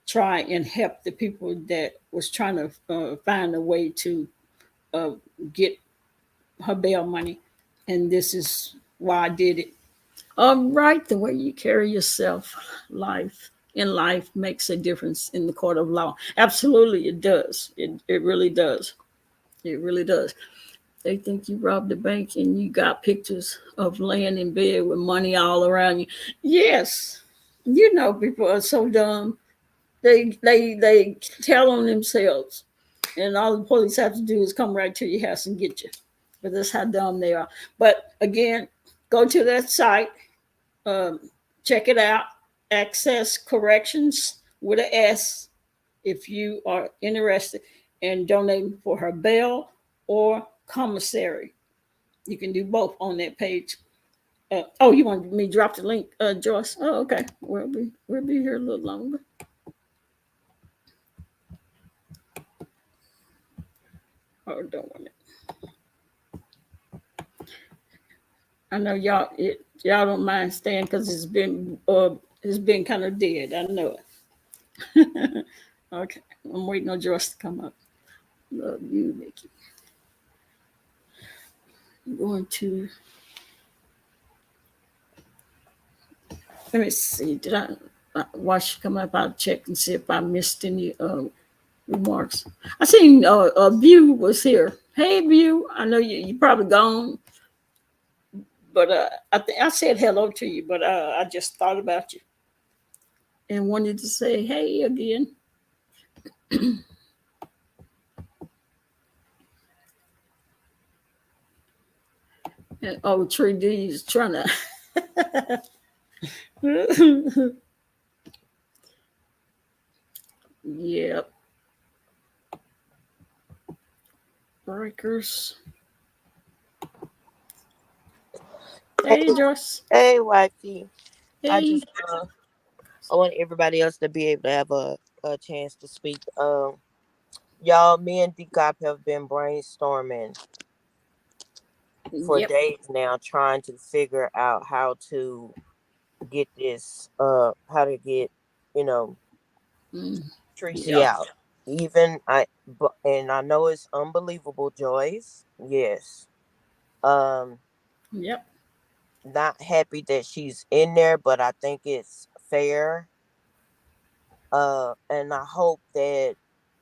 try and help the people that was trying to find a way to uh, get her bail money, and this is why I did it. All right, the way you carry yourself, life makes a difference in the court of law. Absolutely, it does. It really does. It really does. They think you robbed the bank and you got pictures of laying in bed with money all around you. Yes, people are so dumb. They tell on themselves, and all the police have to do is come right to your house and get you. But that's how dumb they are. But again, go to that site, check it out. Access Corrections with a S. if you are interested in donating for her bail or commissary. You can do both on that page. Oh, you want me to drop the link, Joyce? Oh, okay. We'll be here a little longer. Oh, don't want it. I know y'all don't mind staying because it's been kind of dead. I know it. Okay, I'm waiting on Joyce to come up. Love you, Nikki. I'm going to let me see. Did I while she come up? I'll check and see if I missed any remarks. I seen View was here. Hey, View. I know you probably gone, but I think I said hello to you, but I just thought about you and wanted to say hey again. And, oh, Tree D is trying to. Yep. Breakers. Hey, Joyce. Hey, wifey. I Hey. just I want everybody else to be able to have a chance to speak. Y'all, me and Decop have been brainstorming for Yep. days now, trying to figure out how to get this, how to get, you know, Mm, Treecey yep. out. And I know it's unbelievable, Joyce. Yes. Um, Yep. not happy that she's in there, but I think it's fair. And I hope that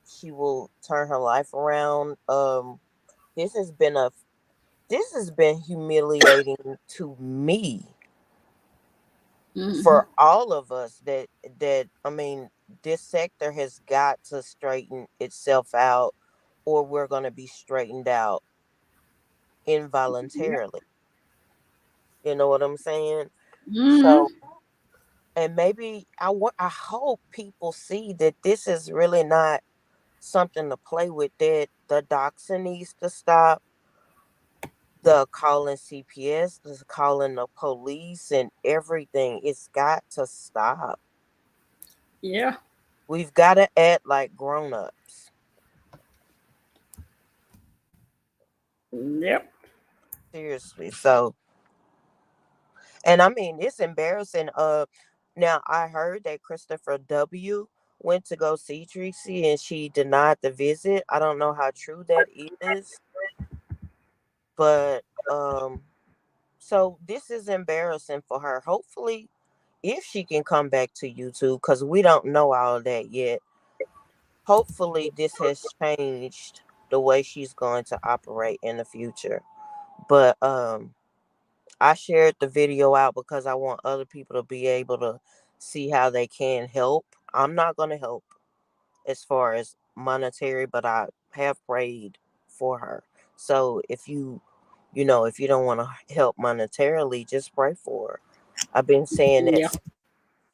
she will turn her life around. This has been a this has been humiliating to me, Mm-hmm. for all of us. That I mean, this sector has got to straighten itself out, or we're going to be straightened out Yep. involuntarily. You know what I'm saying? Mm-hmm. So, and maybe I hope people see that this is really not something to play with. That the doxing needs to stop, the calling CPS, the calling the police and everything. It's got to stop. Yeah. We've got to act like grown-ups. Yep. Seriously. So, and I mean, it's embarrassing. Now I heard that Christopher W went to go see Treecey and she denied the visit. I don't know how true that is, but so this is embarrassing for her. Hopefully, if she can come back to YouTube, because we don't know all of that yet. Hopefully, this has changed the way she's going to operate in the future. But I shared the video out because I want other people to be able to see how they can help. I'm not going to help as far as monetary, but I have prayed for her. So if you don't want to help monetarily, just pray for her. I've been saying that Yeah.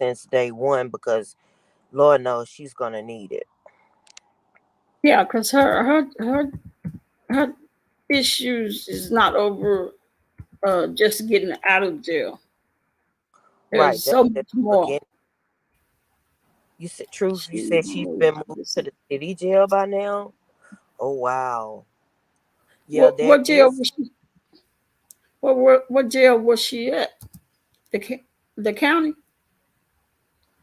since day one, because Lord knows she's gonna need it. Yeah. Because her issues is not over just getting out of jail. Right. There's so That's much more. again. You said truth. You She said she's been moved to the city jail by now. Oh wow. Yeah, there what jail is. was she? What jail was she at? The county.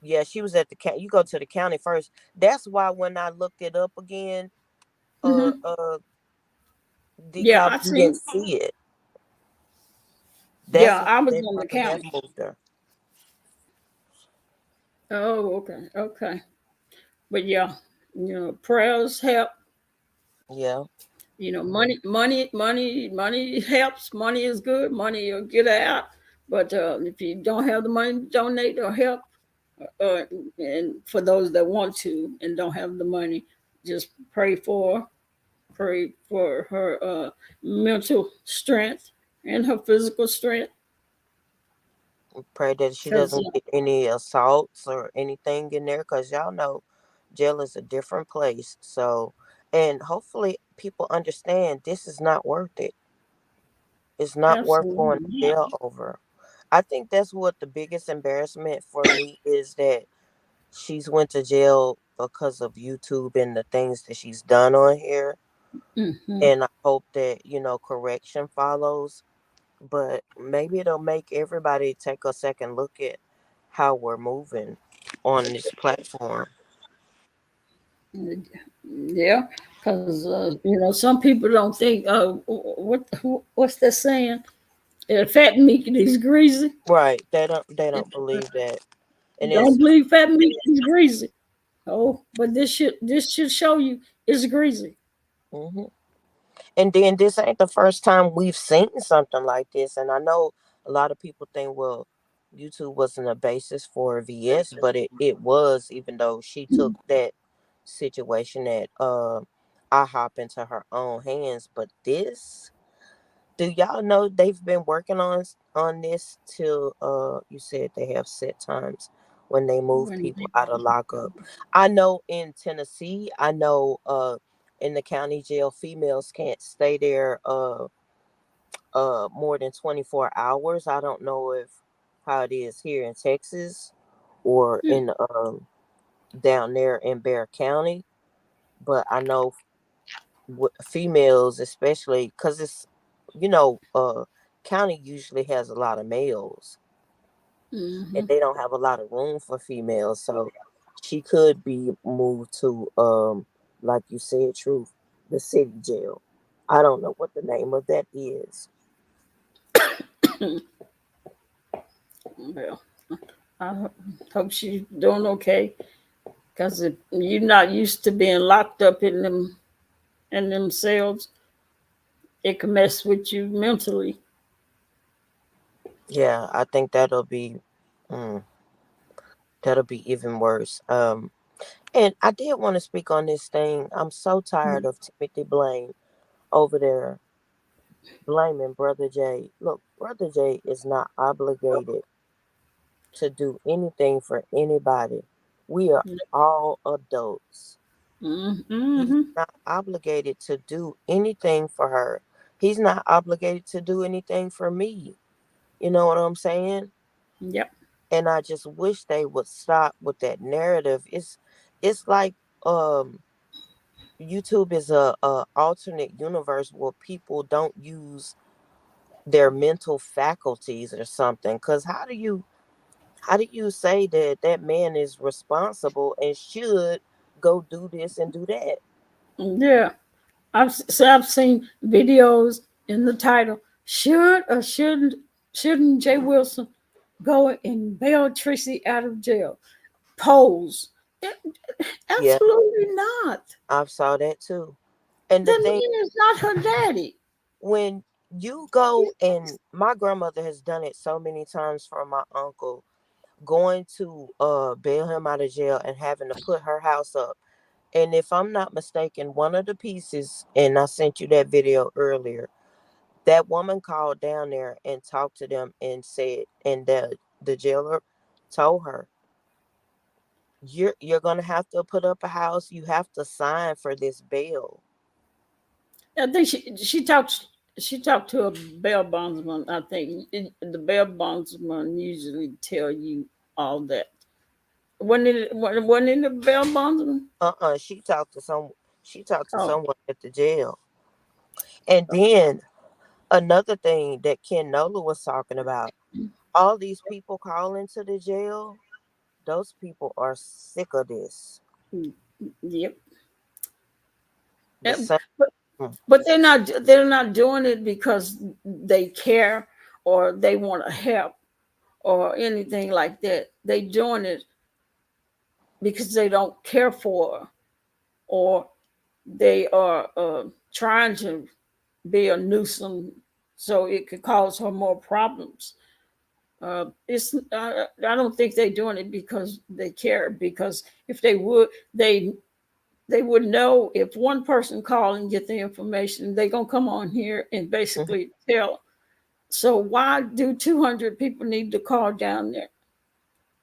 Yeah, she was at the county. You go to the county first. That's why when I looked it up again, uh, Mm-hmm. uh, Yeah, decop, I you didn't seen. see it. That's Yeah, why I was they in the probably have county. moved her. Oh, okay, okay. But yeah, prayers help. Yeah. Money helps. Money is good. Money will get her out. But if you don't have the money to donate or help, uh, and for those that want to and don't have the money, just pray for her mental strength and her physical strength. Pray that she Because doesn't get any assaults or anything in there, because y'all know Jail is a different place. So, and hopefully people understand this is not worth it. It's not worth going Absolutely to not. jail over. I think that's what the biggest embarrassment for me is, that she's went to jail because of YouTube and the things that she's done on here. Hmm. And I hope that, correction follows. But maybe it'll make everybody take a second look at how we're moving on this platform. Yeah, because some people don't think. What's that saying? Fat meat is greasy. Right. They don't believe that. And Don't it's believe fat meat is greasy. Oh, but this should show you it's greasy. hmm and then this ain't the first time we've seen something like this. And I know a lot of people think, well, YouTube wasn't a basis for VS, but it was, even though she took that situation at IHOP into her own hands. But this, do y'all know they've been working on this till you said they have set times when they move When people out of lockup. I know in Tennessee, I know in the county jail, females can't stay there more than 24 hours. I don't know if how it is here in Texas or in down there in Bear County, but I know females, especially because it's, county usually has a lot of males, and mm-hmm. they don't have a lot of room for females. So she could be moved to, like you said, truth, the city jail. I don't know what the name of that is. Well, I hope she's doing okay. Because if you're not used to being locked up in them cells, it can mess with you mentally. Yeah, I think mm, that'll be even worse. And I did want to speak on this thing. I'm so tired of Timothy Blaine over there blaming Brother Jay. Look, Brother Jay is not obligated to do anything for anybody. We are all adults. He's Mm-hmm. not obligated to do anything for her. He's not obligated to do anything for me. You know what I'm saying? Yep. And I just wish they would stop with that narrative. It's like YouTube is a alternate universe where people don't use their mental faculties or something. Because how do you say that that man is responsible and should go do this and do that? Yeah. I've seen videos in the title. Shouldn't Jay Wilson go and bail Tracy out of jail? Polls. Yeah, Absolutely not. I saw that too. And the That thing, man is not her daddy. when you go, and my grandmother has done it so many times for my uncle, going to bail him out of jail and having to put her house up. And if I'm not mistaken, one of the pieces, and I sent you that video earlier, that woman called down there and talked to them and said, and the jailer told her, you're gonna have to put up a house. You have to sign for this bail. I think she talked to a bail bondsman. I think the bail bondsman usually tell you all that. Wasn't it the bail bondsman? She talked to Oh, someone at the jail. And then another thing that Ken Nola was talking about, all these people calling to the jail, those people are sick of this. yep. The same. But but they're not doing it because they care or they want to help or anything like that. They doing it because they don't care for her, or they are trying to be a nuisance so it could cause her more problems. I don't think they're doing it because they care. Because if they would, they would know if one person call and get the information, they're gonna come on here and Mhm. basically tell. So why do 200 people need to call down there?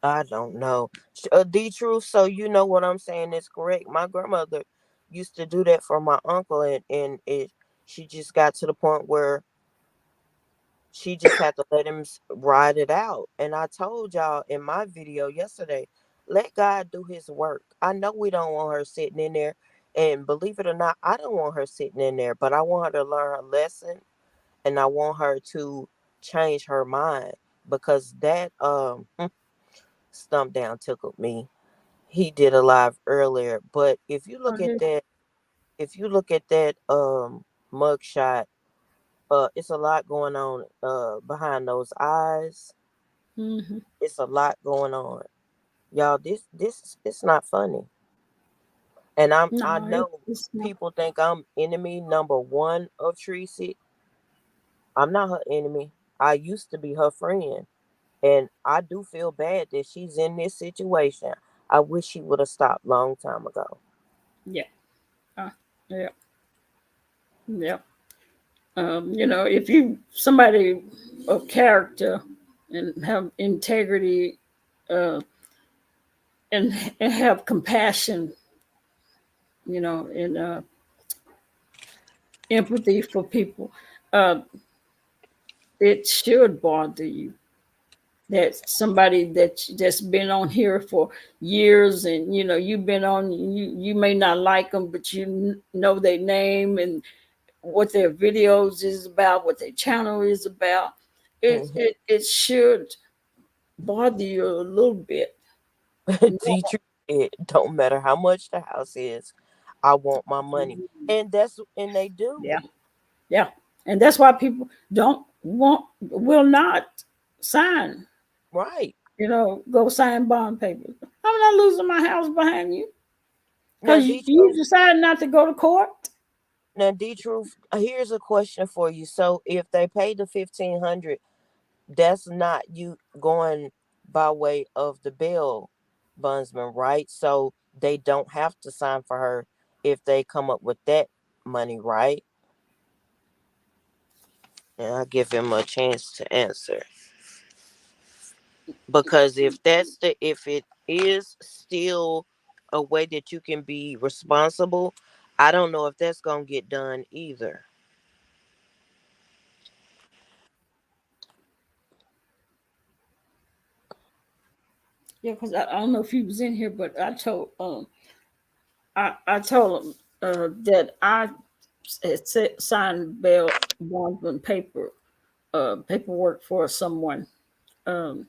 I don't know. The truth. So you know what I'm saying is correct. My grandmother used to do that for my uncle, and it she just got to the point where she just had to let him ride it out. And I told y'all in my video yesterday, let God do his work. I know we don't want her sitting in there. And believe it or not, I don't want her sitting in there, but I want her to learn her lesson, and I want her to change her mind, because that stump down tickled me. He did a live earlier, but Okay. if you look at that mugshot, it's a lot going on behind those eyes. Hmm. It's a lot going on, y'all. This it's not funny, and I No, know it's not. people think I'm enemy number one of Treecey. I'm not her enemy. I used to be her friend, and I do feel bad that she's in this situation. I wish she would have stopped long time ago. Yeah. Uh, yeah. Yeah. If you somebody of character and have integrity, uh, and have compassion, and empathy for people, uh, it should bother you that somebody that's been on here for years, and you've been on, you may not like them, but know their name and what their videos is about, what their channel is about. It should bother you a little bit. Teacher, it don't matter how much the house is, I want my money, and they Yeah, do. yeah, and that's why people don't want will not sign. Right Go sign bond papers. I'm not losing my house behind you now, because D you Truth. decide not to go to court. Now, D Truth. Here's a question for you. So, if they pay the 1,500, that's not you going by way of the bail bondsman, right? So they don't have to sign for her if they come up with that money, right? And I'll give him a chance to answer. Because if it is still a way that you can be responsible, I don't know if that's gonna get done either. Yeah, because I don't know if he was in here, but I told him that I had signed bail bondman paperwork for someone, um,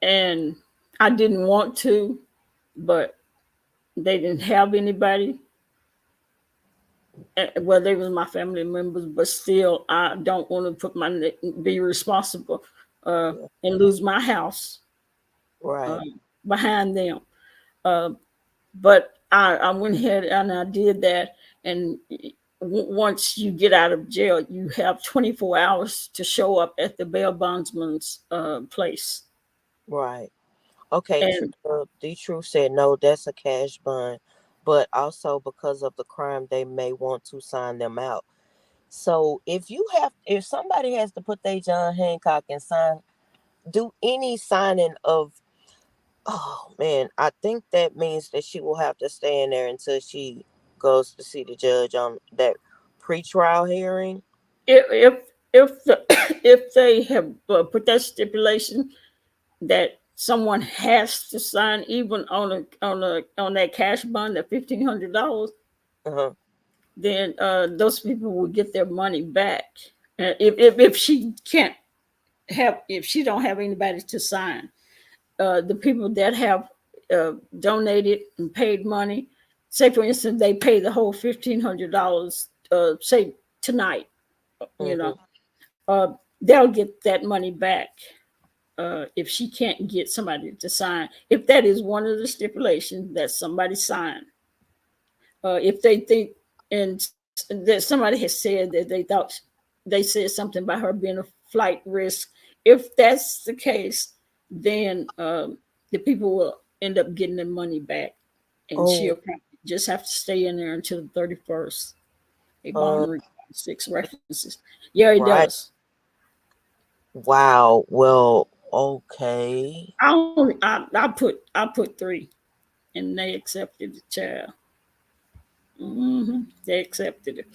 and I didn't want to, but they didn't have anybody. Well, they was my family members, but still, I don't want to be responsible Yeah, and lose my house right, behind them. Uh, but I went ahead and I did that. And once you get out of jail, you have 24 hours to show up at the bail bondsman's place. right. Okay, And the truth said no, that's a cash bond, but also because of the crime, they may want to sign them out. So if somebody has to put their John Hancock and do any signing of, oh man, I think that means that she will have to stay in there until she goes to see the judge on that pretrial hearing. if if they have put that stipulation that someone has to sign, even on that cash bond, that $1,500, Uh-huh. then those people will get their money back. If she can't have, if she don't have anybody to sign, the people that have donated and paid money, say for instance they pay the whole $1,500, say tonight, you know, Mm-hmm. they'll get that money back. If she can't get somebody to sign, if that is one of the stipulations that somebody signed, if they think, and that somebody has said that they thought, they said something about her being a flight risk. If that's the case, then the people will end up getting their money back, and she'll Oh, probably just have to stay in there until the 31st. A uh, bond requires 6 references. Yeah, it right. does. Wow. Well, Okay. I put 3, and they accepted the child. They accepted it,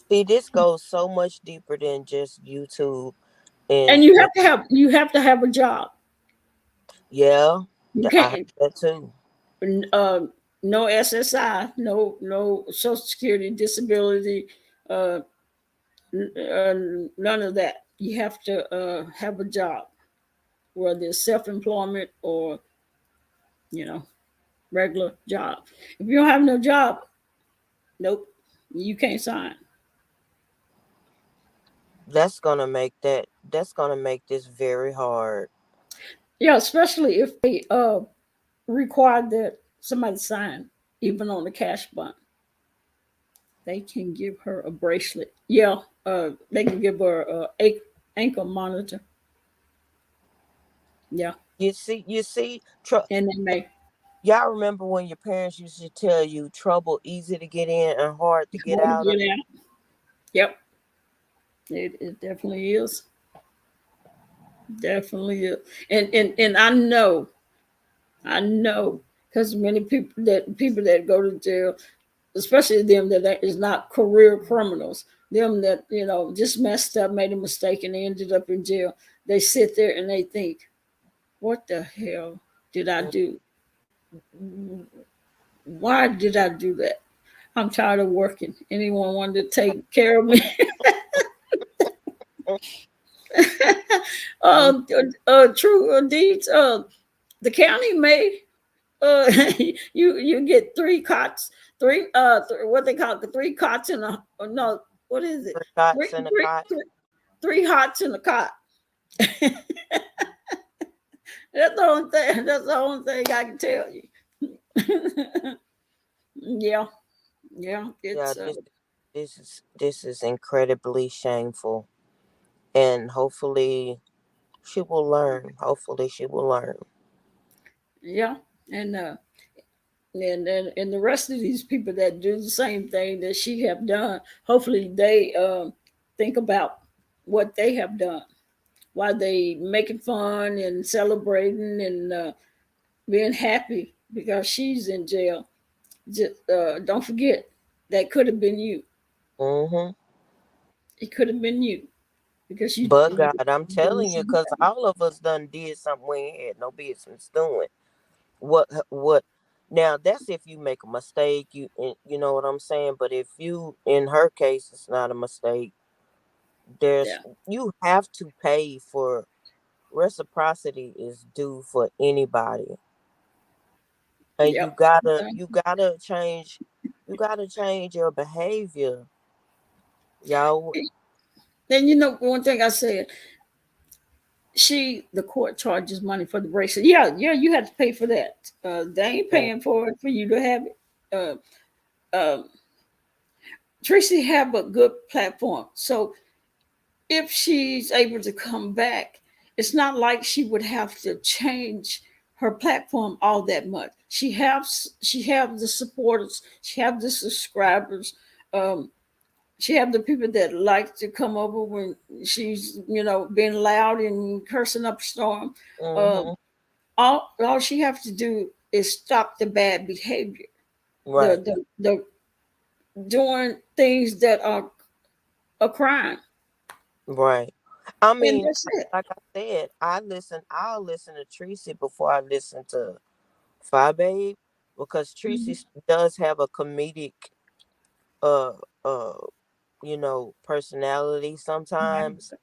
See, this goes so much deeper than just YouTube and and, and you have to have a job. yeah, You I heard can't that too. uh, no SSI, no Social Security, disability, uh, none of that. You have to have a job, whether it's self employment or you know regular job. If you don't have no job, nope, you can't sign. That's gonna make this very hard. Yeah, especially if they require that somebody sign, even on the cash bond. They can give her a bracelet. Yeah, they can give her a ankle monitor. Yeah, You see, and they may y'all remember when your parents used to tell you trouble easy to get in and hard to get hard to out of? get out. Yep, it definitely is. Definitely is. And I know, because many people that go to jail, especially them that is not career criminals, them that just messed up, made a mistake, and they ended up in jail. They sit there and they think, "What the hell did I do? Why did I do that? I'm tired of working. Anyone wanted to take care of me?" Mm. True deeds. The county may you get 3 cots, what they call it, 3 cots in a no, what is it? Three Three, cots in a three, cot. three, 3 hots in a cot. That's the only thing. That's the only thing I can tell you. Yeah, yeah. Yeah, It's this is incredibly shameful, and hopefully she will learn. Hopefully she will learn. yeah, and and the rest of these people that do the same thing that she have done, hopefully they think about what they have done while they making fun and celebrating and being happy because she's in jail. Just don't forget that could have been you. Hmm. It could have been you because But you God, I'm doing the telling you, same because thing. all of us done did something we ain't had no business doing. What? Now that's if you make a mistake. You know what I'm saying. But if you, in her case, it's not a mistake. There's Yeah, You have to pay for reciprocity is due for anybody, and yep. you gotta change your behavior, y'all. Then one thing I said, the court charges money for the bracelet. Yeah, yeah, you have to pay for that. They ain't Mm. paying for it for you to have it. Uh, Tracy have a good platform, so if she's able to come back, it's not like she would have to change her platform all that much. She have the supporters, she have the subscribers, um, she have the people that like to come over when she's being loud and cursing up a storm. Um, Mhm. all she have to do is stop the bad behavior, Right. the doing things that are a crime, Right. I and mean, that's it. like I said, I'll listen to Treecey before I listen to Fi Babe, because Treecey Mhm. does have a comedic uh uh personality sometimes.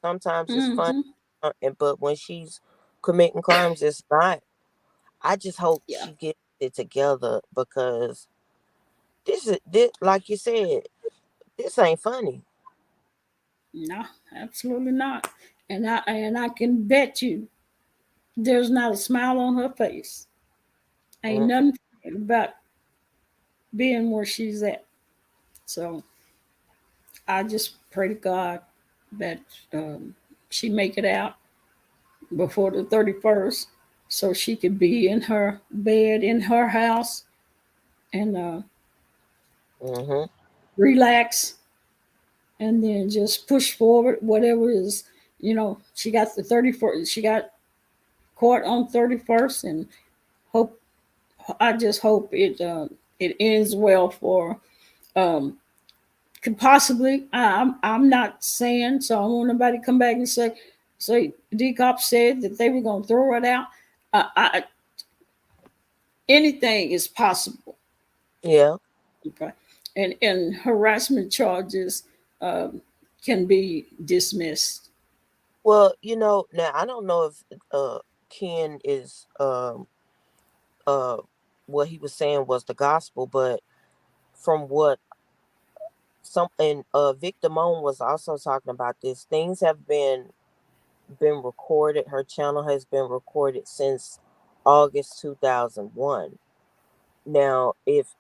Sometimes it's fun, Mhm. but when she's committing crimes, it's not. I just hope Yeah. she gets it together, because this, like you said, this ain't funny. No, absolutely not. And I can bet you there's not a smile on her face. Ain't Mm, nothing about being where she's at. So I just pray to God that she make it out before the 31st, so she could be in her bed in her house and mhm. relax, and then just push forward whatever is. She got the 31st. She got. court on 31st, and hope I just hope it ends well for um could possibly. I'm not saying, so I don't want nobody to come back and say D Cop said that they were gonna throw it out. I Anything is possible. Yeah. Okay, and harassment charges um, can be dismissed. Well, now I don't know if Ken is uh what he was saying was the gospel, but from what some and Victor Moan was also talking about this, things have been recorded. Her channel has been recorded since August 2001. Now, if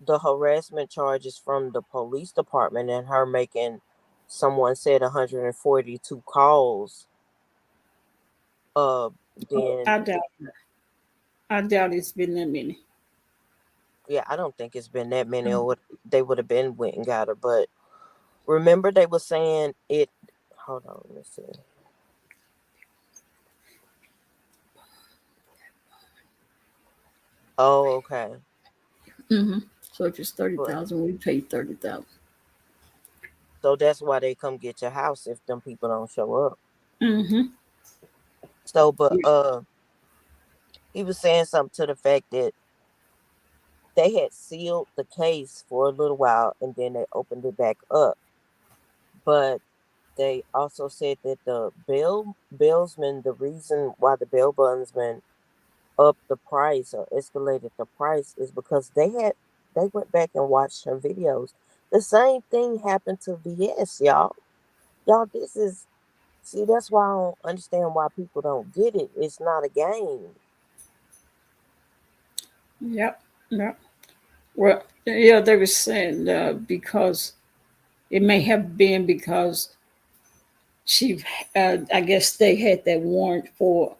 the harassment charges from the police department and her making, someone said, 142 calls, uh then I doubt. I doubt it's been that many. yeah, I don't think it's been that many, or they would have been went and got her. But remember, they were saying it. Hold on, let me see. Oh, okay. Mm-hmm. So if it's thirty But thousand, we pay 30,000. so that's why they come get your house if them people don't show up. Mm-hmm. So, but he was saying something to the fact that they had sealed the case for a little while and then they opened it back up. But they also said that the bailsman, the reason why the bail bondsman upped the price or escalated the price is because they went back and watched her videos. The same thing happened to VS, y'all. Y'all, this is see, that's why I don't understand why people don't get it. It's not a game. Yep. Yep. Well, yeah, they were saying because it may have been because she, I guess they had that warrant for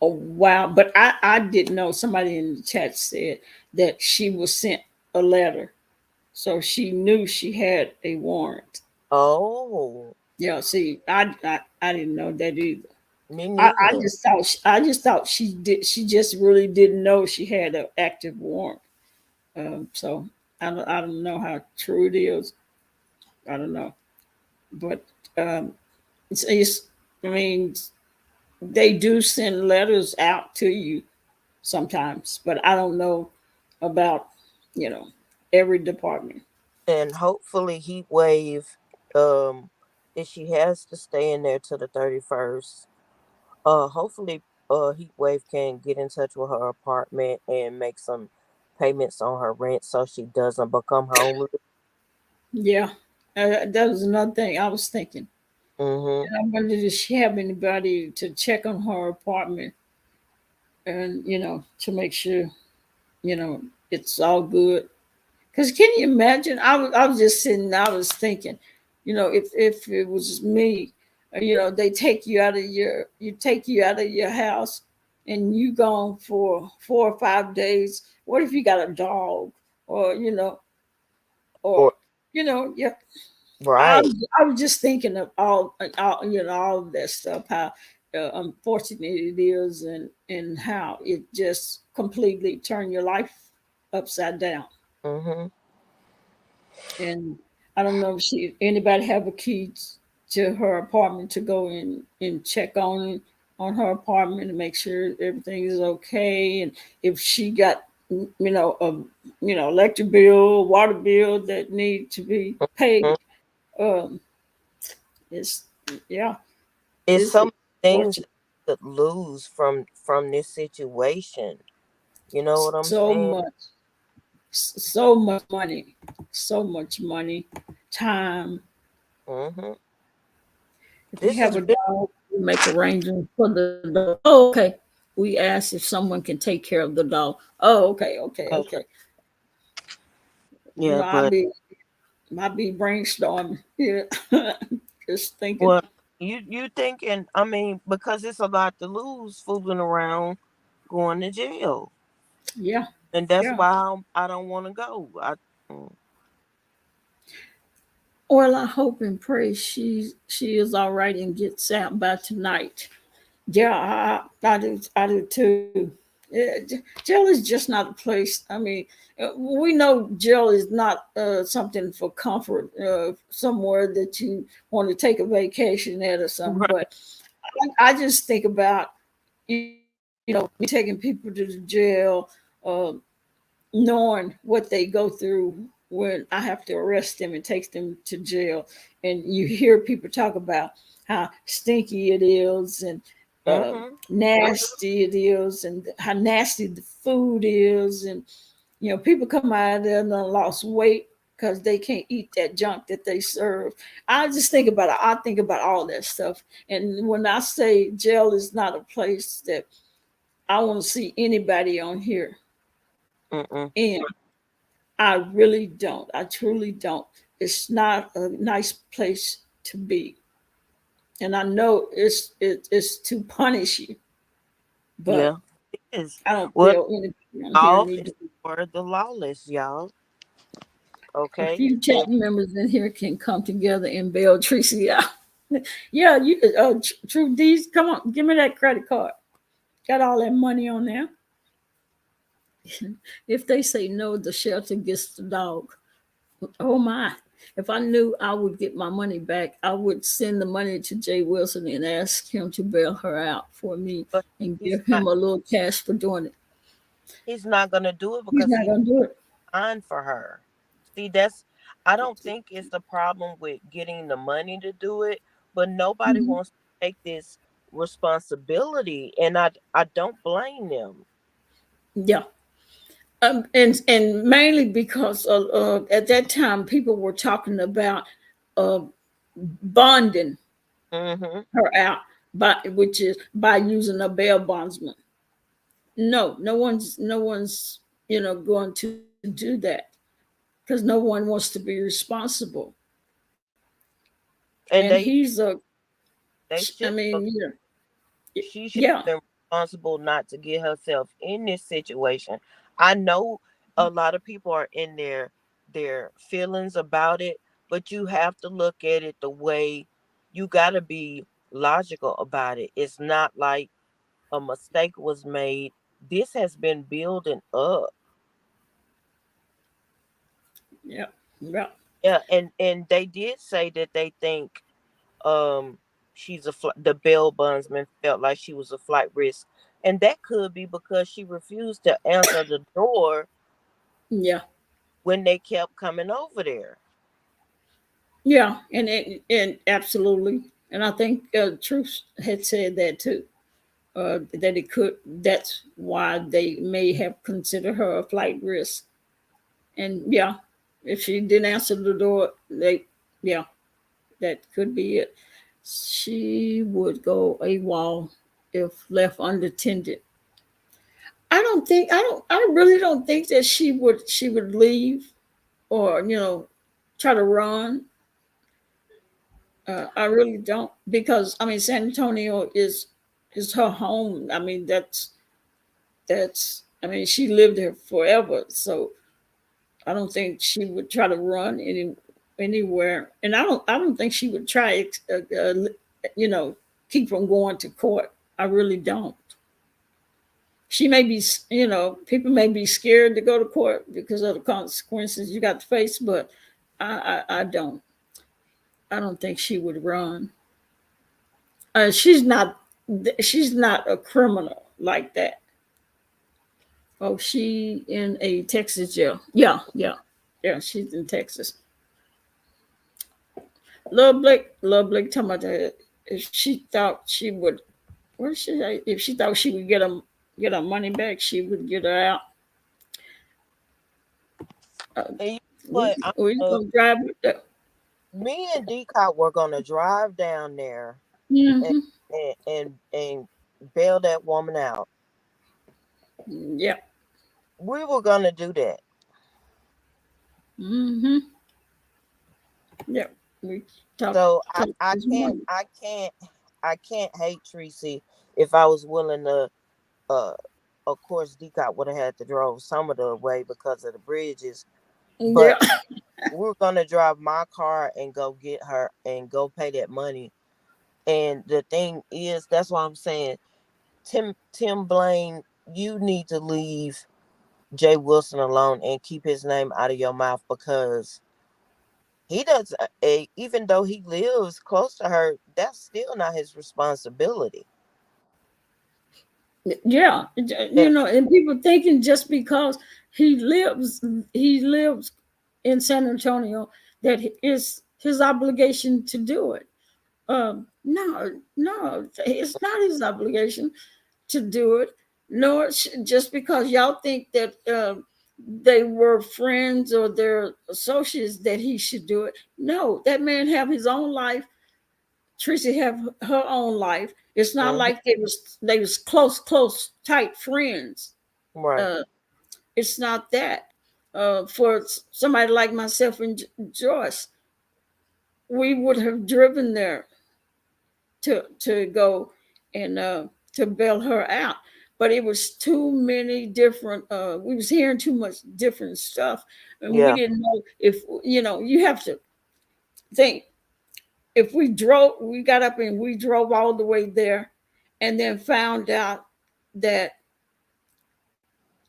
a while, but I didn't know. Somebody in the chat said that she was sent a letter, so she knew she had a warrant. Oh, Yeah, see, I didn't know that either. me I neither. just thought she did. She just really didn't know she had an active warrant. So I don't know how true it is. I don't know, but um, it's. I mean, they do send letters out to you sometimes, but I don't know about you know every department. And hopefully Heat Wave, um, if she has to stay in there till the 31st, hopefully Heat Wave can get in touch with her apartment and make some payments on her rent so she doesn't become homeless. Yeah, that was another thing I was thinking. Mm-hmm. And I wondered if she have anybody to check on her apartment and to make sure you know it's all good. Because can you imagine? I was just sitting. I was thinking, if it was me, they take you out of your house, and you gone for 4 or 5 days. What if you got a dog, or or Or yeah. I right. was, I was just thinking of all of that stuff. How unfortunate it is, and how it just completely turned your life upside down. Mm-hmm. And I don't know if anybody have a key to her apartment to go in and check on her apartment and make sure everything is okay, and if she got a electric bill, water bill that need to be paid. Um, it's yeah, It's it's some things unfortunate. that lose from this situation. You know what I'm So saying? much, so much money, so much money, time. Mm-hmm. If you This have is a really, dog, you make arrangements for the dog. Oh, okay. We ask if someone can take care of the dog. Oh, okay, okay, okay. okay. Yeah, I'll but be brainstorming. Yeah, just thinking. well, you thinking? I mean, because it's a lot to lose fooling around, going to jail, Yeah, and that's yeah. why I don't want to go. Mm. Well, I hope and pray she is all right and gets out by tonight. Yeah, I do too. Jail is just not a place. I mean, we know jail is not something for comfort, somewhere that you want to take a vacation at or something. Right. But I just think about, me taking people to the jail, uh, knowing what they go through when I have to arrest them and take them to jail. And you hear people talk about how stinky it is and Mm-hmm. nasty it is and how nasty the food is. And, people come out of there and done lost weight because they can't eat that junk that they serve. I just think about it. I think about all that stuff. And when I say jail is not a place that I want to see anybody on here Mm-mm. in, I really don't. I truly don't. It's not a nice place to be, and I know it's to punish you, but Yeah. It is. I don't Well, feel anybody on here all need is to. for the lawless, y'all. A Okay. few And chat members in here can come together and bail Tracy out. Yeah, you True D's, come on, give me that credit card. Got all that money on there. If they say no, the shelter gets the dog. Oh my. If I knew I would get my money back, I would send the money to Jay Wilson and ask him to bail her out for me but and he's give him not a little cash for doing it. he's not gonna do it He's because not he's gonna do it. on for her. See, that's I don't think it's the problem with getting the money to do it, but nobody Mhm. wants to take this responsibility, and I don't blame them. Yeah. And mainly because at that time people were talking about uh, bonding Mm-hmm. her out, which is by using a bail bondsman. No, no one's going to do that because no one wants to be responsible. And And he's a, they I should, mean, she should yeah, have been responsible not to get herself in this situation. I know a lot of people are in their feelings about it, but you have to look at it the way you got to be logical about it. It's not like a mistake was made. This has been building up. yeah, yeah, Yeah, and they did say that they think um the bail bondsman felt like she was a flight risk, and that could be because she refused to answer the door yeah, when they kept coming over there. yeah, and absolutely. And I think Truth had said that too. That it could. That's why they may have considered her a flight risk. And yeah, if she didn't answer the door, yeah, that could be it. She would go AWOL if left unattended. I really don't think that she would leave or try to run. I really don't, because I mean San Antonio is her home. I mean that's I mean she lived there forever, so I don't think she would try to run anywhere, and I don't think she would try you know keep from going to court. I really don't. She may be, people may be scared to go to court because of the consequences you got to face, but I don't. I don't think she would run. She's not. She's not a criminal like that. Oh, she in a Texas jail. Yeah, yeah, yeah. She's in Texas. Love Blake talking about that. If she thought she would, what should I? If she thought she would get her money back, she would get her out. Uh, And you know we what? I'm we gonna, gonna drive with that. me and Decot were gonna drive down there and Mm-hmm. and bail that woman out. Yeah. We were gonna do that. Mm-hmm. Yeah. We So talk I this can't morning. I can't hate Treecey if I was willing to. uh of course Decot would have had to drove some of the way because of the bridges, Yeah. but we're gonna drive my car and go get her and go pay that money. And the thing is, that's why I'm saying, Tim Blaine, you need to leave Jay Wilson alone and keep his name out of your mouth, because he does, even though he lives close to her, that's still not his responsibility. Yeah, And and people thinking just because he lives he lives in San Antonio that it's his obligation to do it. No, no, it's not his obligation to do it. Nor just because y'all think that they were friends or they're associates that he should do it. No, that man have his own life. Treecey have her own life. It's not mhm, like they was close, tight friends. right, Uh, it's not that. For somebody like myself and Joyce, we would have driven there to go and to bail her out. But it was too many different. We was hearing too much different stuff, and we yeah, didn't know if you have to think if we got up and we drove all the way there, and then found out that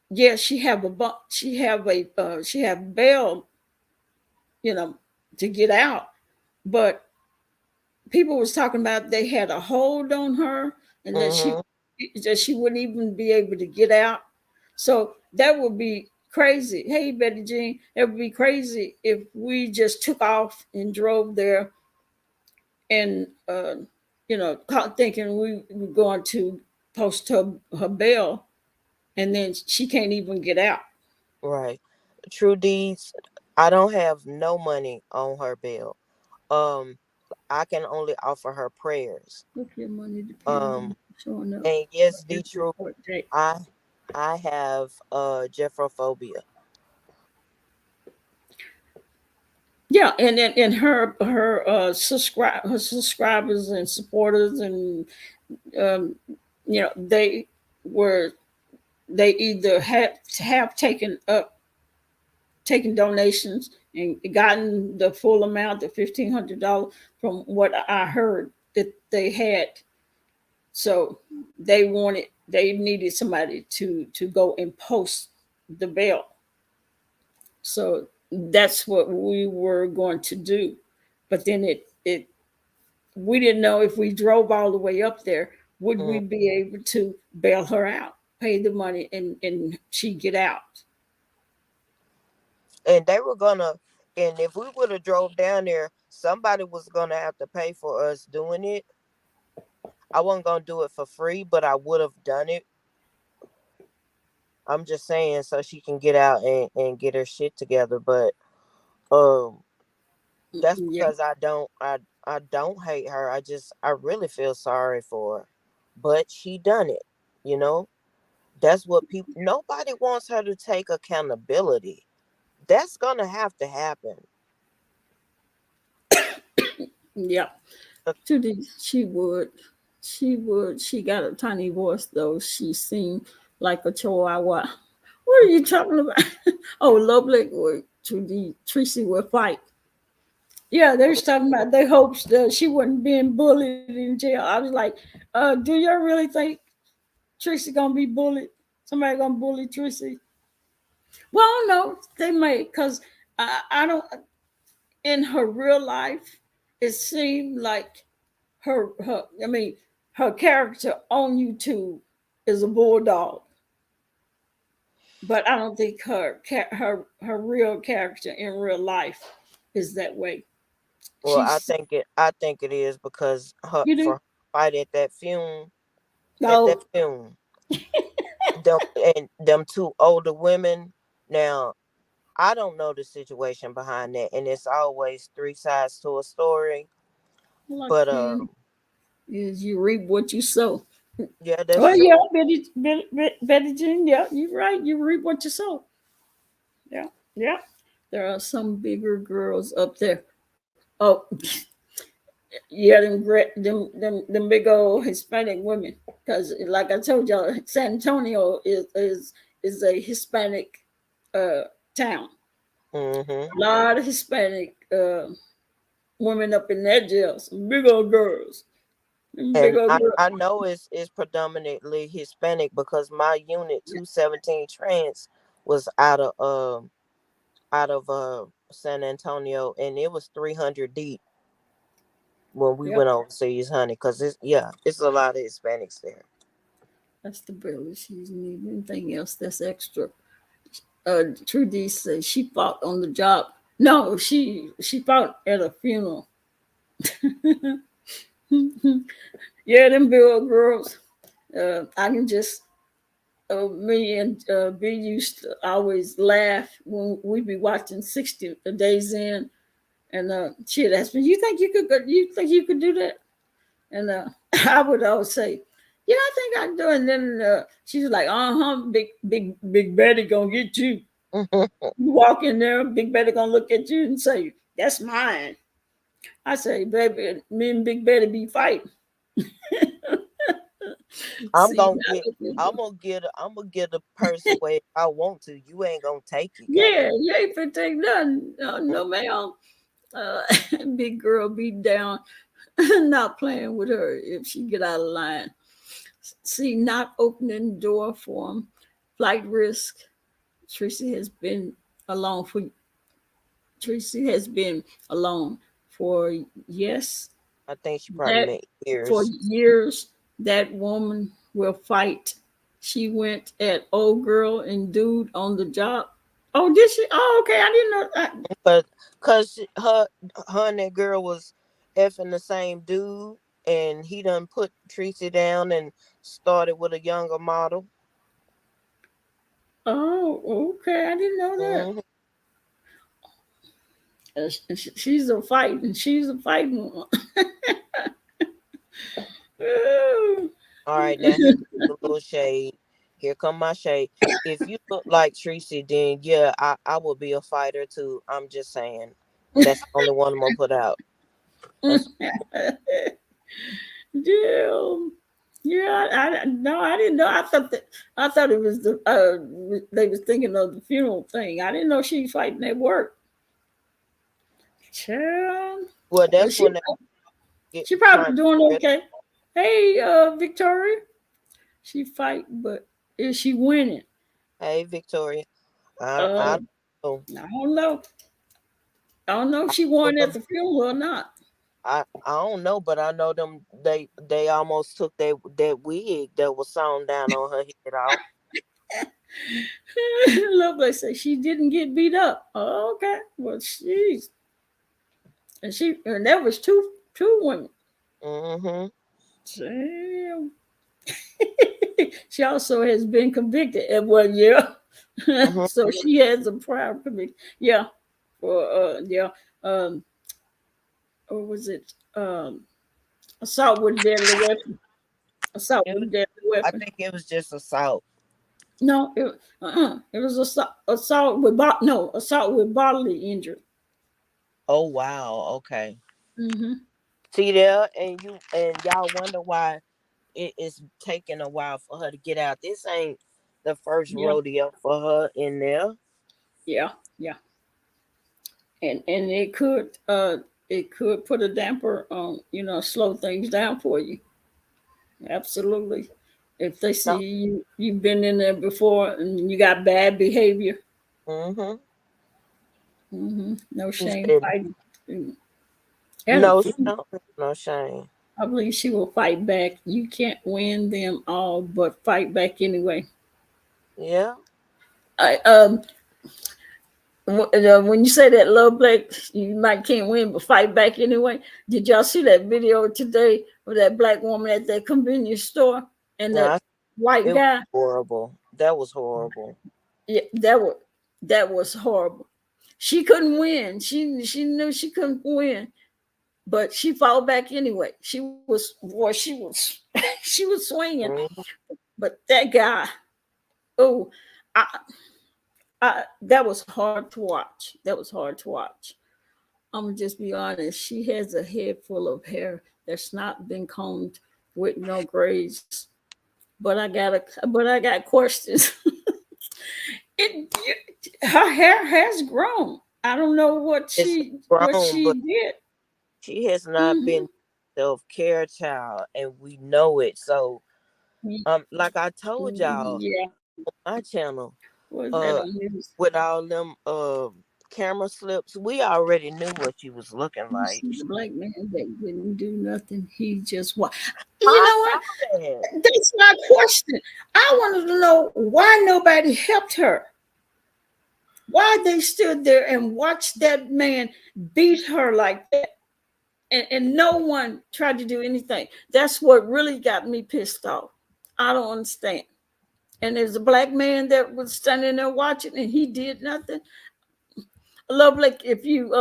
yes, she have bail, you know, to get out, but people was talking about they had a hold on her and hmm, that she wouldn't even be able to get out. So that would be crazy. Hey, Betty Jean, it would be crazy if we just took off and drove there and thinking we were going to post her bail, and then she can't even get out. right. True Deeds, I don't have no money on her bill. Um, I can only offer her prayers. Look, your money depend on Um, showing up. and yes, This the truth, report date. I I have Jeffrophobia. Yeah, and her subscribers and supporters and um, they were they either have taken donations and gotten the full amount, the $1,500 from what I heard that they had. So they needed somebody to go and post the bail. So that's what we were going to do. But then it we didn't know if we drove all the way up there, would Mm. we be able to bail her out, pay the money, and she get out. And they were gonna, and if we would have drove down there, somebody was gonna have to pay for us doing it. I wasn't gonna do it for free, but I would have done it. I'm just saying, so she can get out and get her shit together. But um, that's Yeah, because I don't hate her. I really feel sorry for her. But she done it, you know? That's what people, nobody wants her to take accountability. That's gonna have to happen. yeah. Uh, She would. She got a tiny voice though. She seemed like a chihuahua. What are you talking about? Oh, lovely. Treecey would fight. Yeah, they was talking about they hopes that she wasn't being bullied in jail. I was like, do y'all really think Treecey gonna be bullied? Somebody gonna bully Treecey? Well, no, they may, because I don't. In her real life, it seemed like I mean, her character on YouTube is a bulldog, but I don't think her real character in real life is that way. Well, She's I think it is because her you for do her fight at that no. funeral, them and them two older women. Now, I don't know the situation behind that, and it's always three sides to a story. All I But can is you reap what you sow. yeah, that's Well, true. yeah, Betty Jean, yeah, you're right. You reap what you sow. Yeah, yeah. There are some bigger girls up there. Oh, yeah, them big old Hispanic women. Because, like I told y'all, San Antonio is a Hispanic uh, town. Mm-hmm. A lot of Hispanic women up in that jail, some big old girls. Big And old girls. I know it's predominantly Hispanic because my unit 217 trans was out of San Antonio, and it was 300 deep when we Yep, went overseas, honey. Because it's a lot of Hispanics there. that's the barely she's need anything else that's extra. Trudy says she fought on the job. No, she fought at a funeral. Yeah, them big old girls. I can just me and B used to always laugh when we'd be watching 60 Days In, and she'd ask me, "You think you could? You think you could do that?" And I would always say, "Yeah, I think I can do it." And then she's like, big Betty gonna get you." You walk in there, Big Betty gonna look at you and say, "That's mine." I say, "Baby, me and Big Betty be fighting." I'm See, gonna get I'm gonna get a purse away if I want to. You ain't gonna take it, yeah, goddamn. you ain't finna take nothing. No, no, ma'am. Uh, big girl be down, not playing with her if she get out of line. See, not opening door for him, flight risk. Tracy has been alone for Tracy has been alone for yes I think she probably that meant for ears. years. That woman will fight. She went at old girl and dude on the job. Oh, did she? Oh, okay. I didn't know that. But cause her and that girl was effing the same dude, and he done put Treacy down and started with a younger model. Oh, okay. I didn't know that. Hmm. She's a fighting. She's a fighting one. Ooh. All right, now here comes the little shade. Here come my shade. If you look like Treacy, then yeah, I will be a fighter too. I'm just saying. That's the only one I'm gonna put out. That's Damn. Yeah, no, I didn't know. I thought it was the they was thinking of the funeral thing. I didn't know she was fighting at work. Child. well, Well, that's when they get she trying probably to doing get rid okay. Hey, Victoria, she fight, but is she winning? of. Hey, Victoria. I Uh, don't know. I don't know. I don't know if I she know won at them. the funeral or not. I don't know, but I know them. They almost took that wig that was sewn down on her head off. Lovely say she didn't get beat up. Oh, okay, well, she's and that was two women. Mm-hmm. Damn. She also has been convicted at 1 year. Mm-hmm. So she has a prior conviction. Yeah. For yeah. Or was it assault with a deadly weapon? Assault It with was. a deadly I weapon. think it was just assault. No, it was assault with bodily injury. Oh wow. Okay. Hmm. See there, and y'all wonder why it is taking a while for her to get out. This ain't the first Yeah, rodeo for her in there. yeah, yeah. And it could put a damper on, slow things down for you. Absolutely. If they No. see you've been in there before and you got bad behavior, Mm-hmm. no She shame said, fighting. And no, no, no shame. I believe she will fight back. You can't win them all, but fight back anyway. Yeah. I when you say that love black, you might can't win, but fight back anyway. Did y'all see that video today of that black woman at that convenience store and No, that white it was guy? horrible. That was horrible. Yeah, that was horrible. She couldn't win. She knew she couldn't win, but she fought back anyway. She was she was swinging, Mm-hmm. but that guy, oh, I, that was hard to watch. That was hard to watch. I'm gonna just be honest. She has a head full of hair that's not been combed with no grays. But I got questions. Her hair has grown. I don't know what It's what grown, she but did. she has not Mm-hmm. been self-care child, and we know it. So, like I told y'all Yeah. on my channel, Was that uh, on news? with all them camera slips, we already knew what she was looking You like. see the black man that didn't do nothing. He just what? You I know what? saw that. That's my question. I wanted to know why nobody helped her. Why they stood there and watched that man beat her like that. And no one tried to do anything. That's what really got me pissed off. I don't understand. And there's a black man that was standing there watching and he did nothing. Love like if you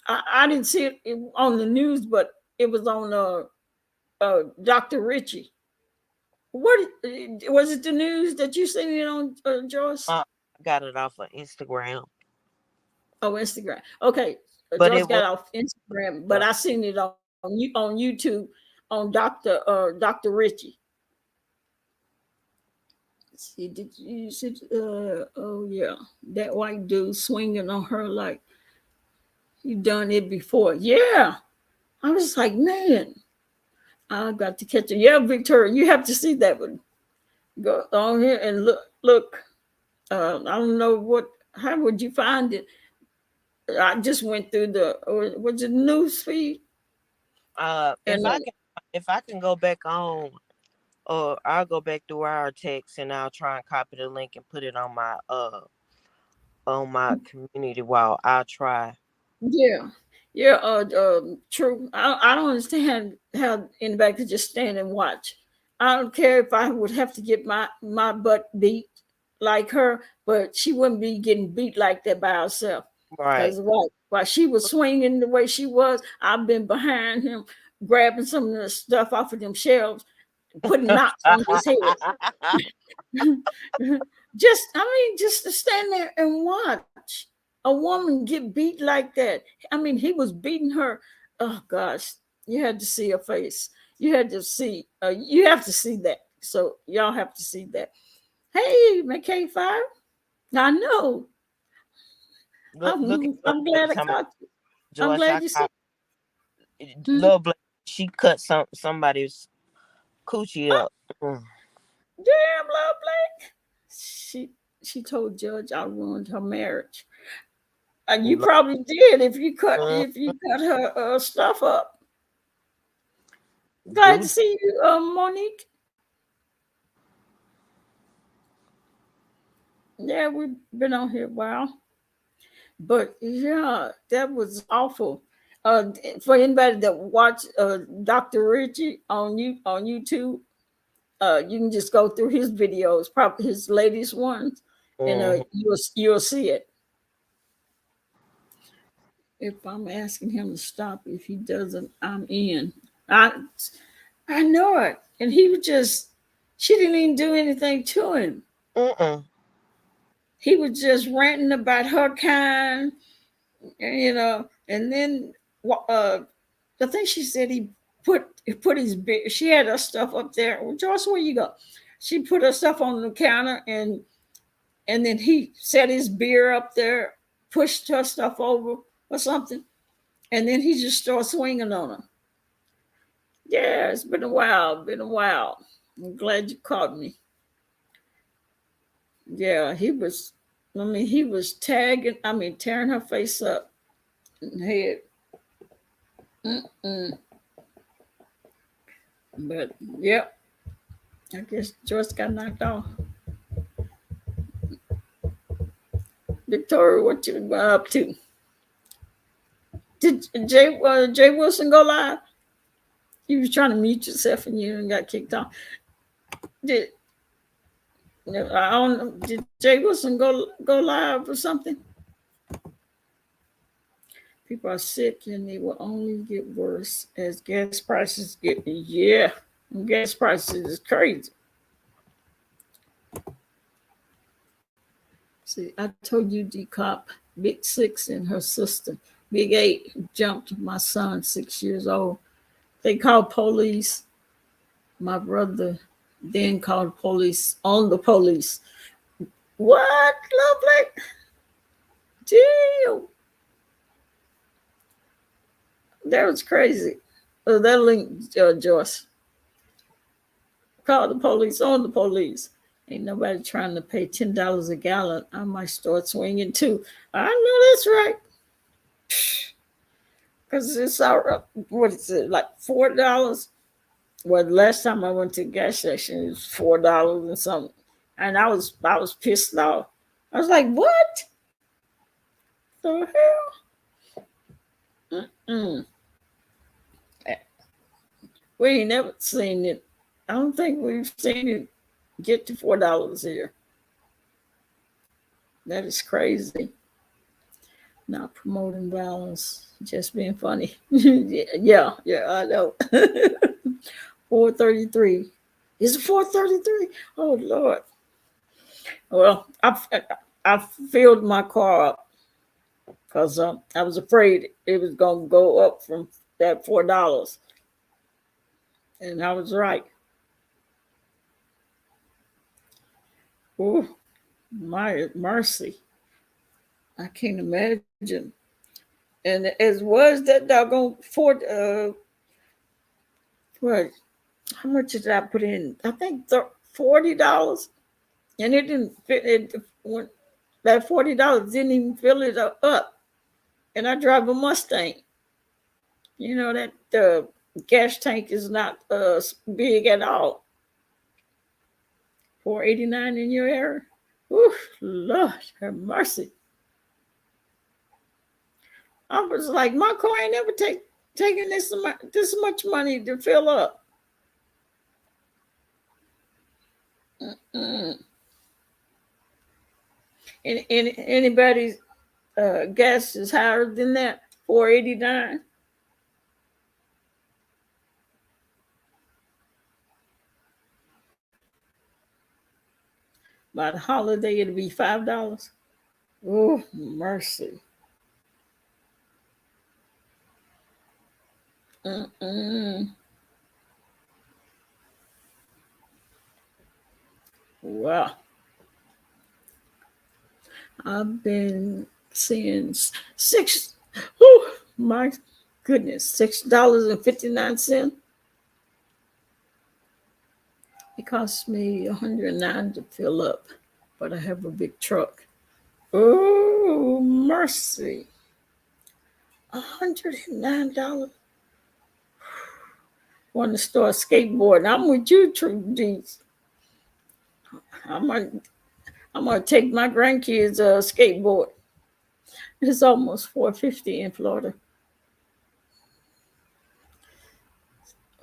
I didn't see it on the news, but it was on Dr. Richie. What was it, the news that you seen it on, Joyce? I got it off of Instagram, Oh, Instagram. Okay, but Joyce it was got off Instagram, but uh, I seen it on YouTube on Dr. Richie. See, did you see? Oh yeah, that white dude swinging on her like you done it before. Yeah, I was like, man, I got to catch it. Yeah, Victoria, you have to see that one. Go on here and look. I don't know what. How would you find it? I just went through the what's the news feed, if and I can go back on, or I'll go back through our text and I'll try and copy the link and put it on my community wall. I'll try. yeah, yeah, true. I don't understand how anybody could just stand and watch. I don't care if I would have to get my butt beat like her, but she wouldn't be getting beat like that by herself. Right. Because while she was swinging the way she was, I've been behind him, grabbing some of the stuff off of them shelves, putting knots on his head. Just to stand there and watch a woman get beat like that. I mean, he was beating her. Oh gosh, you had to see her face. You had to see. You have to see that. So y'all have to see that. Hey, McKay 5. I know. Look at I'm Joy. glad I caught you. I'm Joyce, glad you see. Hmm? Love Black. She cut somebody's coochie Oh, up. Mm. damn, Love Blake. She told Judge I ruined her marriage. And you probably did Mm, if you cut her stuff up. Glad do to see you, Monique. Yeah, we've been on here a while, but yeah, that was awful. For anybody that watch Dr. Richie on YouTube, you can just go through his videos, probably his latest ones, and mhm. you'll see it. If I'm asking him to stop, if he doesn't, I'm in. I I know it. And he was just, she didn't even do anything to him. Mm-mm. He was just ranting about her kind, and then I think she said he put his beer, she had her stuff up there. Well, Joyce, where you go? She put her stuff on the counter and then he set his beer up there, pushed her stuff over or something, and then he just started swinging on her. Yeah, it's been a while, been a while. I'm glad you caught me. Yeah, he was. I mean, he was tagging. I mean, tearing her face up and head. Mm-mm. But yep, I guess Joyce got knocked off. Victoria, what you up to? Did Jay Wilson go live? You was trying to mute yourself and you got kicked off. Did I don't know, did Jay Wilson go live or something? People are sick and they will only get worse as gas prices get. Yeah, gas prices is crazy. See, I told you D Cop, Big Six and her sister, Big Eight, jumped my son, 6 years old. They called police. My brother then called police on the police. What? Lovely? Damn. That was crazy. That link, Joyce. Call the police on the police. Ain't nobody trying to pay $10 a gallon. I might start swinging too. I know that's right. Because it's our, what is it, like $4? Well, the last time I went to the gas station, it was $4 and something. And I was pissed off. I was like, what the hell? Mm-mm. We ain't never seen it. I don't think we've seen it get to $4 here. That is crazy. Not promoting violence, just being funny. Yeah, I know. 433. Is it 433? Oh Lord. Well, I filled my car up because I was afraid it was gonna go up from that $4, and I was right. Oh, my mercy! I can't imagine. And as was that doggone Ford, what? How much did I put in? I think $40, and it didn't fit. That $40 didn't even fill it up. And I drive a Mustang. You know that the gas tank is not big at all. 489 in your area. Ooh, Lord have mercy. I was like, my car ain't ever taking this much money to fill up. Mm-mm. Anybody's gas is higher than that? 489. By the holiday, it'll be $5. Oh, mercy. Mm-mm. Wow. I've been seeing six. Oh my goodness, $6.59. It costs me $109 to fill up, but I have a big truck. Oh mercy, $109. Want to start skateboarding? I'm with you, Treecey's. I'm gonna, I'm gonna take my grandkids skateboard. It's almost 450 in Florida.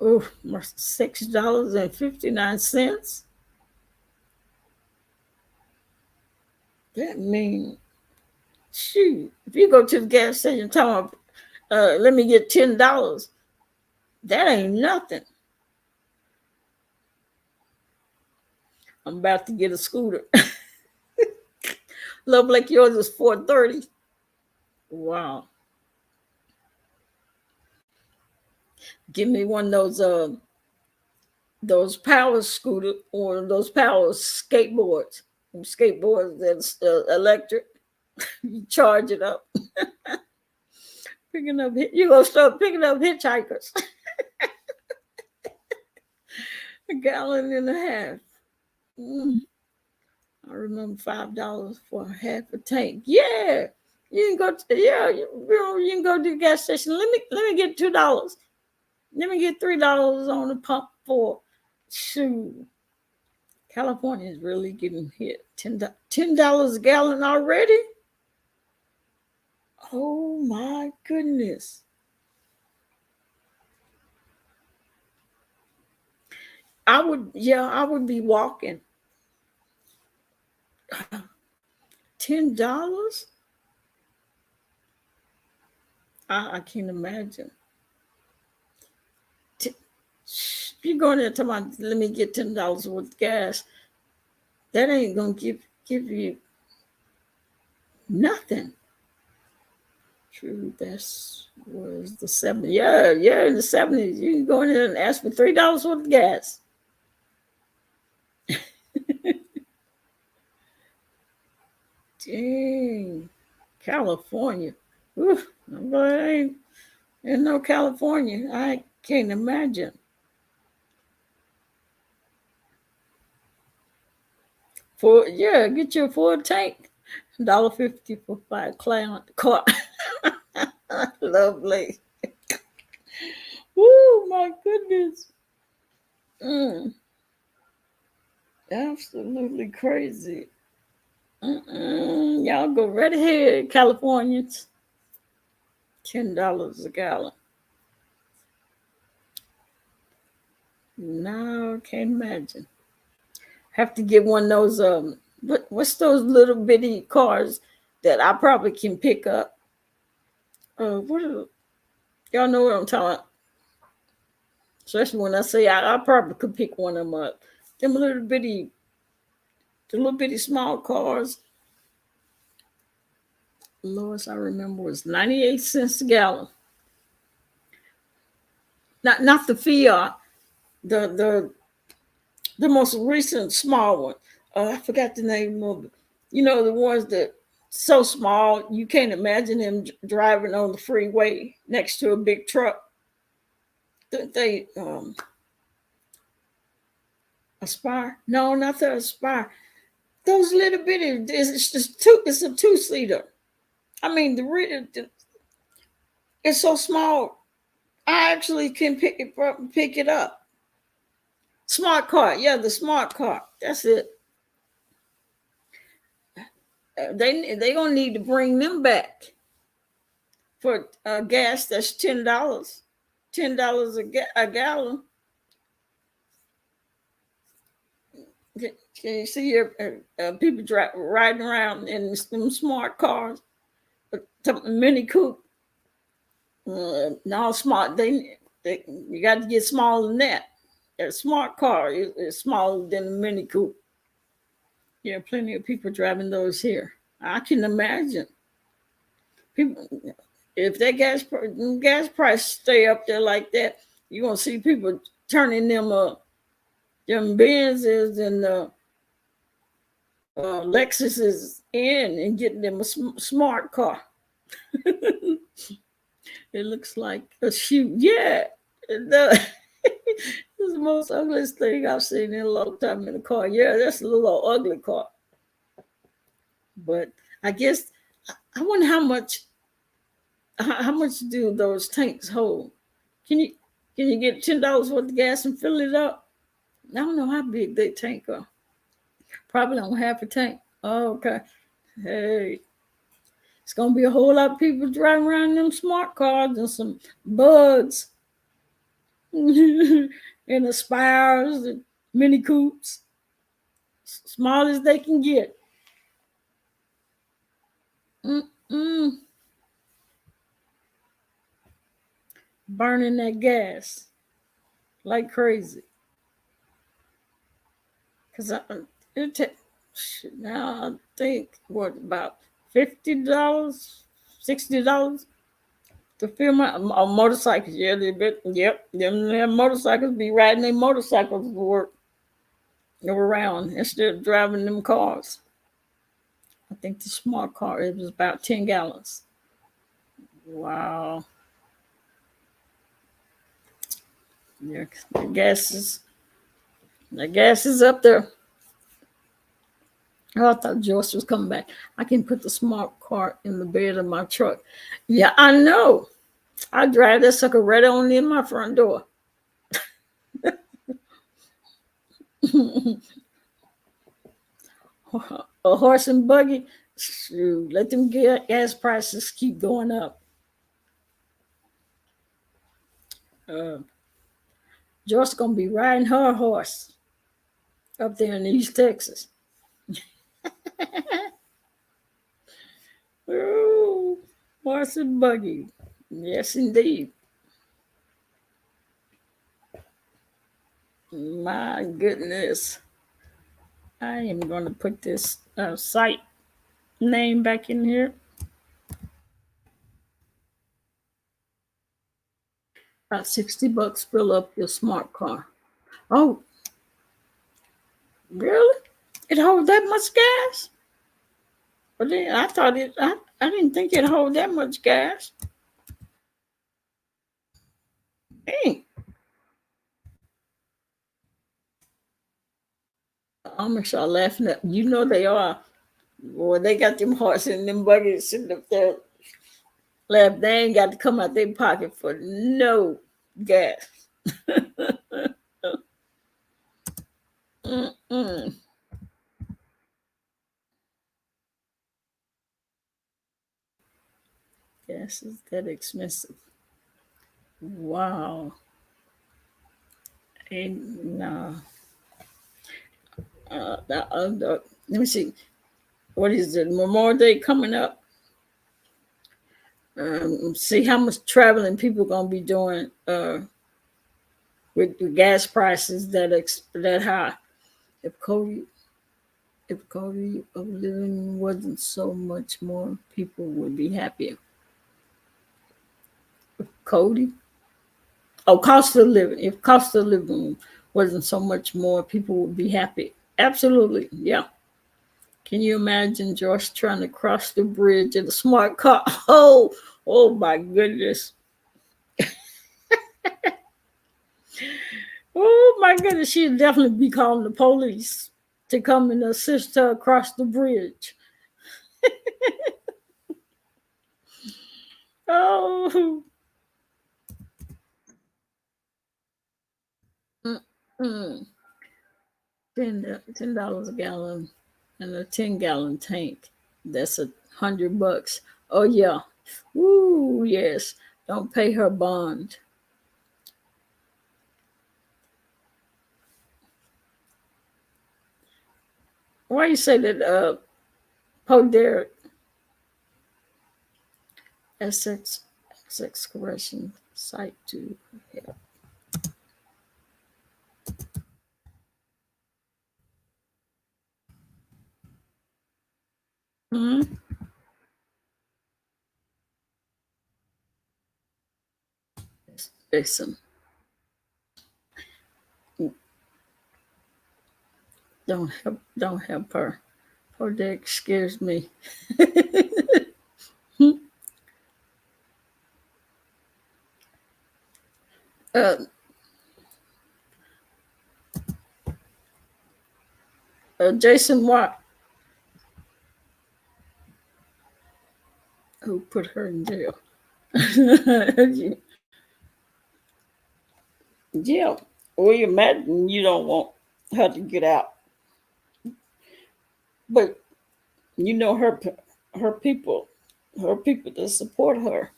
Oh, $6.59. That means, shoot, if you go to the gas station, tell them, let me get $10. That ain't nothing. I'm about to get a scooter. Love like yours is 430. Wow. Give me one of those power scooter or those power skateboards. Skateboards that's electric. You charge it up. Picking up, you gonna start picking up hitchhikers. A gallon and a half. Mm. I remember $5 for half a tank. Yeah, you can go. You can go to the gas station. Let me get $2. Let me get $3 on the pump for. Shoot, California is really getting hit. $10 a gallon already. Oh my goodness. I would be walking. $10? I can't imagine. You're going there talking about, let me get $10 worth of gas. That ain't gonna give you nothing. True, that's was the 70s. Yeah, in the 70s. You can go in there and ask for $3 worth of gas. Dang. California. Ooh, In no California, I can't imagine. Get your full tank. $1.50 for 5 car. Lovely. Woo, my goodness. Mm, absolutely crazy. Y'all go right ahead, Californians. $10 a gallon. No, can't imagine. Have to get one of those what's those little bitty cars that I probably can pick up? What are, y'all know what I'm talking about? Especially when I say I probably could pick one of them up. Them the little bitty small cars. The lowest I remember was 98 cents a gallon. Not the Fiat, the most recent small one. I forgot the name of it. You know, the ones that so small you can't imagine them driving on the freeway next to a big truck. They Aspire? No, not the Aspire. Those little bitty. It's just two. It's a 2-seater. I mean, it's so small. I actually can pick it up. Smart car, yeah, the smart car. That's it. They gonna need to bring them back for gas. That's $10. $10 a gallon. Can you see your people riding around in them smart cars, Mini Coupe? No, smart. They you got to get smaller than that. A smart car is smaller than a Mini Coupe. Yeah, plenty of people driving those here. I can imagine people if that gas price stay up there like that, you're gonna see people turning them Benzes and Lexuses in and getting them a smart car. It looks like a shoe. Yeah, it does. It's the most ugliest thing I've seen in a long time in a car. Yeah, that's a little ugly car. But I guess I wonder how much do those tanks hold? Can you get $10 worth of gas and fill it up? I don't know how big they tank are. Probably on half a tank. Oh, okay. Hey, it's gonna be a whole lot of people driving around in them smart cars and some bugs and Aspires and Mini Coupes, small as they can get. Mm-mm. Burning that gas like crazy. Because now I think what about $50, $60 to fill my motorcycles. Yeah, them motorcycles be riding their motorcycles to work around instead of driving them cars. I think the smart car it was about 10 gallons. Wow. Yeah, the gas is up there. Oh, I thought Joyce was coming back. I can put the smart car in the bed of my truck. Yeah, I know. I drive that sucker right on in my front door. A horse and buggy. Shoot, let them gas prices keep going up. Joyce gonna be riding her horse up there in East Texas. Ooh, horse and buggy. Yes, indeed. My goodness. I am going to put this site name back in here. About $60 fill up your smart car. Oh, really? It hold that much gas? But then I thought I didn't think it hold that much gas. Hey, Amish are laughing at you know they are. Boy, they got them hearts in them buckets sitting up there. Laugh, they ain't got to come out their pocket for no gas. Mm-mm. Gas is that expensive. Wow. Ain't nah. Let me see. What is it? Memorial Day coming up. See how much traveling people gonna be doing with the gas prices that high. If Cody, if Cody of living wasn't so much more, people would be happier. Cody, oh, cost of living. If cost of living wasn't so much more, people would be happy. Absolutely, yeah. Can you imagine Josh trying to cross the bridge in a smart car? Oh, oh my goodness. Oh my goodness, she'd definitely be calling the police to come and assist her across the bridge. Oh, mm-mm. $10 a gallon and a 10-gallon tank. That's $100. Oh yeah. Ooh, yes. Don't pay her bond. Why you say that Poe Derek Essex correction site to help? Mm-hmm. Listen, don't help her. Poor Derek scares me. uh, Jason Watt, who put her in jail. Yeah, William Madden, you don't want her to get out, but you know her people, her people that support her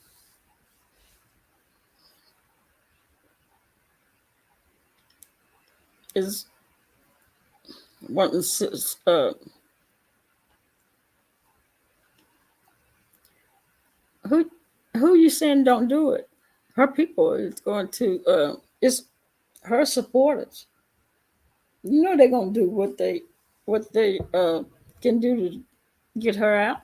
is wanting who who you saying don't do it. Her people is going to it's her supporters. You know they're gonna do what they can do to get her out.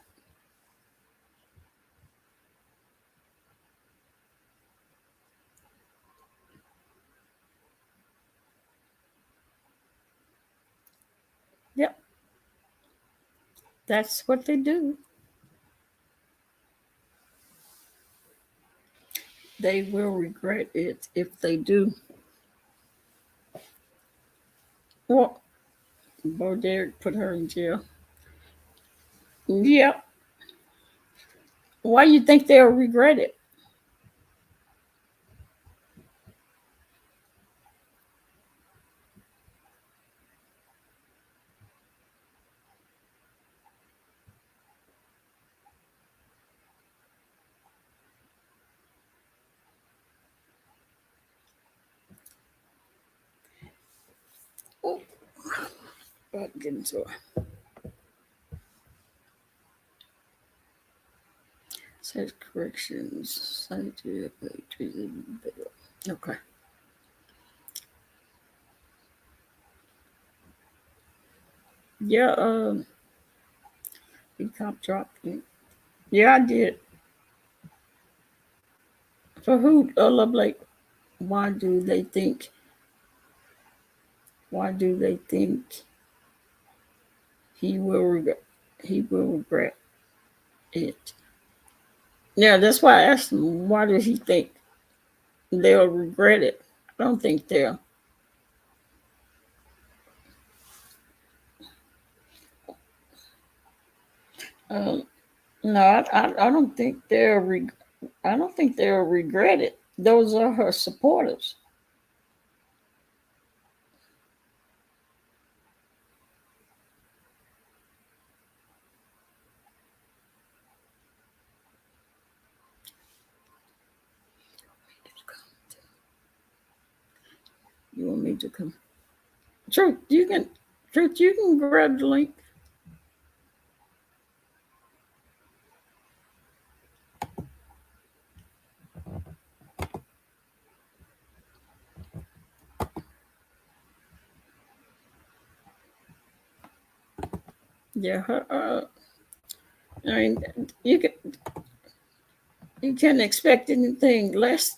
Yep, that's what they do. They will regret it if they do. Well, Bo Derek put her in jail. Yep. Why you think they'll regret it? Oh, about to get into it. Says corrections. Okay. Yeah, the cop dropped it. Yeah, I did. For who? Love Blake. Why do they think? Why do they think he will regret? He will regret it. Yeah, that's why I asked him. Why does he think? they'll regret it. I don't think they'll. Um, no, I don't think they'll. I don't think they'll regret it. Those are her supporters. You want me to come? Truth, you can. Truth, you can grab the link. Yeah, her. I mean, you can. You can't expect anything less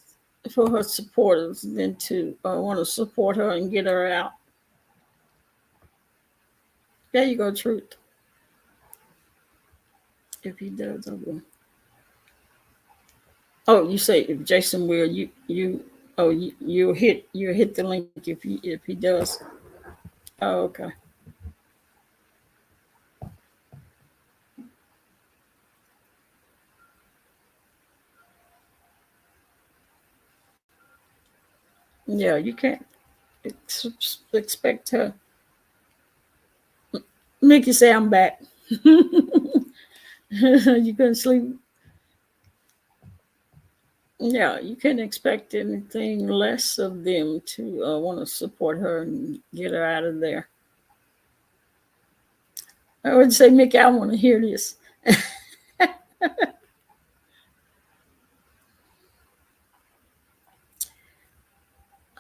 for her supporters than to want to support her and get her out. There you go, Truth. If he does, I will. Oh, you say if Jason will, you hit the link if he does. Oh, okay. Yeah, you can't expect her. Mickey say I'm back. You couldn't sleep. Yeah, you can't expect anything less of them to want to support her and get her out of there. I would say, Mickey, I want to hear this.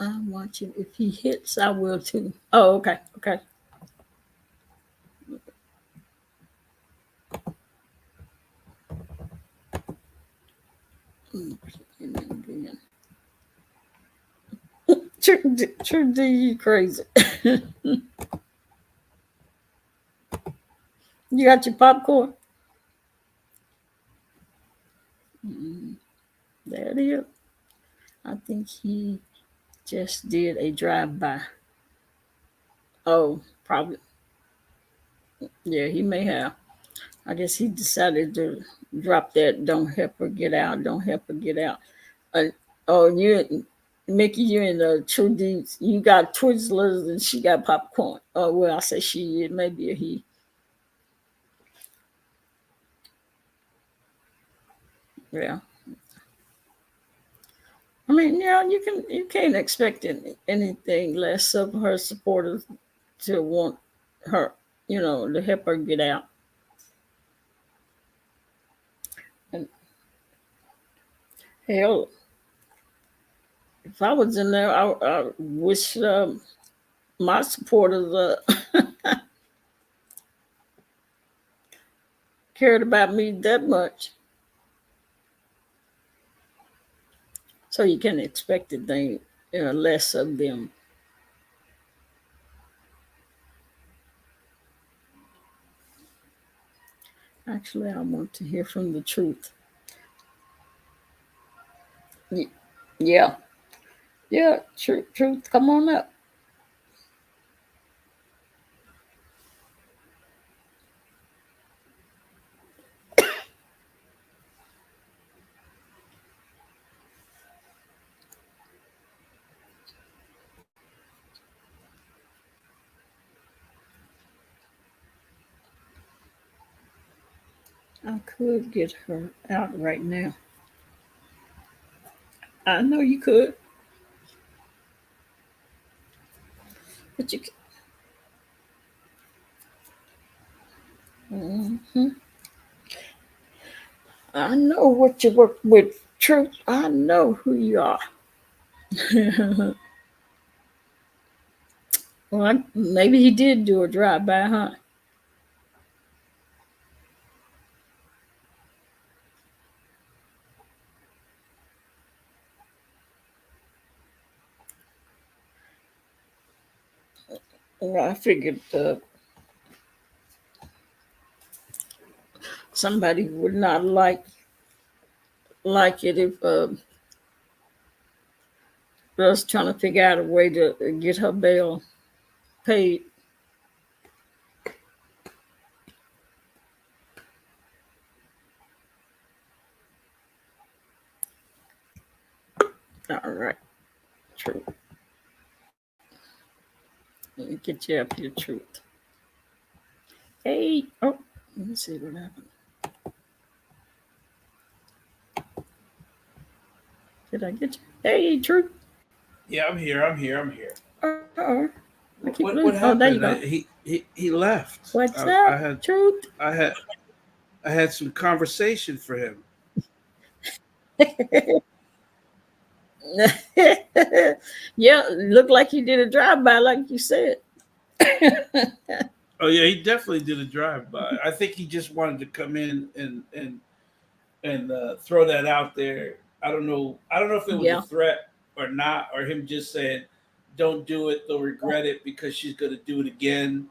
I'm watching. If he hits, I will too. Oh, okay, okay. True, D, you crazy. You got your popcorn? There it is. I think he just did a drive-by. Oh, probably. Yeah, he may have. I guess he decided to drop that "Don't help her get out, don't help her get out." Uh, oh, you, Mickey, you and True D, you got Twizzlers and she got popcorn. Oh, well, I say she, it may be a he. Yeah. I mean, yeah, you can't expect anything less of her supporters to want her, to help her get out. And hell, if I was in there, I wish my supporters cared about me that much. So you can expect anything less of them. Actually, I want to hear from the truth. Yeah, yeah, truth. Come on up. I could get her out right now. I know you could, but you. Mhm. I know what you work with, truth. I know who you are. Well, maybe he did do a drive by, huh? Well, I figured somebody would not like it if us trying to figure out a way to get her bill paid. All right, Truth. Let me get you up here, Truth. Hey, oh, let me see what happened. Did I get you? Hey, Truth. Yeah, I'm here. Oh, I keep What losing. Oh, there you happened? go. He left. What's I up, had Truth? I had I had some conversation for him. Yeah, looked like you did a drive by, like you said. Oh yeah, he definitely did a drive by. I think he just wanted to come in and throw that out there. I don't know. I don't know if it was a Yeah. threat or not, or him just saying, "Don't do it. They'll regret it because she's going to do it again,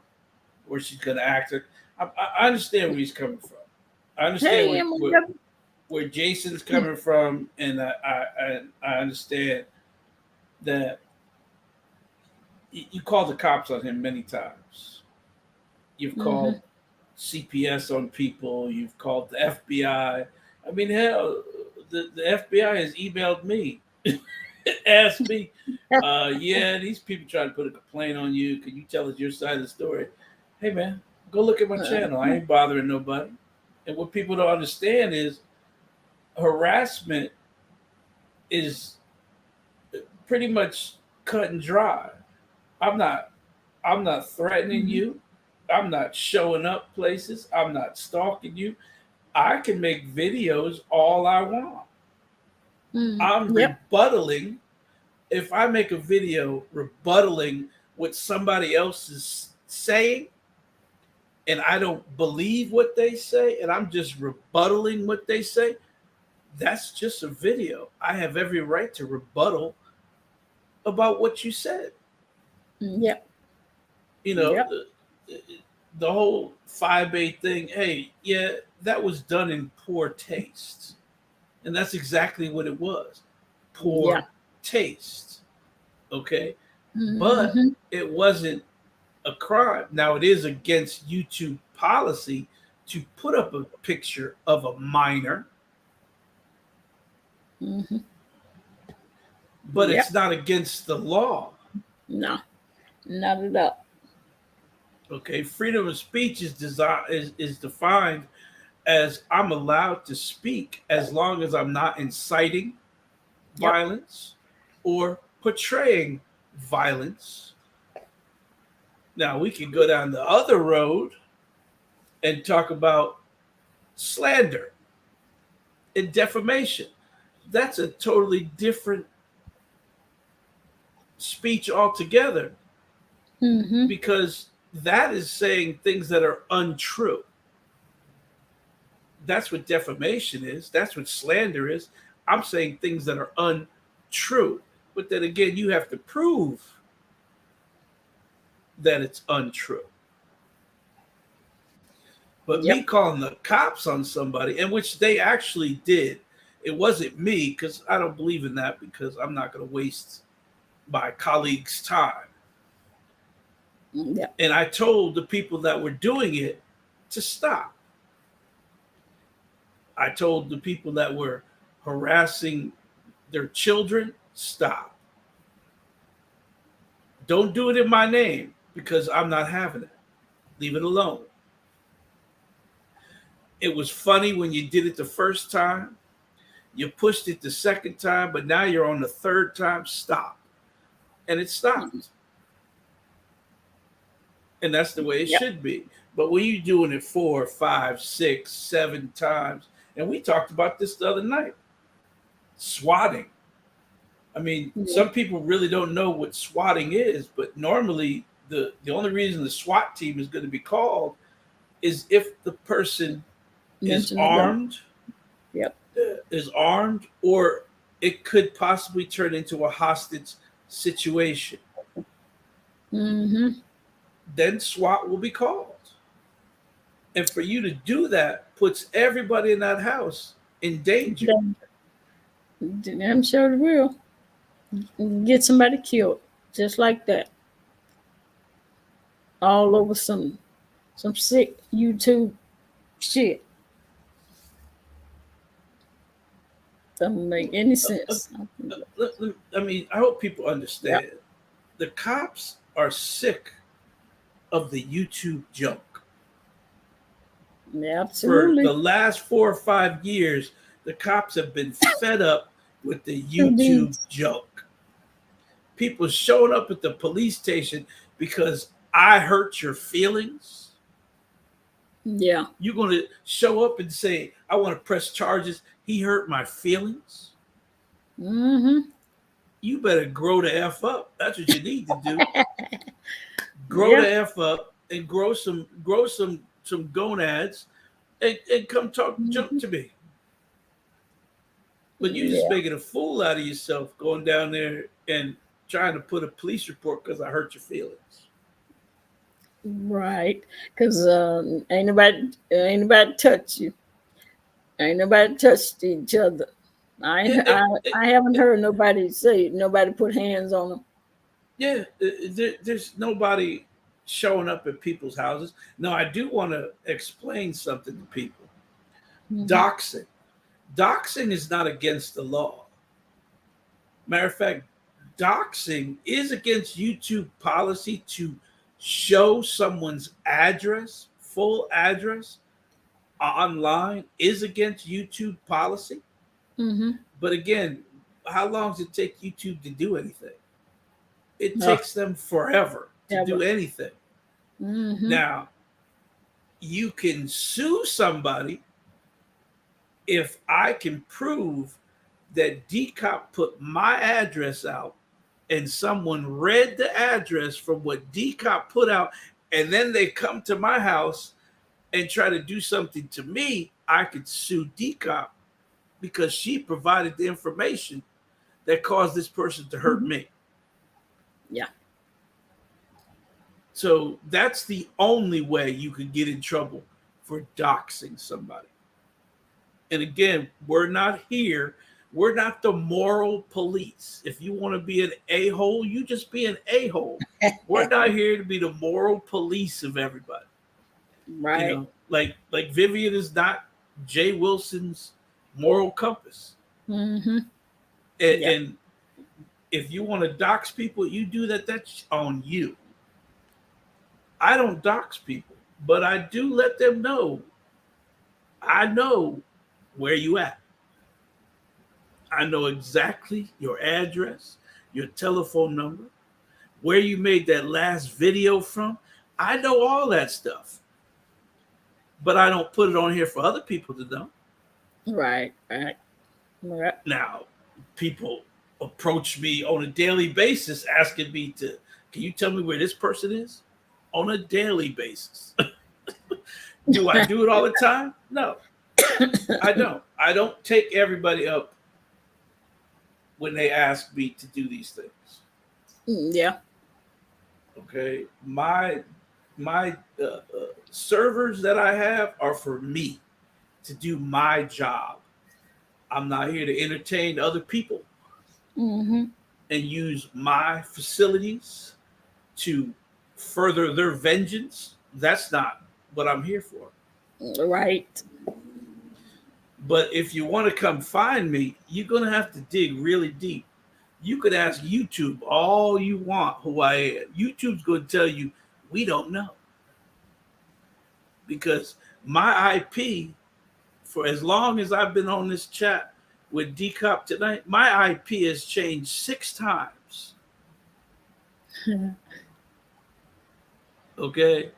or she's going to act it." I understand where he's coming from. I understand Hey, where Jason's coming from, and I understand that you called the cops on him many times. You've Mm-hmm. called CPS on people. You've called the FBI. I mean, hell, the FBI has emailed me, asked me, yeah, these people trying to put a complaint on you. Can you tell us your side of the story? Hey, man, go look at my channel. I ain't bothering nobody. And what people don't understand is harassment is pretty much cut and dry. I'm not I'm not threatening Mm-hmm. you. I'm not showing up places. I'm not stalking you. I can make videos all I want. I'm Yep. rebuttaling. If I make a video rebuttaling what somebody else is saying and I don't believe what they say and I'm just rebuttaling what they say, that's just a video. I have every right to rebuttal about what you said. Yep. You know, Yep. the whole 5A thing, hey, yeah, that was done in poor taste. And that's exactly what it was. Yeah. Poor taste. Okay. But Mm-hmm. it wasn't a crime. Now, it is against YouTube policy to put up a picture of a minor, Mm-hmm. but it's Yep. not against the law. No, not at all. Okay. Freedom of speech is defined as I'm allowed to speak as long as I'm not inciting Yep. violence or portraying violence. Now we can go down the other road and talk about slander and defamation. That's a totally different speech altogether Mm-hmm. because that is saying things that are untrue. That's what defamation is. That's what slander is. I'm saying things that are untrue. But then again, you have to prove that it's untrue. But me Yep. calling the cops on somebody, and which they actually did, it wasn't me because I don't believe in that because I'm not going to waste my colleagues' time. Yep. And I told the people that were doing it to stop. I told the people that were harassing their children, stop. Don't do it in my name because I'm not having it. Leave it alone. It was funny when you did it the first time. You pushed it the second time, but now you're on the third time. Stop. And it stopped. And that's the way it Yep. should be. But when you're doing it 4, 5, 6, 7 times, and we talked about this the other night, swatting. I mean, Yep. some people really don't know what swatting is, but normally the only reason the SWAT team is going to be called is if the person is Mention the gun. armed, Yep. or it could possibly turn into a hostage situation. Mm-hmm. Then SWAT will be called. And for you to do that puts everybody in that house in danger. Damn sure will. Get somebody killed just like that, all over some sick YouTube shit. Doesn't make any Uh, sense. I mean, I hope people Yep. understand. The cops are sick of the YouTube junk. Yeah, For the absolutely. last 4 or 5 years, the cops have been fed up with the Two YouTube D's. junk. People showing up at the police station because I hurt your feelings. Yeah. You're going to show up and say, I want to press charges. He hurt my feelings. Mm-hmm. You better grow the F up. That's what you need to do. Grow Yeah. the F up and grow some gonads and come talk junk Mhm. to me. But you just Yeah. making a fool out of yourself going down there and trying to put a police report because I hurt your feelings. Right. Because ain't nobody touch you. Ain't nobody touched each other. I Yeah, ain't, I I haven't heard nobody say nobody put hands on them. yeah, there's nobody showing up at people's houses. Now, I do want to explain something to people. Mm-hmm. Doxing. Doxing is not against the law. Matter of fact, doxing is against YouTube policy to show someone's address, full address, online is against YouTube policy. Mm-hmm. But again, how long does it take YouTube to do anything? It Oh, takes them forever to do ever. anything. Mm-hmm. Now, you can sue somebody if I can prove that DCOP put my address out and someone read the address from what DCOP put out, and then they come to my house and try to do something to me. I could sue DCOP because she provided the information that caused this person to hurt Mm-hmm. me. Yeah. So that's the only way you could get in trouble for doxing somebody. And again, we're not here. We're not the moral police. If you want to be an a hole, you just be an a hole. We're not here to be the moral police of everybody. You Right. know, like Vivian is not Jay Wilson's moral compass. Mm-hmm. And, Yeah. and if you want to dox people, you do that. That's on you. I don't dox people, but I do let them know. I know where you at. I know exactly your address, your telephone number, where you made that last video from. I know all that stuff, but I don't put it on here for other people to know. Right. Right. Right. Now, people approach me on a daily basis asking me to, can you tell me where this person is? On a daily basis. Do I do it all the time? No, I don't. I don't take everybody up when they ask me to do these things. Yeah. Okay, my servers that I have are for me to do my job. I'm not here to entertain other people Mm-hmm. and use my facilities to further their vengeance. That's not what I'm here for. Right. But if you want to come find me, you're going to have to dig really deep. You could ask YouTube all you want who I am. YouTube's going to tell you, we don't know. Because my IP, for as long as I've been on this chat with DCOP tonight, my IP has changed 6 times. Okay.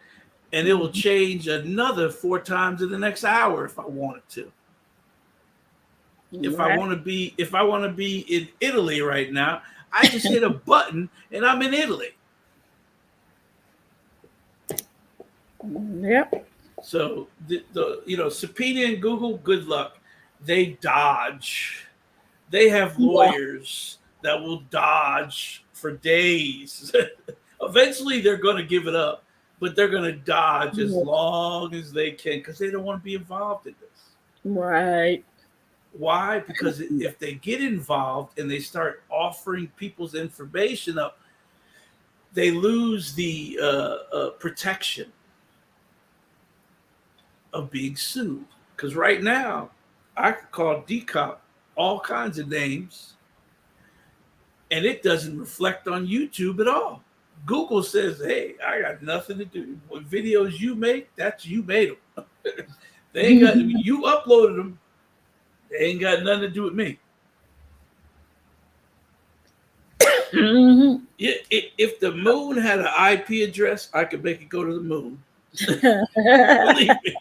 And it will Mm-hmm. change another 4 times in the next hour if I wanted to. Right. If I want to be in Italy right now, I just hit a button and I'm in Italy. Yep. So the subpoena and Google, good luck. They dodge. They have Yeah. lawyers that will dodge for days. Eventually, they're going to give it up, but they're going to dodge as Yeah. long as they can because they don't want to be involved in this. Right. Why? Because if they get involved and they start offering people's information up, they lose the protection of being sued. Because right now, I could call DCOP all kinds of names, and it doesn't reflect on YouTube at all. Google says, "Hey, I got nothing to do. What videos you make, that's you made them. They ain't got you uploaded them. They ain't got nothing to do with me." Mhm. If the moon had an IP address, I could make it go to the moon. Believe me.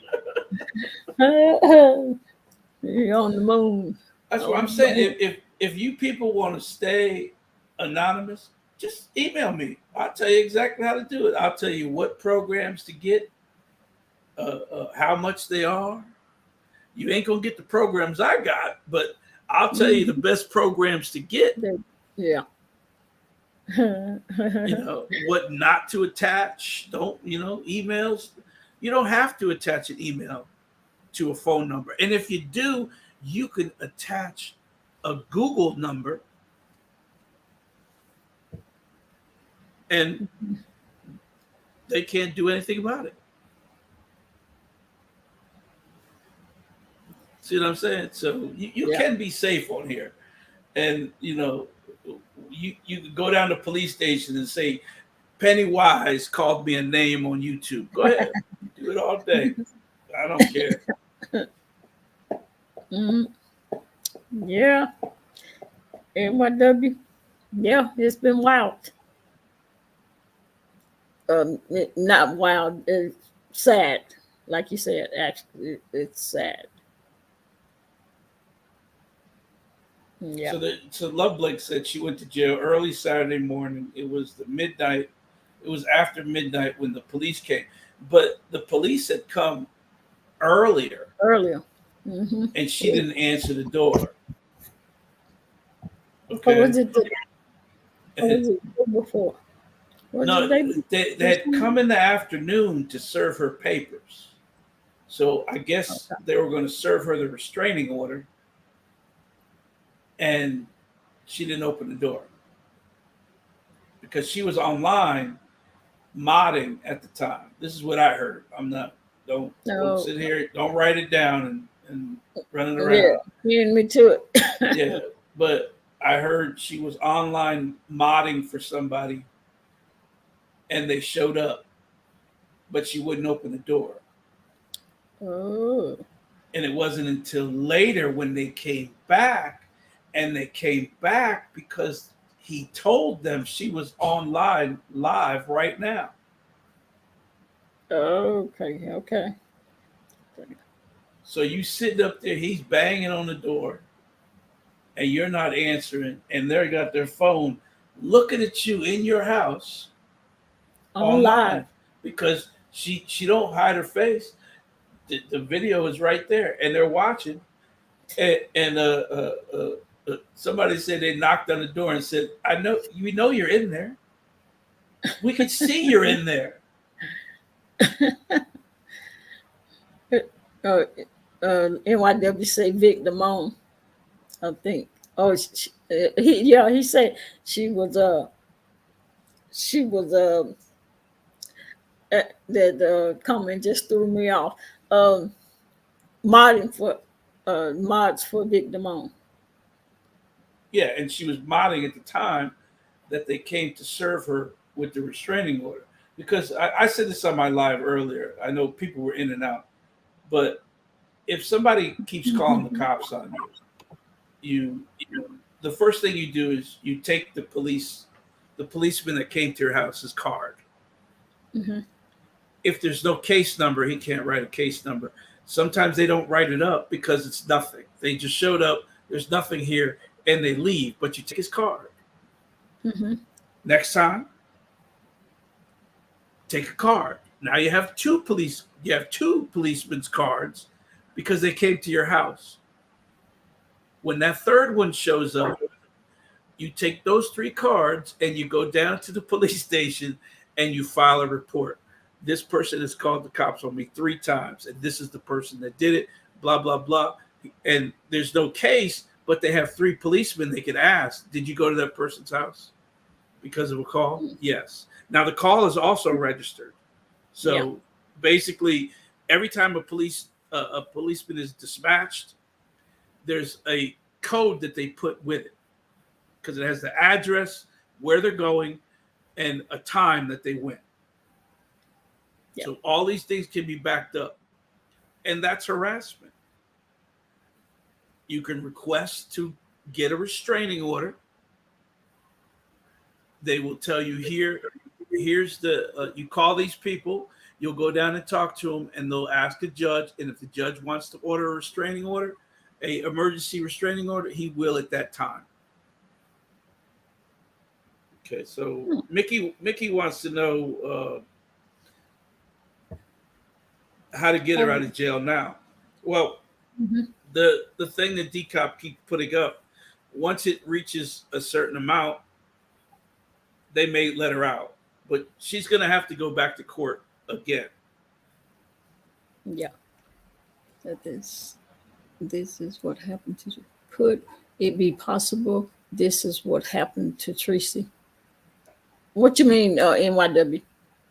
You're on the moon. That's what I'm saying. If you people want to stay anonymous, just email me. I'll tell you exactly how to do it. I'll tell you what programs to get, how much they are. You ain't gonna get the programs I got, but I'll tell you the best programs to get. Yeah. What not to attach. Don't emails. You don't have to attach an email to a phone number, and if you do, you can attach a Google number, and they can't do anything about it. See what I'm saying? So you can be safe on here, and you can go down to the police station and say Pennywise called me a name on YouTube. Go ahead, do it all day. I don't care. Mm-hmm. Yeah. NYW. Yeah, it's been wild. Not wild. It's sad, like you said. Actually, it's sad. Yeah. So Love Blake said she went to jail early Saturday morning. It was the midnight. It was after midnight when the police came, but the police had come earlier, Mm-hmm. and she didn't answer the door. Okay. What was it? What was it before? No, they had come in the afternoon to serve her papers. So I guess they were going to serve her the restraining order, and she didn't open the door because she was online modding at the time. This is what I heard. I'm not. Don't sit here. Don't write it down and run it around. Yeah, me to it. Yeah, but I heard she was online modding for somebody, and they showed up, but she wouldn't open the door. Oh. And it wasn't until later when they came back, and they came back because he told them she was online live right now. Okay. So you sitting up there, he's banging on the door, and you're not answering, and they got their phone looking at you in your house online because she don't hide her face. The video is right there, and they're watching. And somebody said they knocked on the door and said, "I know you're in there. We can see you're in there." NYW say Vic Damone, I think. Oh, he said she was that comment just threw me off. Modding for mods for Vic Damone. Yeah, and she was modding at the time that they came to serve her with the restraining order. Because I said this on my live earlier. I know people were in and out, but if somebody keeps calling the cops on you, the first thing you do is you take the policeman that came to your house's card. Mm-hmm. If there's no case number, he can't write a case number. Sometimes they don't write it up because it's nothing. They just showed up. There's nothing here, and they leave. But you take his card. Mm-hmm. Next time, take a card. Now you have two policemen's cards because they came to your house. When that third one shows up, you take those 3 cards and you go down to the police station and you file a report. This person has called the cops on me 3 times, and this is the person that did it, blah, blah, blah. and there's no case, but they have 3 policemen they could ask, did you go to that person's house because of a call? Yes. Now the call is also registered. So Yeah. basically, every time a policeman is dispatched, there's a code that they put with it because it has the address, where they're going, and a time that they went. Yeah. So all these things can be backed up, and that's harassment. You can request to get a restraining order. They will tell you here's the you call these people, you'll go down and talk to them, and they'll ask a judge, and if the judge wants to order a restraining order, a emergency restraining order, he will at that time. Okay, so Mickey wants to know how to get her out of jail now. Well, the thing that DCOP keep putting up, once it reaches a certain amount, they may let her out, but she's going to have to go back to court again. Yeah. This is what happened to you. Could it be possible this is what happened to Treecey? What you mean, NYW?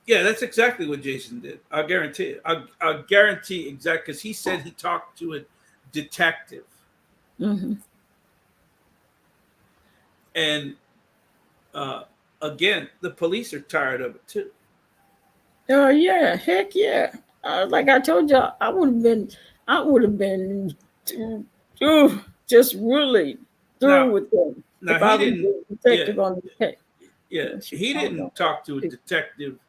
Yeah, that's exactly what Jason did. I guarantee it. I guarantee exactly, because he said he talked to a detective. Mm-hmm. And again, the police are tired of it too. Oh yeah, heck yeah! Like I told you, I would have been, just really through with them if Now I he was didn't. the detective Yeah, on the case. yeah. He didn't talk to a detective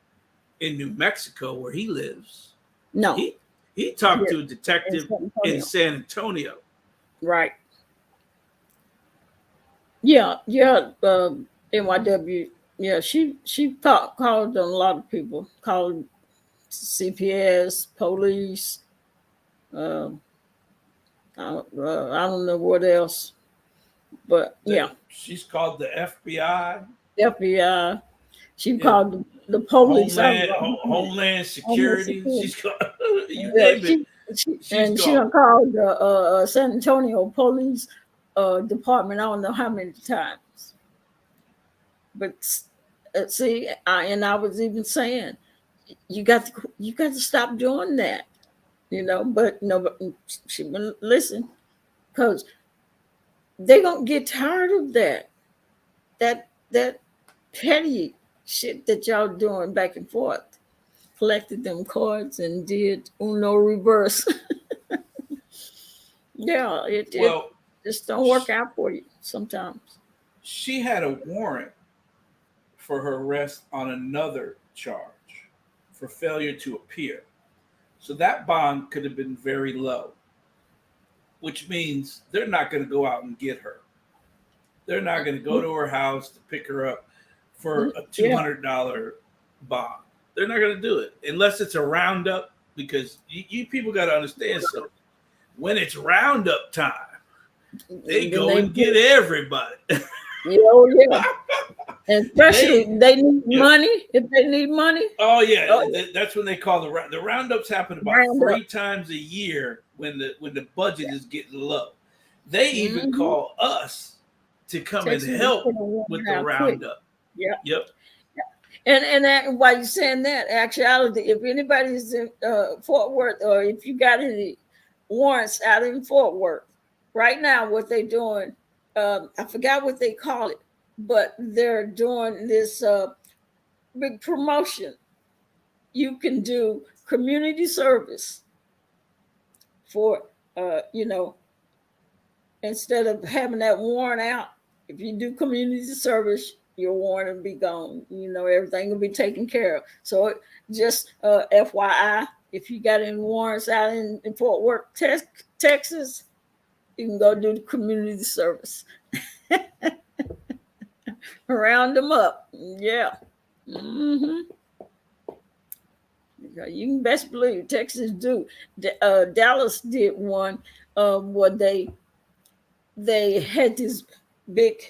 in New Mexico where he lives. No, He talked here to a detective in San Antonio. Right. Yeah, yeah. NYW. Yeah, she called on a lot of people. Called CPS, police. I don't know what else, but yeah, She's called the FBI. FBI. She Yeah. called the police. Homeland Security. She's called, you Yeah, name it. she done called the San Antonio Police Department. I don't know how many times, but see, I was even saying you got to stop doing that, But no, but she wouldn't listen because they gonna get tired of that petty shit that y'all doing back and forth. Collected them cards and did Uno reverse. Yeah, it just don't work out for you sometimes. She had a warrant for her arrest on another charge for failure to appear. So that bond could have been very low, which means they're not going to go out and get her. They're not going to go to her house to pick her up for a $200 bond. They're not going to do it unless it's a roundup, because you people got to understand something. When it's roundup time, they go and get everybody. Yeah. And especially they need money. If they need money. Oh yeah, that's when they call the roundups happen about 3 times a year when the budget is getting low. They even call us to come and help with the roundup. Yeah. Yep. And that, while you're saying that, actuality, if anybody's in Fort Worth, or if you got any warrants out in Fort Worth, right now what they're doing, I forgot what they call it, but they're doing this big promotion. You can do community service for, instead of having that warrant out. If you do community service, your warrant will be gone. Everything will be taken care of. So just FYI, if you got any warrants out in Fort Worth, Texas, you can go do the community service. Round them up. Yeah. Mm-hmm. You can best believe Texas do. Dallas did one where they had this big,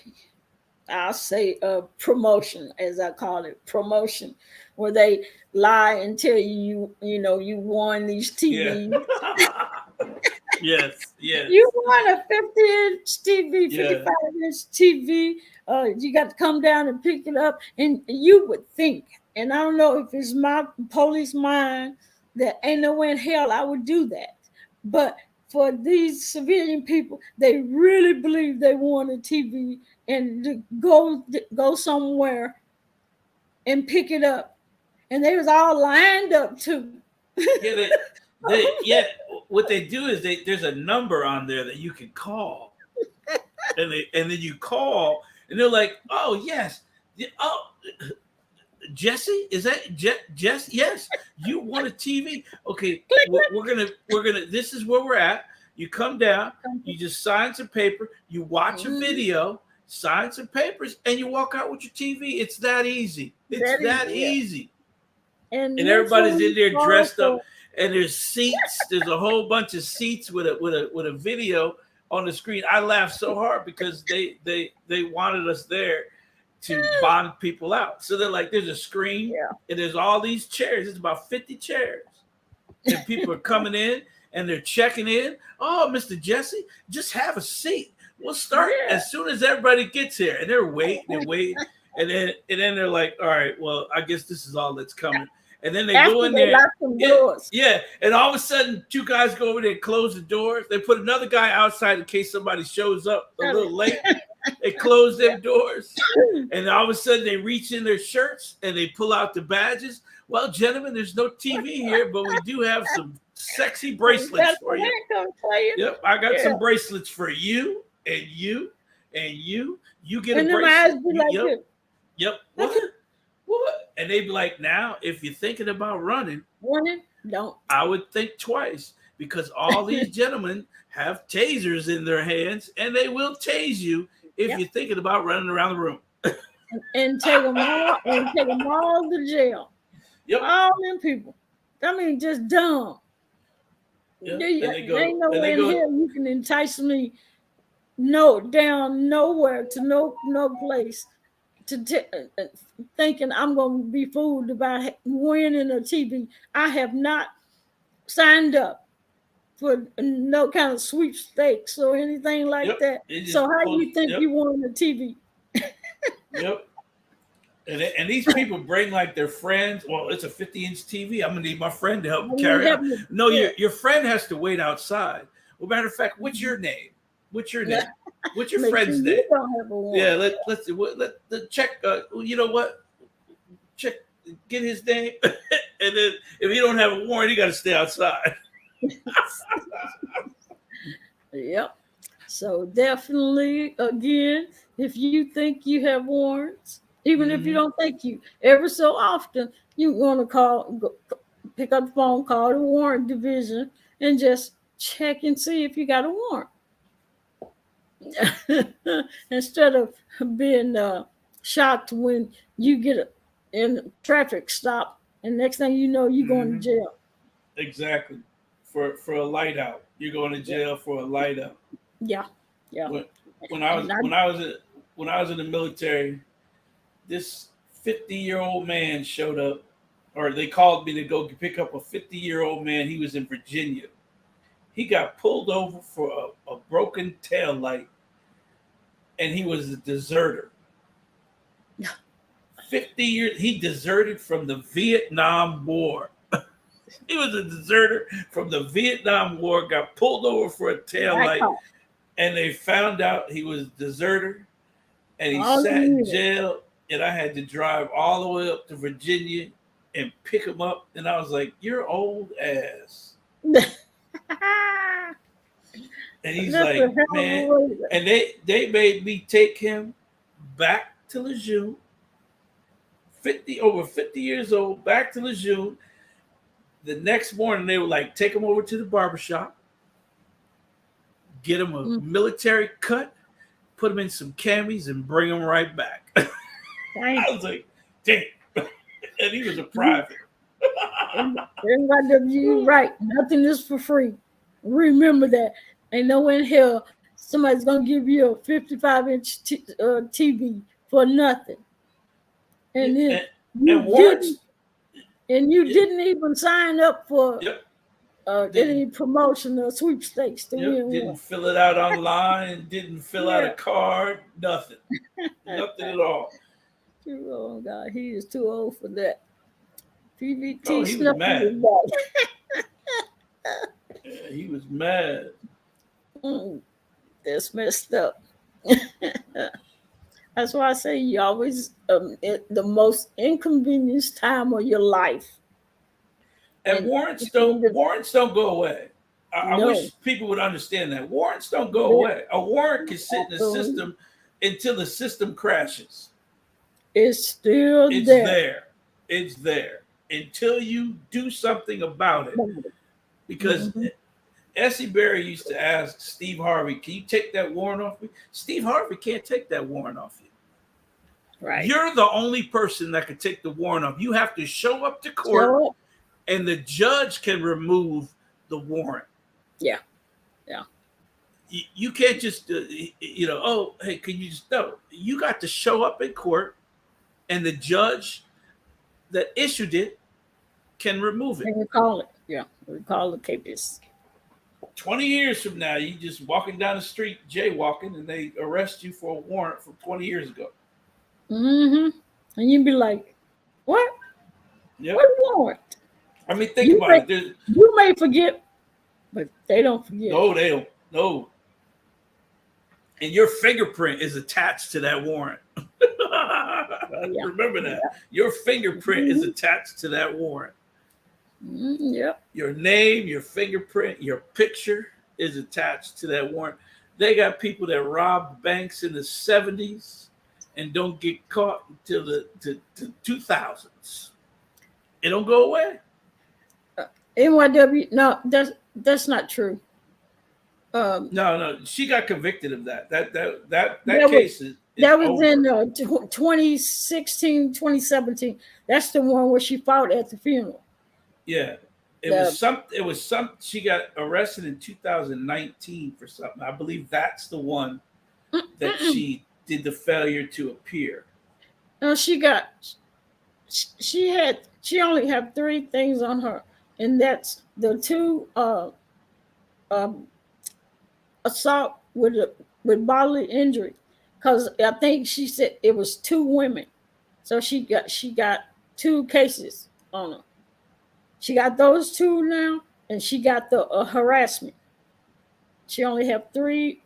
I'll say, promotion, as I call it, promotion, where they lie and tell you won these TVs. Yeah. Yes, yes. You want a 50-inch TV, Yeah. 55-inch TV. You got to come down and pick it up. And you would think, and I don't know if it's my police mind, that ain't no way in hell I would do that. But for these civilian people, they really believe they want a TV and to go somewhere and pick it up. And they was all lined up too. Yeah, yeah. What they do is there's a number on there that you can call, and then you call, and they're like, "Oh yes, oh Jesse, is that Jess? Yes, you want a TV? Okay, we're gonna. This is where we're at. You come down, you just sign some paper, you watch a video, sign some papers, and you walk out with your TV. It's that easy. It's that easy. And everybody's in there dressed up, and there's seats. There's a whole bunch of seats with a video on the screen. I laughed so hard because they wanted us there to bond people out. So they're like, there's a screen, and there's all these chairs. It's about 50 chairs, and people are coming in and they're checking in. Oh, Mr. Jesse, just have a seat. We'll start as soon as everybody gets here. And they're waiting and waiting, and then they're like, all right, well, I guess this is all that's coming. And then they go in there. Yeah. And all of a sudden, two guys go over there and close the doors. They put another guy outside in case somebody shows up a little late. They close their doors. And all of a sudden, they reach in their shirts and they pull out the badges. Well, gentlemen, there's no TV here, but we do have some sexy bracelets for you. Yep, I got some bracelets for you and you and you. You get a bracelet. Yep. What? And they'd be like, now, if you're thinking about running, don't. I would think twice because all these gentlemen have tasers in their hands and they will tase you if you're thinking about running around the room. and take them all to jail. Yep. All them people. I mean, just dumb. Yep. There ain't no way in hell you can entice me down nowhere to no place thinking I'm going to be fooled about winning a TV. I have not signed up for no kind of sweepstakes or anything like that. So how do you think you won a TV? Yep. And these people bring like their friends. Well, it's a 50-inch TV. I'm gonna need my friend to help carry it. No, your friend has to wait outside. Well, matter of fact, what's your name? What's your name? What's your friend's name? Yeah, let's check. You know what? Check, get his name, and then if you don't have a warrant, you got to stay outside. Yep. So definitely, again, if you think you have warrants, even if you don't think you, every so often you want to pick up the phone, call the warrant division, and just check and see if you got a warrant. Instead of being shocked when you get in a traffic stop, and next thing you know, you're going to jail. Exactly. For a light out, you're going to jail for a light out. Yeah. When I was in the military, this 50-year-old man showed up, or they called me to go pick up a 50-year-old man. He was in Virginia. He got pulled over for a broken tail light, and he was a deserter. 50 years, he deserted from the Vietnam War. He was a deserter from the Vietnam War, got pulled over for a tail light, and they found out he was a deserter, and he sat in jail, and I had to drive all the way up to Virginia and pick him up, and I was like, you're old ass. And he's like, man, and they made me take him back to Lejeune, over 50 years old, back to Lejeune. The next morning, they were like, take him over to the barbershop, get him a military cut, put him in some camis, and bring him right back. I was like, damn. And he was a private. You're right. Nothing is for free. Remember that. Ain't no in hell somebody's going to give you a 55-inch TV for nothing. And then you didn't even sign up for any promotional sweepstakes to win Didn't one. fill it out online. Didn't fill out a Yeah. card. Nothing. Nothing at all. Oh God, he is too old for that. Oh, PVT he was snuffing mad. his body. Yeah, he was mad. That's messed up. That's why I say you always the most inconvenienced time of your life. And warrants don't go away. I No, wish people would understand that warrants don't go yeah, away. A warrant can sit in the absolutely. system until the system crashes. It's still It's there. there. It's there until you do something about it. Because Essie Berry used to ask Steve Harvey, "Can you take that warrant off me?" Steve Harvey can't take that warrant off you. Right. You're the only person that can take the warrant off. You have to show up to court, So, and the judge can remove the warrant. yeah, yeah. You can't just, oh, hey, can you just, no. You got to show up in court, and the judge that issued it can remove it. And we call it, yeah, we call the cases. 20 years from now, you just walking down the street, jaywalking, and they arrest you for a warrant from 20 years ago. And you'd be like, what? Yep. What warrant? I mean, think about it. You may forget, but they don't forget. No, they don't. No. And your fingerprint is attached to that warrant. Yeah. Remember that. Yeah. Your fingerprint is attached to that warrant. Yep. Your name, your fingerprint, your picture is attached to that warrant. They got people that robbed banks in the 70s and don't get caught until the 2000s. It don't go away. NYW, no, that's not true. No, she got convicted of that. That case is that was over. In 2016, 2017. That's the one where she fought at the funeral. Yeah. It was some she got arrested in 2019 for something. I believe that's the one that she did the failure to appear. No, she only had 3 things on her, and that's the 2 assault with bodily injury, because I think she said it was 2 women, so she got 2 cases on her. She got those 2 now, and she got the harassment. She only have 3.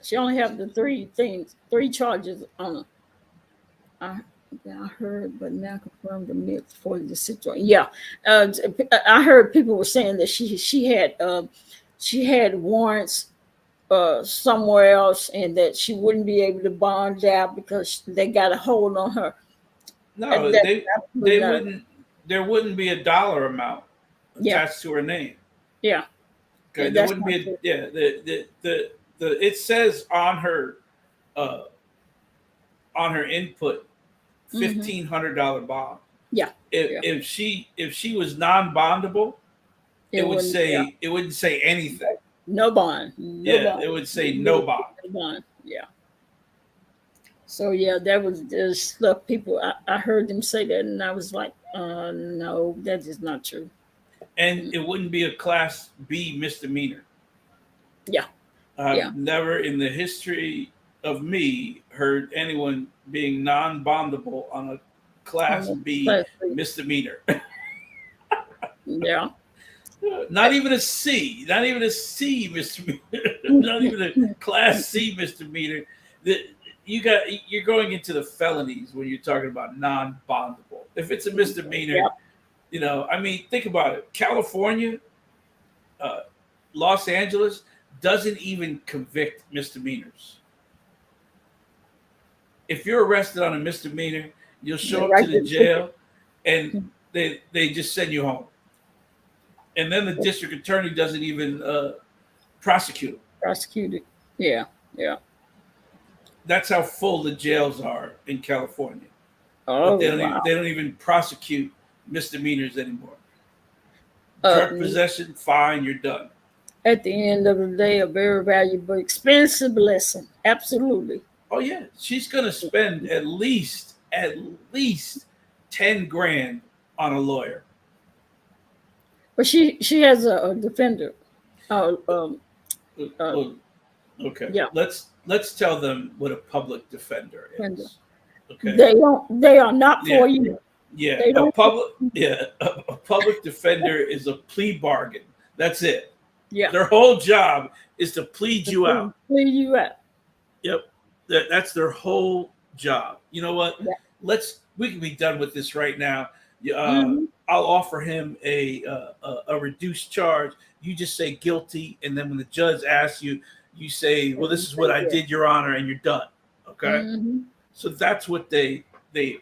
She only have the 3 things, 3 charges on her. I heard, but now confirmed the myth for the situation. Yeah, I heard people were saying that she had warrants somewhere else, and that she wouldn't be able to bond out because they got a hold on her. No, they wouldn't. There wouldn't be a dollar amount attached to her name. Yeah. Okay, there wouldn't be. It says on her input $1,500 bond. Yeah. If she was non-bondable, it wouldn't say anything. No bond. It would say no bond. No bond. Yeah. So yeah, there's stuff people I heard them say that, and I was like, no, that is not true. And it wouldn't be a Class B misdemeanor. Yeah. I've never in the history of me heard anyone being non-bondable on a Class B misdemeanor. Yeah. Not even a C misdemeanor. Not even a Class C misdemeanor. You're going into the felonies when you're talking about non-bondable. If it's a misdemeanor, I mean, think about it. California, Los Angeles doesn't even convict misdemeanors. If you're arrested on a misdemeanor, you'll show up to the jail, and they just send you home. And then the district attorney doesn't even prosecute it. Yeah. That's how full the jails are in California. Oh, they don't even prosecute misdemeanors anymore. Drug possession, fine, you're done. At the end of the day, a very valuable, expensive lesson. Absolutely. Oh yeah, she's gonna spend at least 10 grand on a lawyer. But she has a defender. Uh, um, uh, Well, okay. yeah, Let's tell them what a public defender defender. is. Okay. They are not Yeah. for you. Yeah. They don't. A public defender is a plea bargain. That's it. Yeah, Their whole job is to plead you out. plead you out. Yep. That's their whole job. You know what? Yeah. We can be done with this right now. Hmm. I'll offer him a reduced charge. You just say guilty, and then when the judge asks you, you say, "Well, this is what I did, Your Honor," and you're done. Okay. Hmm. So that's what they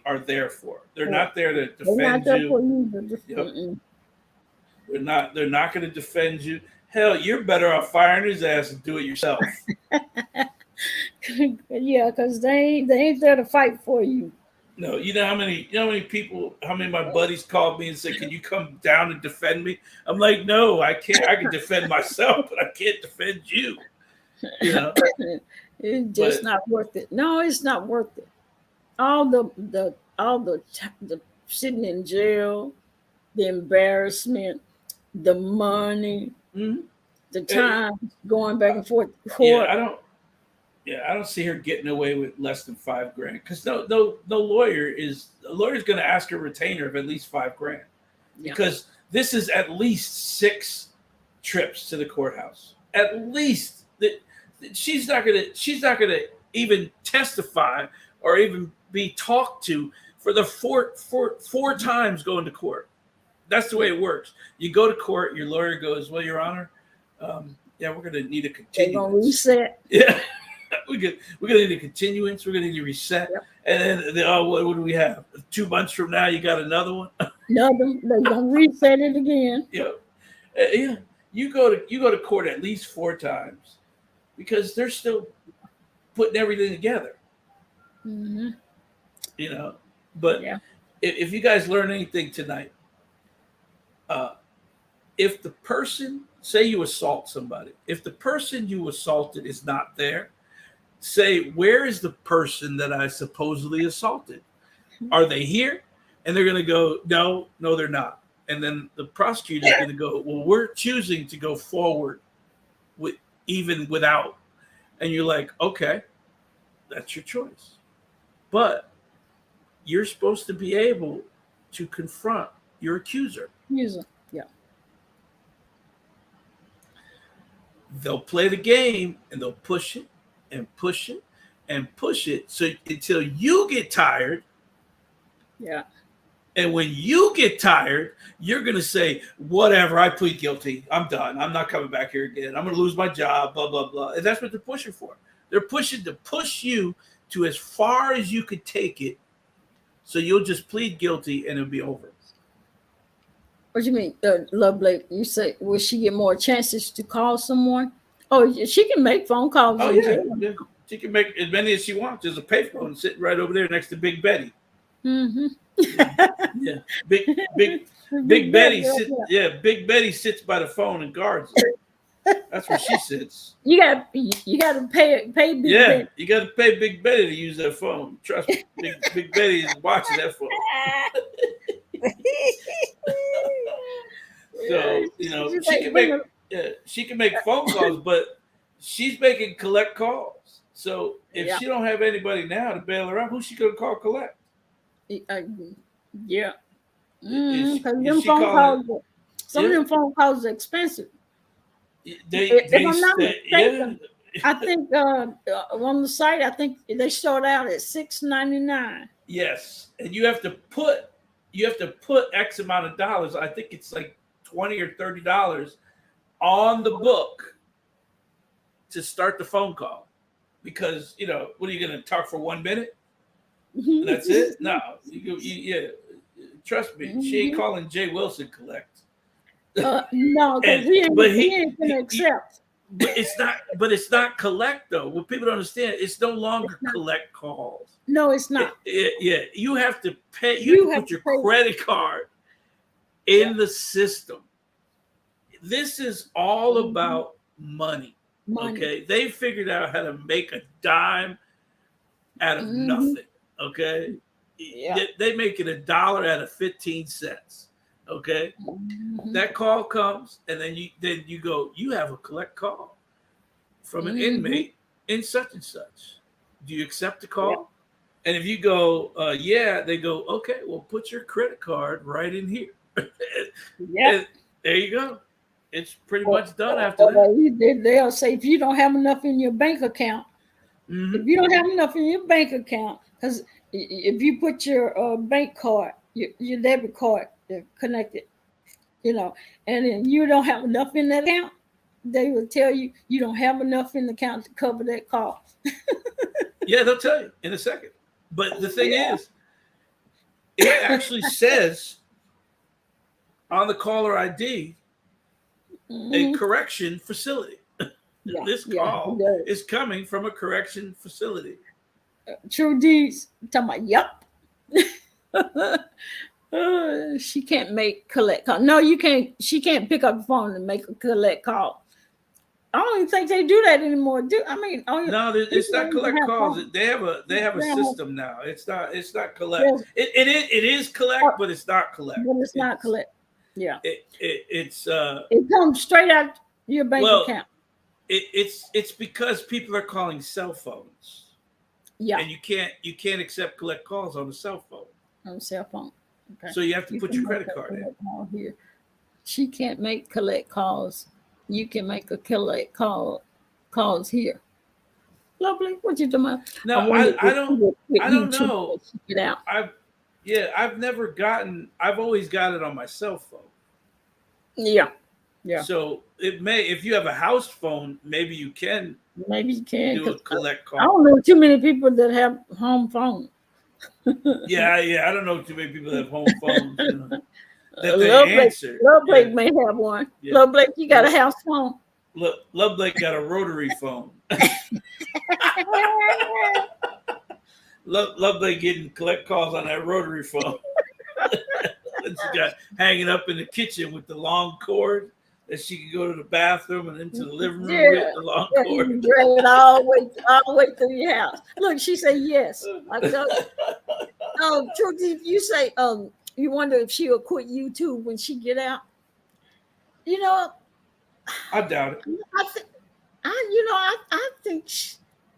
are there for. They're not there to They're not defend there you. for you. Yep. They're not going to defend you. Hell, you're better off firing his ass and do it yourself. Yeah, because they ain't there to fight for you. No, how many people, how many of my buddies called me and said, "Can you come down and defend me?" I'm like, "No, I can't. I can defend myself, but I can't defend you." You know, It's just not worth it. No, it's not worth it. All the sitting in jail, the embarrassment, the money, mm-hmm. the time going back and forth to Yeah, court. I don't see her getting away with less than $5,000 because no lawyer's going to ask a retainer of at least $5,000 because this is at least 6 trips to the courthouse. At least she's not gonna even testify or even be talked to for the four times going to court. That's the way it works. You go to court, your lawyer goes, "Well, Your Honor, yeah, we're going to need a continuance." They're gonna reset. Yeah. We're gonna need a continuance. We're gonna need a reset, and then what do we have? 2 months from now, you got another one. They're gonna reset it again. Yeah. You go to court at least 4 times because they're still putting everything together. Mm-hmm. But if you guys learn anything tonight, if the person, say you assault somebody, if the person you assaulted is not there, say, "Where is the person that I supposedly assaulted? Are they here?" And they're going to go, no, they're not. And then the prosecutor is going to go, "Well, we're choosing to go forward with even without." And you're like, "Okay, that's your choice. But you're supposed to be able to confront your accuser." Yeah. They'll play the game and they'll push it and push it and push it so until you get tired. Yeah. And when you get tired, you're going to say, "Whatever, I plead guilty. I'm done. I'm not coming back here again. I'm going to lose my job, blah, blah, blah." And that's what they're pushing for. They're pushing to push you to as far as you could take it so you'll just plead guilty and it'll be over. What do you mean, Lovely? You say, will she get more chances to call someone? Oh, she can make phone calls. Oh, yeah. She can make as many as she wants. There's a payphone sitting right over there next to Big Betty. Mm-hmm. Yeah. Big Betty sits. Yeah, Big Betty sits by the phone and guards it. That's where she sits. You got to pay Big Betty. You got to pay Big Betty to use that phone. Trust me, Big Betty is watching that phone. So she can make phone calls, but she's making collect calls. So if she don't have anybody now to bail her out, who's she gonna call collect? Yeah. Some of them phone calls are expensive. If I'm not mistaken, I think on the site, I think they start out at $6.99. Yes, and you have to put X amount of dollars. I think it's like $20 or $30 on the book to start the phone call, because what are you going to talk for 1 minute? And that's it. No, trust me, she ain't calling Jay Wilson collect. No, because he ain't going to accept. But it's not collect though. What people don't understand, it's no longer collect calls. No, it's not. You have to pay. You have to put your credit card in the system. This is all about money. Okay, they figured out how to make a dime out of nothing. Okay, they make it $1 out of 15 cents. Okay, Mhm. that call comes, and then you go. You have a collect call from an Mhm. inmate in such and such. Do you accept the Yep. call? And if you go, yeah, they go, okay, well, put your credit card right in here. Yep. And there you go. It's pretty Or, much done after that. they'll say if you don't have enough in your bank account, Hmm. if you don't have enough in your bank account, because if you put your bank card, your debit card connected, you know, and then you don't have enough in that account, they will tell you you don't have enough in the account to cover that cost. Yeah, they'll tell you in a second. But the thing Yeah. is, it actually says on the caller ID a Hmm. correction facility. Yeah. This Yeah. call is coming from a correction facility. True D's talking about, yep. She can't make collect call. No, you can't. She can't pick up the phone and make a collect call. I don't even think they do that anymore. Do I mean? Oh, No, it's people not don't even collect have calls. phones. They have a They don't have, system now. It's not collect. there's- It is collect, but it's not collect. but it's not It's collect. Yeah, it's it comes straight out your bank well, account. it's because people are calling cell phones, Yeah, and you can't accept collect calls on the cell phone. on cell phone. Okay, So you have to you put can your make credit a card in. collect call here. She can't make collect calls. You can make a collect calls here. Lovely. What you doing? I No, wonder I if she don't would quit I don't YouTube know. when she get out. I've Yeah, I've never gotten. I've always got it on my cell phone. Yeah, yeah. So it may, if you have a house phone, maybe you can Maybe you can, do a because collect I call. don't know too many people that have home phone. Yeah. I don't know too many people that have home phones, that Love they Blake, answer. Love Yeah, Blake may have one. yeah. Love Blake, you got a Lo- house phone. Love Blake got a rotary phone. Love Blake getting collect calls on that rotary phone that she got hanging up in the kitchen with the long cord that she could go to the bathroom and into the living room Yeah, with the long yeah, you cord. can drag it all the way through your house. Look, she said yes. I tell you. Trudy, if you say you wonder if she'll quit YouTube when she get out. You know, I doubt it. I think I think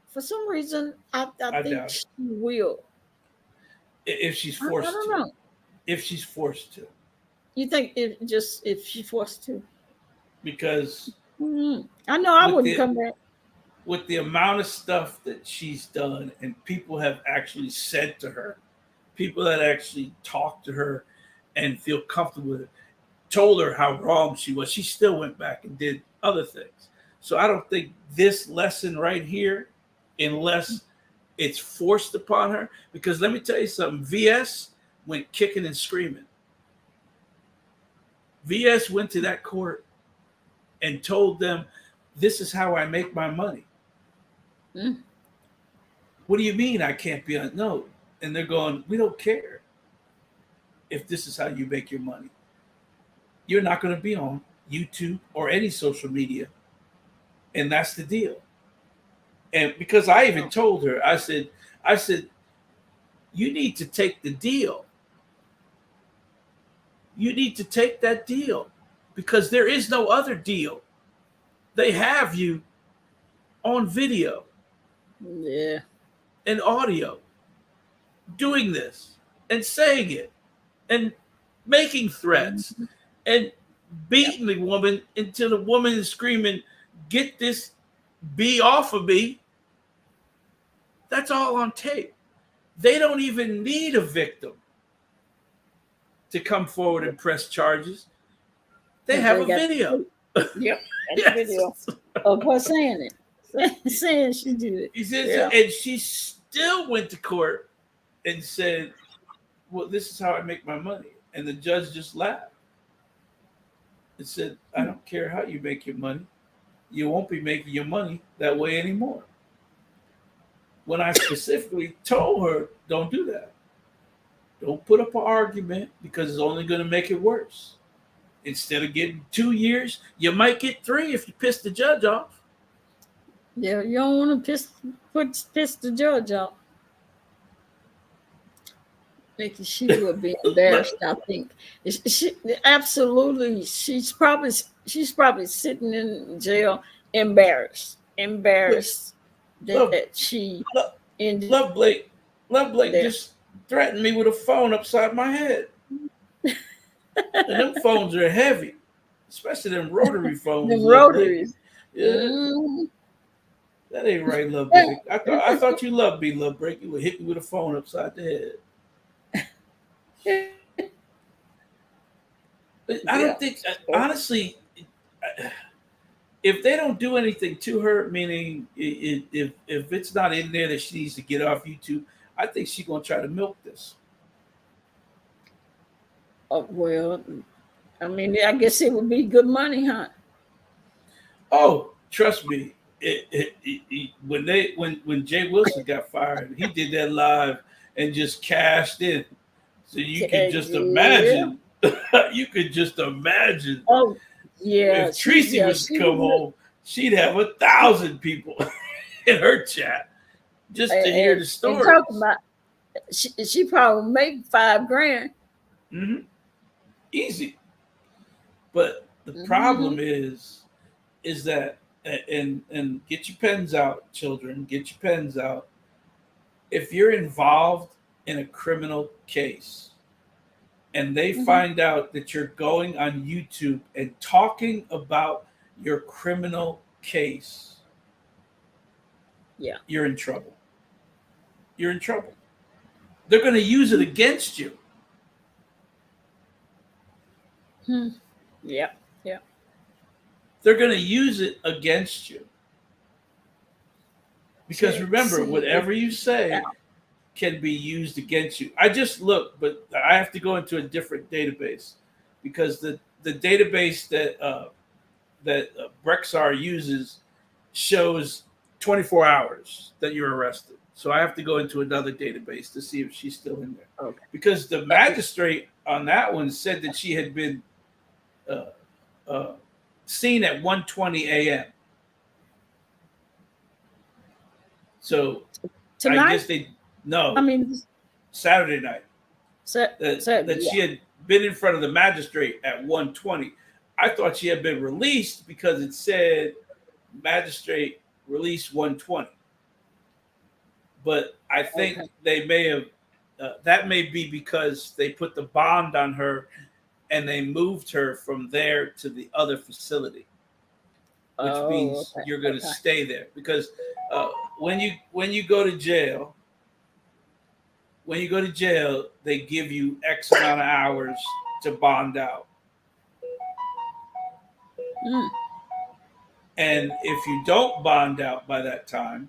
for some reason I I think doubt she it. will. If she's I forced don't to. know. If she's forced to. You think if she forced to? Because I know I with wouldn't the come back. with the amount of stuff that she's done and people have actually said to her, people that actually talked to her and feel comfortable with it, told her how wrong she was, she still went back and did other things. So I don't think this lesson right here, unless it's forced upon her, because let me tell you something, VS went kicking and screaming. VS went to that court and told them, this is how I make my money. Mm. What do you mean I can't be on? No. And they're going, we don't care if this is how you make your money. You're not going to be on YouTube or any social media. And that's the deal. And because I even told her, I said, you need to take the deal. You need to take that deal because there is no other deal. They have you on video Yeah. and audio doing this and saying it and making threats Mhm. and Yep. beating the woman until the woman is screaming, get this bee off of me. That's all on tape. They don't even need a victim to come forward and press charges. They Because have they a got video. yep, got the video Yes. of her saying it, saying she did it. He says, Yeah. and she still went to court and said, well, this is how I make my money. And the judge just laughed and said, I don't care how you make your money. You won't be making your money that way anymore. When I specifically told her, don't do that. Don't put up an argument because it's only going to make it worse. Instead of getting 2 years, you might get 3 if you piss the judge off. Yeah, you don't want to piss the judge off. Nikki, she would be embarrassed. I think she absolutely. She's probably sitting in jail, embarrassed, Look, embarrassed love, that she love, ended love Blake, love Blake there. just threatened me with a phone upside my head, and them phones are heavy, especially them rotary The phones. Love Blake, rotaries. yeah, Mm. that ain't right, Love Blake. I thought you loved me, Love Blake. You would hit me with a phone upside the head. But I Yeah. don't think, honestly, if they don't do anything to her, meaning if it's not in there that she needs to get off YouTube, I think she's gonna try to milk this. Well, I mean, I guess it would be good money, huh? Oh, trust me, when Jay Wilson got fired, he did that live and just cashed in. So you could just Yeah. imagine, you could just imagine Oh, yeah. if Treecey was to She come would. home, she'd have 1,000 people in her chat just to hear the And talking stories. about, she probably make 5 grand. Hmm. Easy. But the Hmm. problem is that and get your pens out, children. Get your pens out. If you're involved in a criminal case and they Hmm. find out that you're going on YouTube and talking about your criminal case, Yeah. you're in trouble. You're in trouble. They're going to use it against you. Hmm. Yeah. Yeah. They're going to use it against you. Because To remember, see if whatever you she get say out. can be used against you. I just looked, but I have to go into a different database because the database that Brexar uses shows 24 hours that you're arrested. So I have to go into another database to see if she's still in there, Okay. because the Uh, magistrate on that one said that she had been uh, uh, seen at 1:20 a.m. So I Tonight. guess they I no mean, Saturday night. That yeah. she had been in front of the magistrate at 1:20. I thought she had been released because it said magistrate release 1:20. But I think Okay. they may have that may be because they put the bond on her and they moved her from there to the other facility, which Oh, means okay. you're going to Okay. stay there because uh, when you go to jail, they give you X amount of hours to bond out. Mm. And if you don't bond out by that time,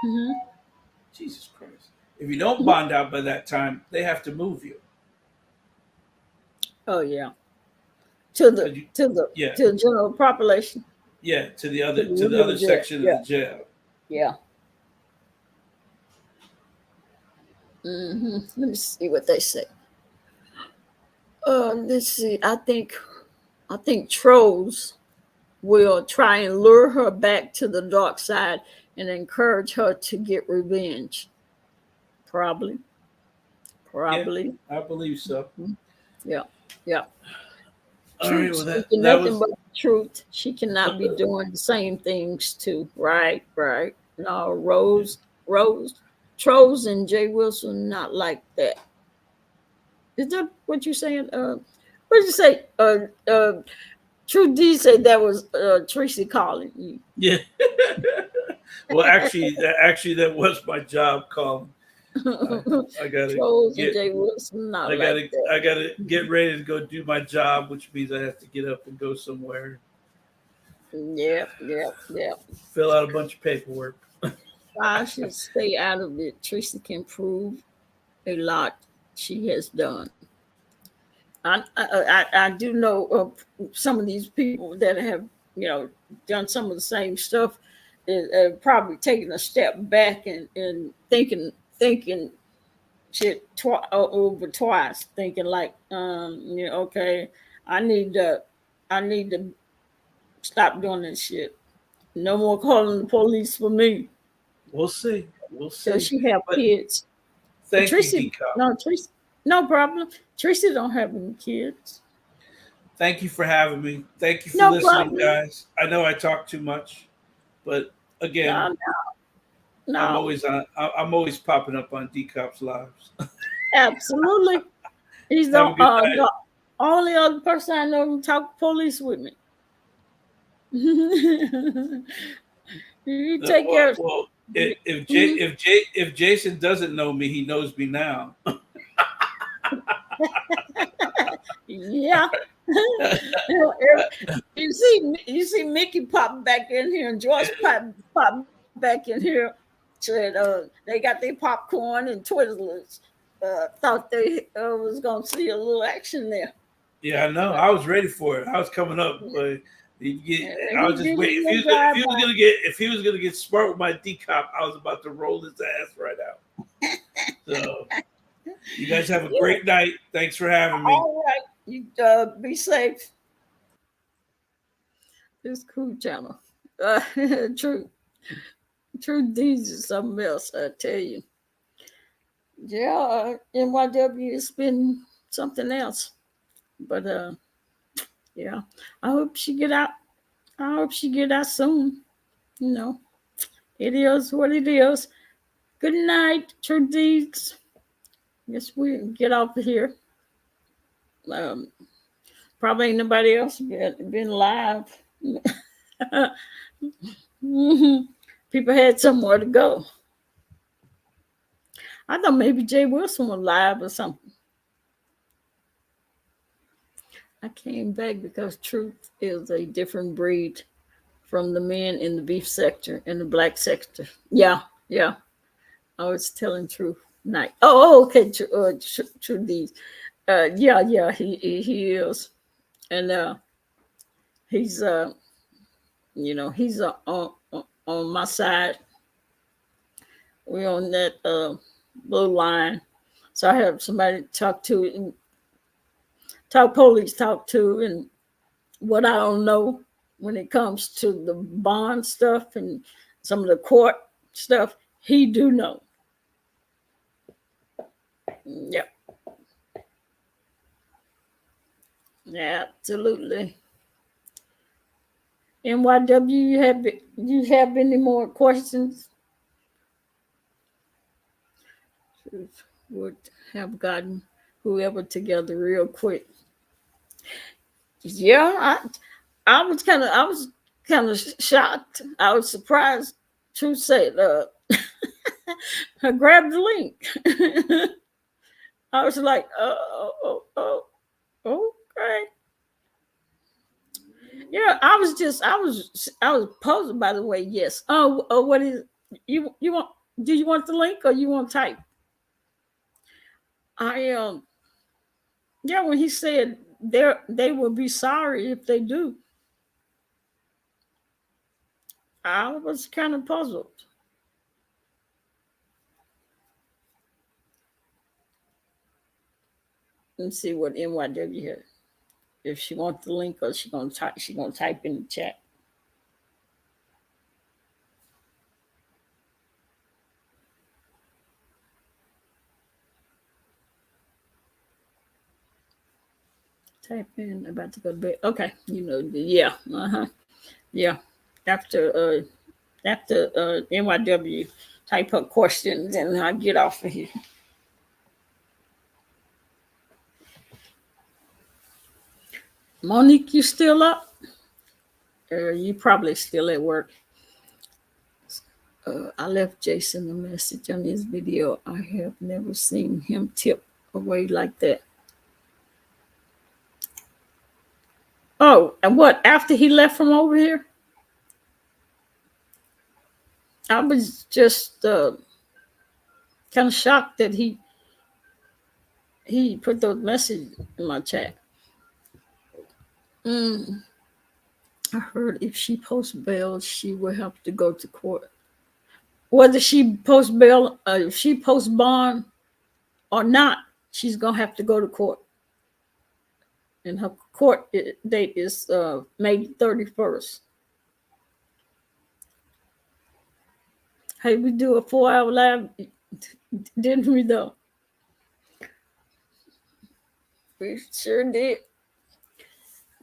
Hmm. Jesus Christ, if you don't Hmm. bond out by that time, they have to move you. Oh, yeah. To the 'Cause you, to the yeah, to the general population. yeah, To to the the regular other jail. section of the Yeah. jail. Yeah. Let me see what they say. Let's see. I think trolls will try and lure her back to the dark side and encourage her to get revenge. Probably. Yeah, Probably. I believe so. Mhm. Yeah. Yeah. All right, Truth well speaking that nothing was but the truth. She cannot be doing the same things too. Right. Right. No, Rose, trolls and Jay Wilson not like that. Is that what you're saying? What did you say? True D said that was Tracy calling you. yeah. Well, actually, that was my job calling. I I gotta Trolls and get Jay Wilson not like that. I gotta get ready to go do my job, which means I have to get up and go somewhere, Yep, yep, yep. fill out a bunch of paperwork. I should stay out of it. Tracy can prove a lot she has done. I do know some of these people that have done some of the same stuff, probably taking a step back and thinking shit over twice, thinking like okay, I need to I need to stop doing this shit. No more calling the police for me We'll see. We'll till see. she have But kids. thank you, Tracy, Decom. no Tracy. No problem. Treecey don't have any kids. Thank you for having me. Thank you for No listening, problem. guys. I know I talk too much, but again, No, no. I'm always popping up on Decop's lives. Absolutely. He's Have a good night. the only other person I know who talk police with me. You take care of Well, you. if Jason doesn't know me, he knows me now. Yeah. You see Mickey pop back in here and Joyce pop back in here. Said they got their popcorn and Twizzlers. Thought they was gonna see a little action there. Yeah, I know. But I was ready for it. I was coming up, but I was he just did waiting. a little drive by. If he was gonna get smart with my decop, I was about to roll his ass right out. So you guys have a Yeah. great night. Thanks for having me. All right. You be safe. This cool channel. True. True deeds is something else, I tell you. Yeah, NYW has been something else. But yeah. I hope she get out. I hope she get out soon. You know. It is what it is. Good night, True Deeds. Guess we get off of here. Um, probably ain't nobody else been live. People had somewhere to go. I thought maybe Jay Wilson was live or something. I came back because Truth is a different breed from the men in the beef sector and the black sector. Yeah, yeah. I was telling Truth night. Okay. True Deeds. Yeah. He is, and he's he's on my side. We're on that blue line, so I have somebody to talk to and talk police talk to, and what I don't know when it comes to the bond stuff and some of the court stuff, he do know. Yep, absolutely. NYW, you have any more questions? Would have gotten whoever together real quick. Yeah, I was kind of shocked. I was surprised. Truth said, I grabbed the link. I was like, okay. Yeah, I was puzzled by the way. Yes. What is you want? Do you want the link or you want to type? I yeah, when he said they will be sorry if they do, I was kind of puzzled. Let's see what NYW here. If she wants the link or she gonna type in the chat. Type in about to go to bed. Okay, yeah, yeah. After NYW, type her questions and I get off of here. Monique, you still up? You probably still at work. I left Jason a message on his video. I have never seen him tip away like that. Oh, and what? After he left from over here? I was just kind of shocked that he put those messages in my chat. I heard if she posts bail, she will have to go to court. Whether she posts bail, if she posts bond or not, she's gonna have to go to court. And her court date is May 31st. Hey, we do a 4-hour live, didn't we though? We sure did.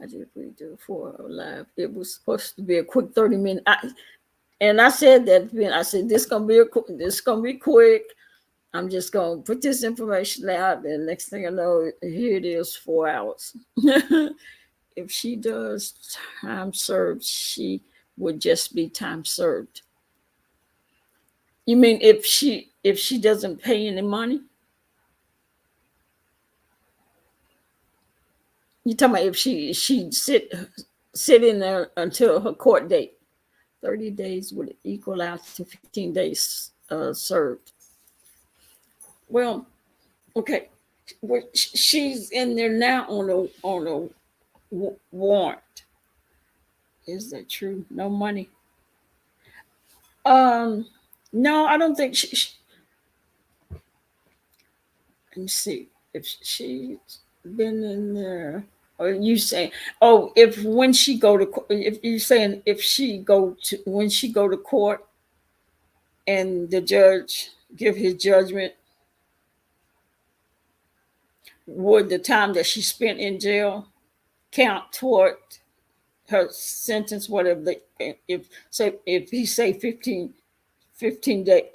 I did we do 4 hour live. It was supposed to be a quick 30 minute. And I said that I said this gonna be quick. I'm just gonna put this information out, and next thing I know, here it is, 4 hours. If she does time served, she would just be time served. You mean if she doesn't pay any money? You talking about if she sit in there until her court date? 30 days would equal out to 15 days served. Well, okay, she's in there now on a warrant. Is that true? No money. No, I don't think let me see if she's been in there. Or you saying, oh, if when she go to, if you saying if she go to when she go to court and the judge give his judgment, would the time that she spent in jail count toward her sentence? Whatever if he say 15 day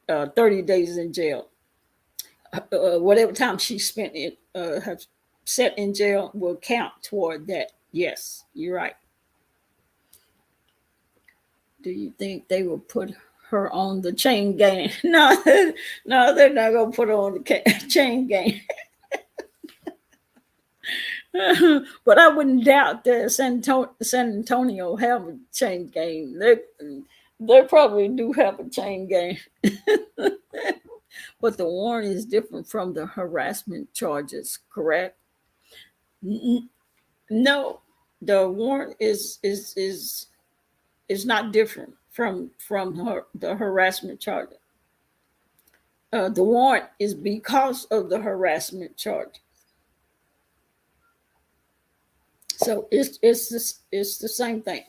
30 days in jail, whatever time she spent in her set in jail will count toward that. Yes, you're right. Do you think they will put her on the chain gang? No, no, they're not gonna put her on the chain gang. But I wouldn't doubt that San Antonio have a chain gang. They probably do have a chain gang. But the warrant is different from the harassment charges, correct? No, the warrant is not different from the harassment charge. The warrant is because of the harassment charge. So it's the same thing.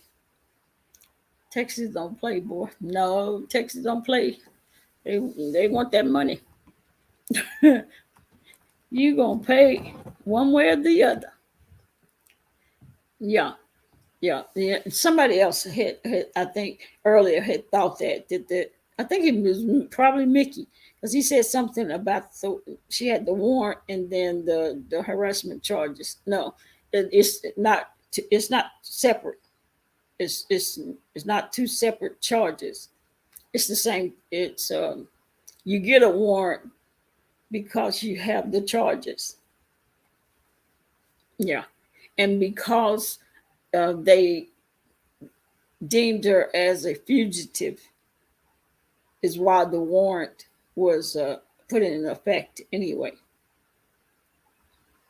Texas don't play, boy. No, Texas don't play. They want that money. You gonna pay one way or the other. Yeah, yeah. Somebody else had I think earlier had thought that I think it was probably Mickey, because he said something about she had the warrant and then the harassment charges. No, it's not separate. It's not two separate charges. It's the same. It's you get a warrant because you have the charges. Yeah, and because they deemed her as a fugitive is why the warrant was put in effect anyway.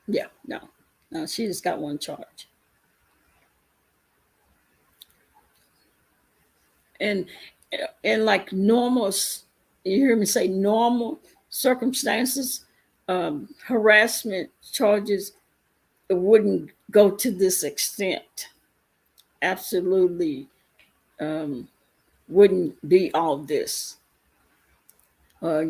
Yeah, no, she just got one charge. And like normal, you hear me say normal circumstances, harassment charges, it wouldn't go to this extent. Absolutely wouldn't be all this. Uh,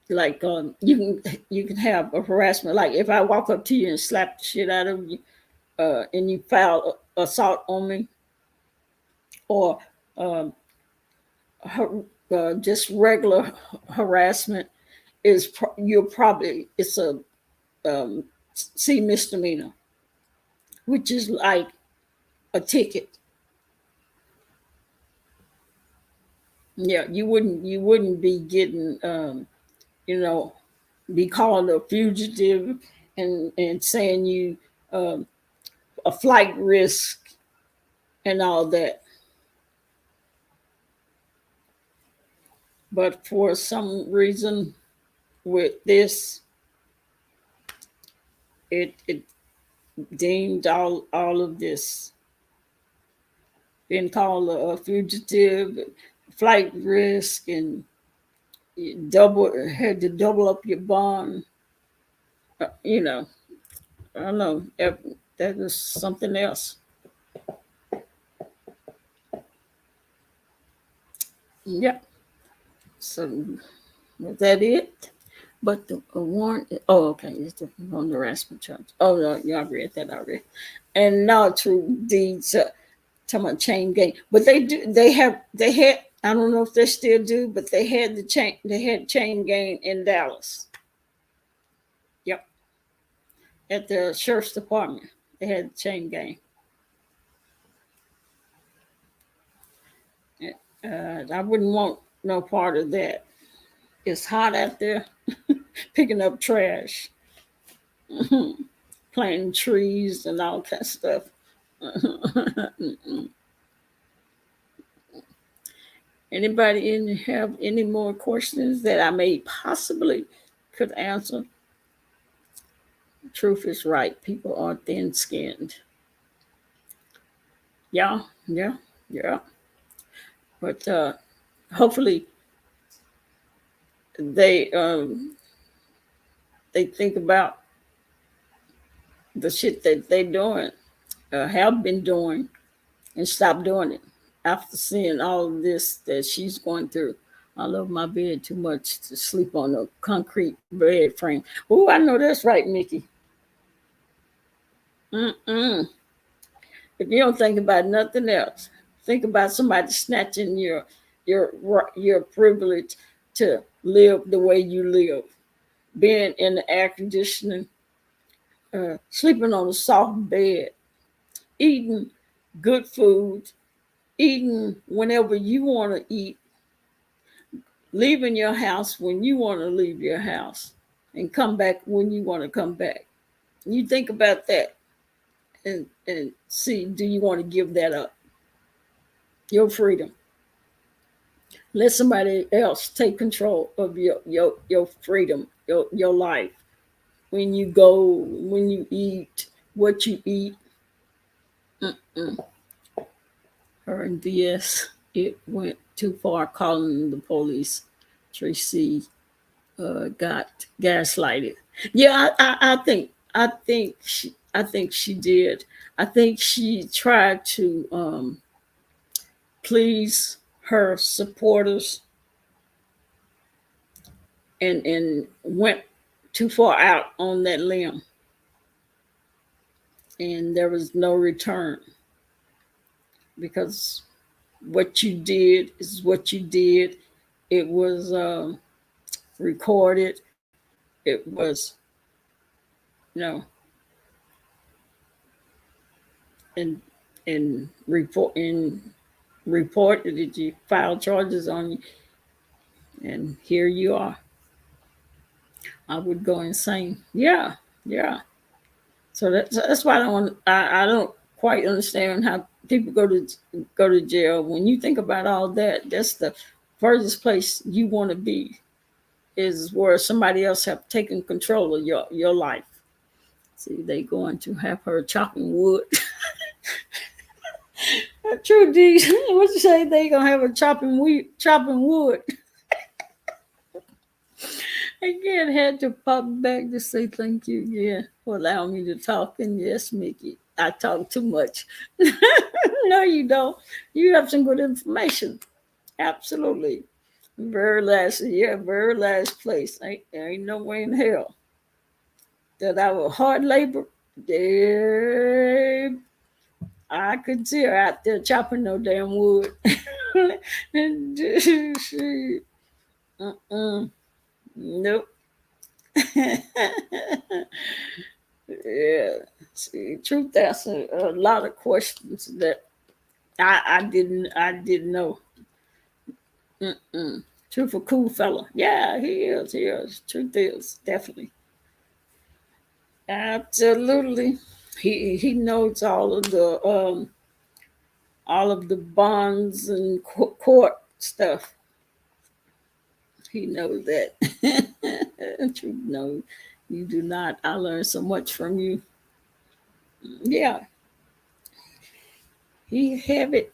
like you can have a harassment. Like if I walk up to you and slap the shit out of you, and you file assault on me, or um, just regular harassment you're probably it's a C misdemeanor, which is like a ticket. Yeah, you wouldn't be getting you know, be called a fugitive and saying you a flight risk and all that. But for some reason with this, it deemed all of this being called a fugitive, flight risk, and had to double up your bond. You know, I don't know. That is something else. Yeah. So was that it? But the warrant, oh, okay, it's on the harassment charge. Oh, no, yeah, I read that already. And now true deeds, talking about chain gang. But they do, they had, I don't know if they still do, but they had chain gang in Dallas. Yep, at the sheriff's department. They had chain gang. I wouldn't want no part of that. It's hot out there, picking up trash, planting trees, and all that stuff. Anybody in have any more questions that I may possibly could answer? Truth is right. People are thin skinned. Yeah, yeah, yeah. But hopefully they they think about the shit that they doing, have been doing, and stop doing it after seeing all of this that she's going through. I love my bed too much to sleep on a concrete bed frame. Oh, I know that's right, Mickey. Mm-mm. If you don't think about nothing else, think about somebody snatching your your privilege to live the way you live, being in the air conditioning, sleeping on a soft bed, eating good food, eating whenever you want to eat, leaving your house when you want to leave your house, and come back when you want to come back. You think about that and see, do you want to give that up? Your freedom. Let somebody else take control of your freedom, your life. When you go, when you eat, what you eat. Mm-mm. Her and DS, it went too far calling the police. Treecey got gaslighted. Yeah, I think she did. I think she tried to please her supporters and went too far out on that limb, and there was no return because what you did is what you did. It was recorded. It was, you know, and and reported that you filed charges on you, and here you are. I would go insane. Yeah, yeah. So that's why I don't quite understand how people go to jail. When you think about all that, that's the furthest place you want to be, is where somebody else have taken control of your life. See, they going to have her chopping wood. True D, what you say? They gonna have her chopping wood. Again, had to pop back to say thank you again for allowing me to talk. And yes, Mickey, I talk too much. No, you don't. You have some good information. Absolutely. Very last place. Ain't no way in hell that I will hard labor. There, I could see her out there chopping no damn wood. Nope. Yeah. See, truth, that's a lot of questions that I didn't know. Mm-mm. Truth, a cool fella. Yeah, he is. He is. Truth is definitely, absolutely. He knows all of the bonds and court stuff. He knows that. Truth, no, you do not. I learned so much from you. Yeah, he have it.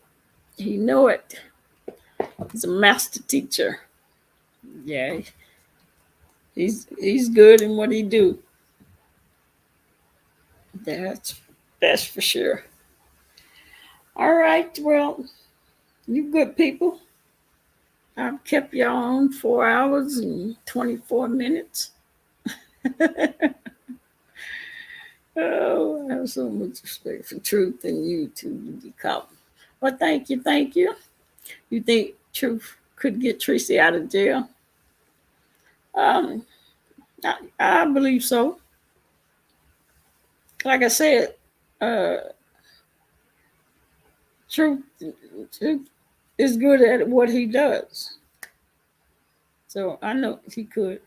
He know it. He's a master teacher. Yeah, he's good in what he do. That's for sure. All right, well, you good people. I've kept y'all on 4 hours and 24 minutes. Oh, I have so much respect for Truth and you too, Decop. Well, thank you, thank you. You think Truth could get Treecey out of jail? Um, I believe so. Like I said, uh, Truth, Truth is good at what he does. So I know he could.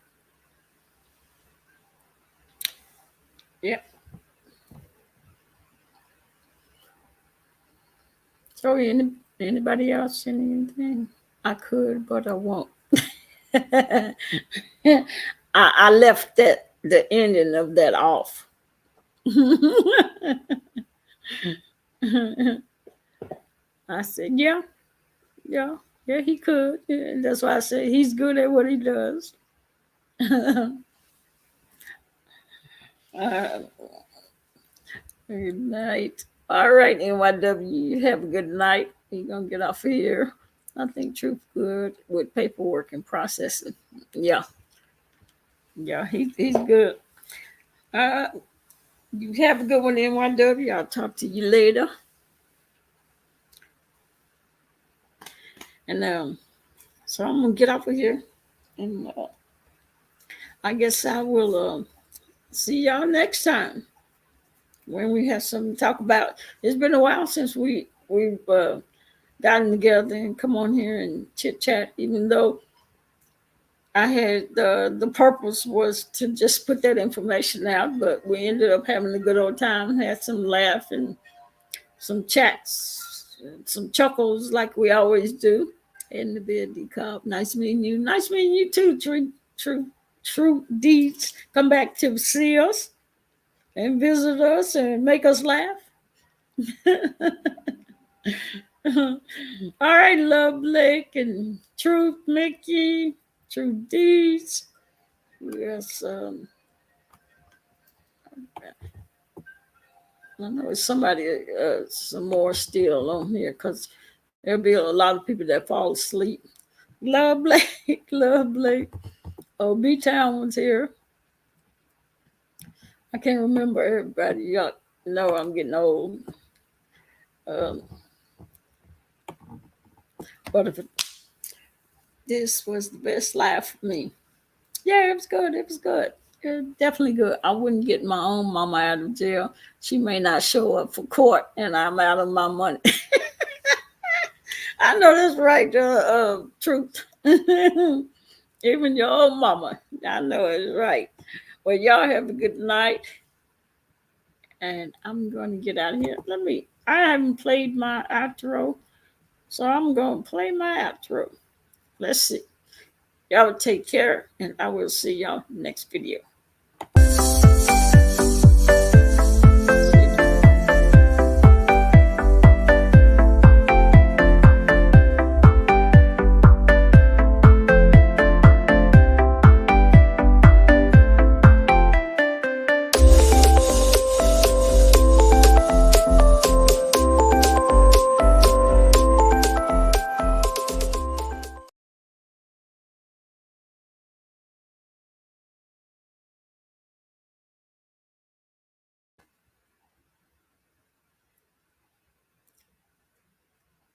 Yeah. So anybody else anything? I could, but I won't. I left that the ending of that off. I said, yeah, yeah, yeah, he could. Yeah, that's why I said he's good at what he does. uh, Good night. All right, NYW, you have a good night. You're gonna get off of here. I think Truth good with paperwork and processing. Yeah, yeah, he's good. Uh, you have a good one, NYW. I'll talk to you later. And so I'm gonna get off of here, and I guess I will see y'all next time when we have something to talk about. It's been a while since we've gotten together and come on here and chit chat. Even though I had the purpose was to just put that information out, but we ended up having a good old time, had some laugh and some chats, some chuckles like we always do. In the bed, decop. Nice meeting you. Nice meeting you too, True Deeds. Come back to see us and visit us and make us laugh. All right, Love Lake and Truth Mickey, True Deeds. Yes, I know it's somebody, some more still on here because there'll be a lot of people that fall asleep. Love Blake, Love Blake. Oh, B Town was here. I can't remember everybody. Y'all know I'm getting old. Um, but if this was the best life for me. Yeah, it was good. It was good. It was definitely good. I wouldn't get my own mama out of jail. She may not show up for court, and I'm out of my money. I know that's right, Truth. Even your own mama. I know it's right. Well, y'all have a good night. And I'm going to get out of here. I haven't played my outro, so I'm going to play my outro. Let's see. Y'all take care, and I will see y'all next video.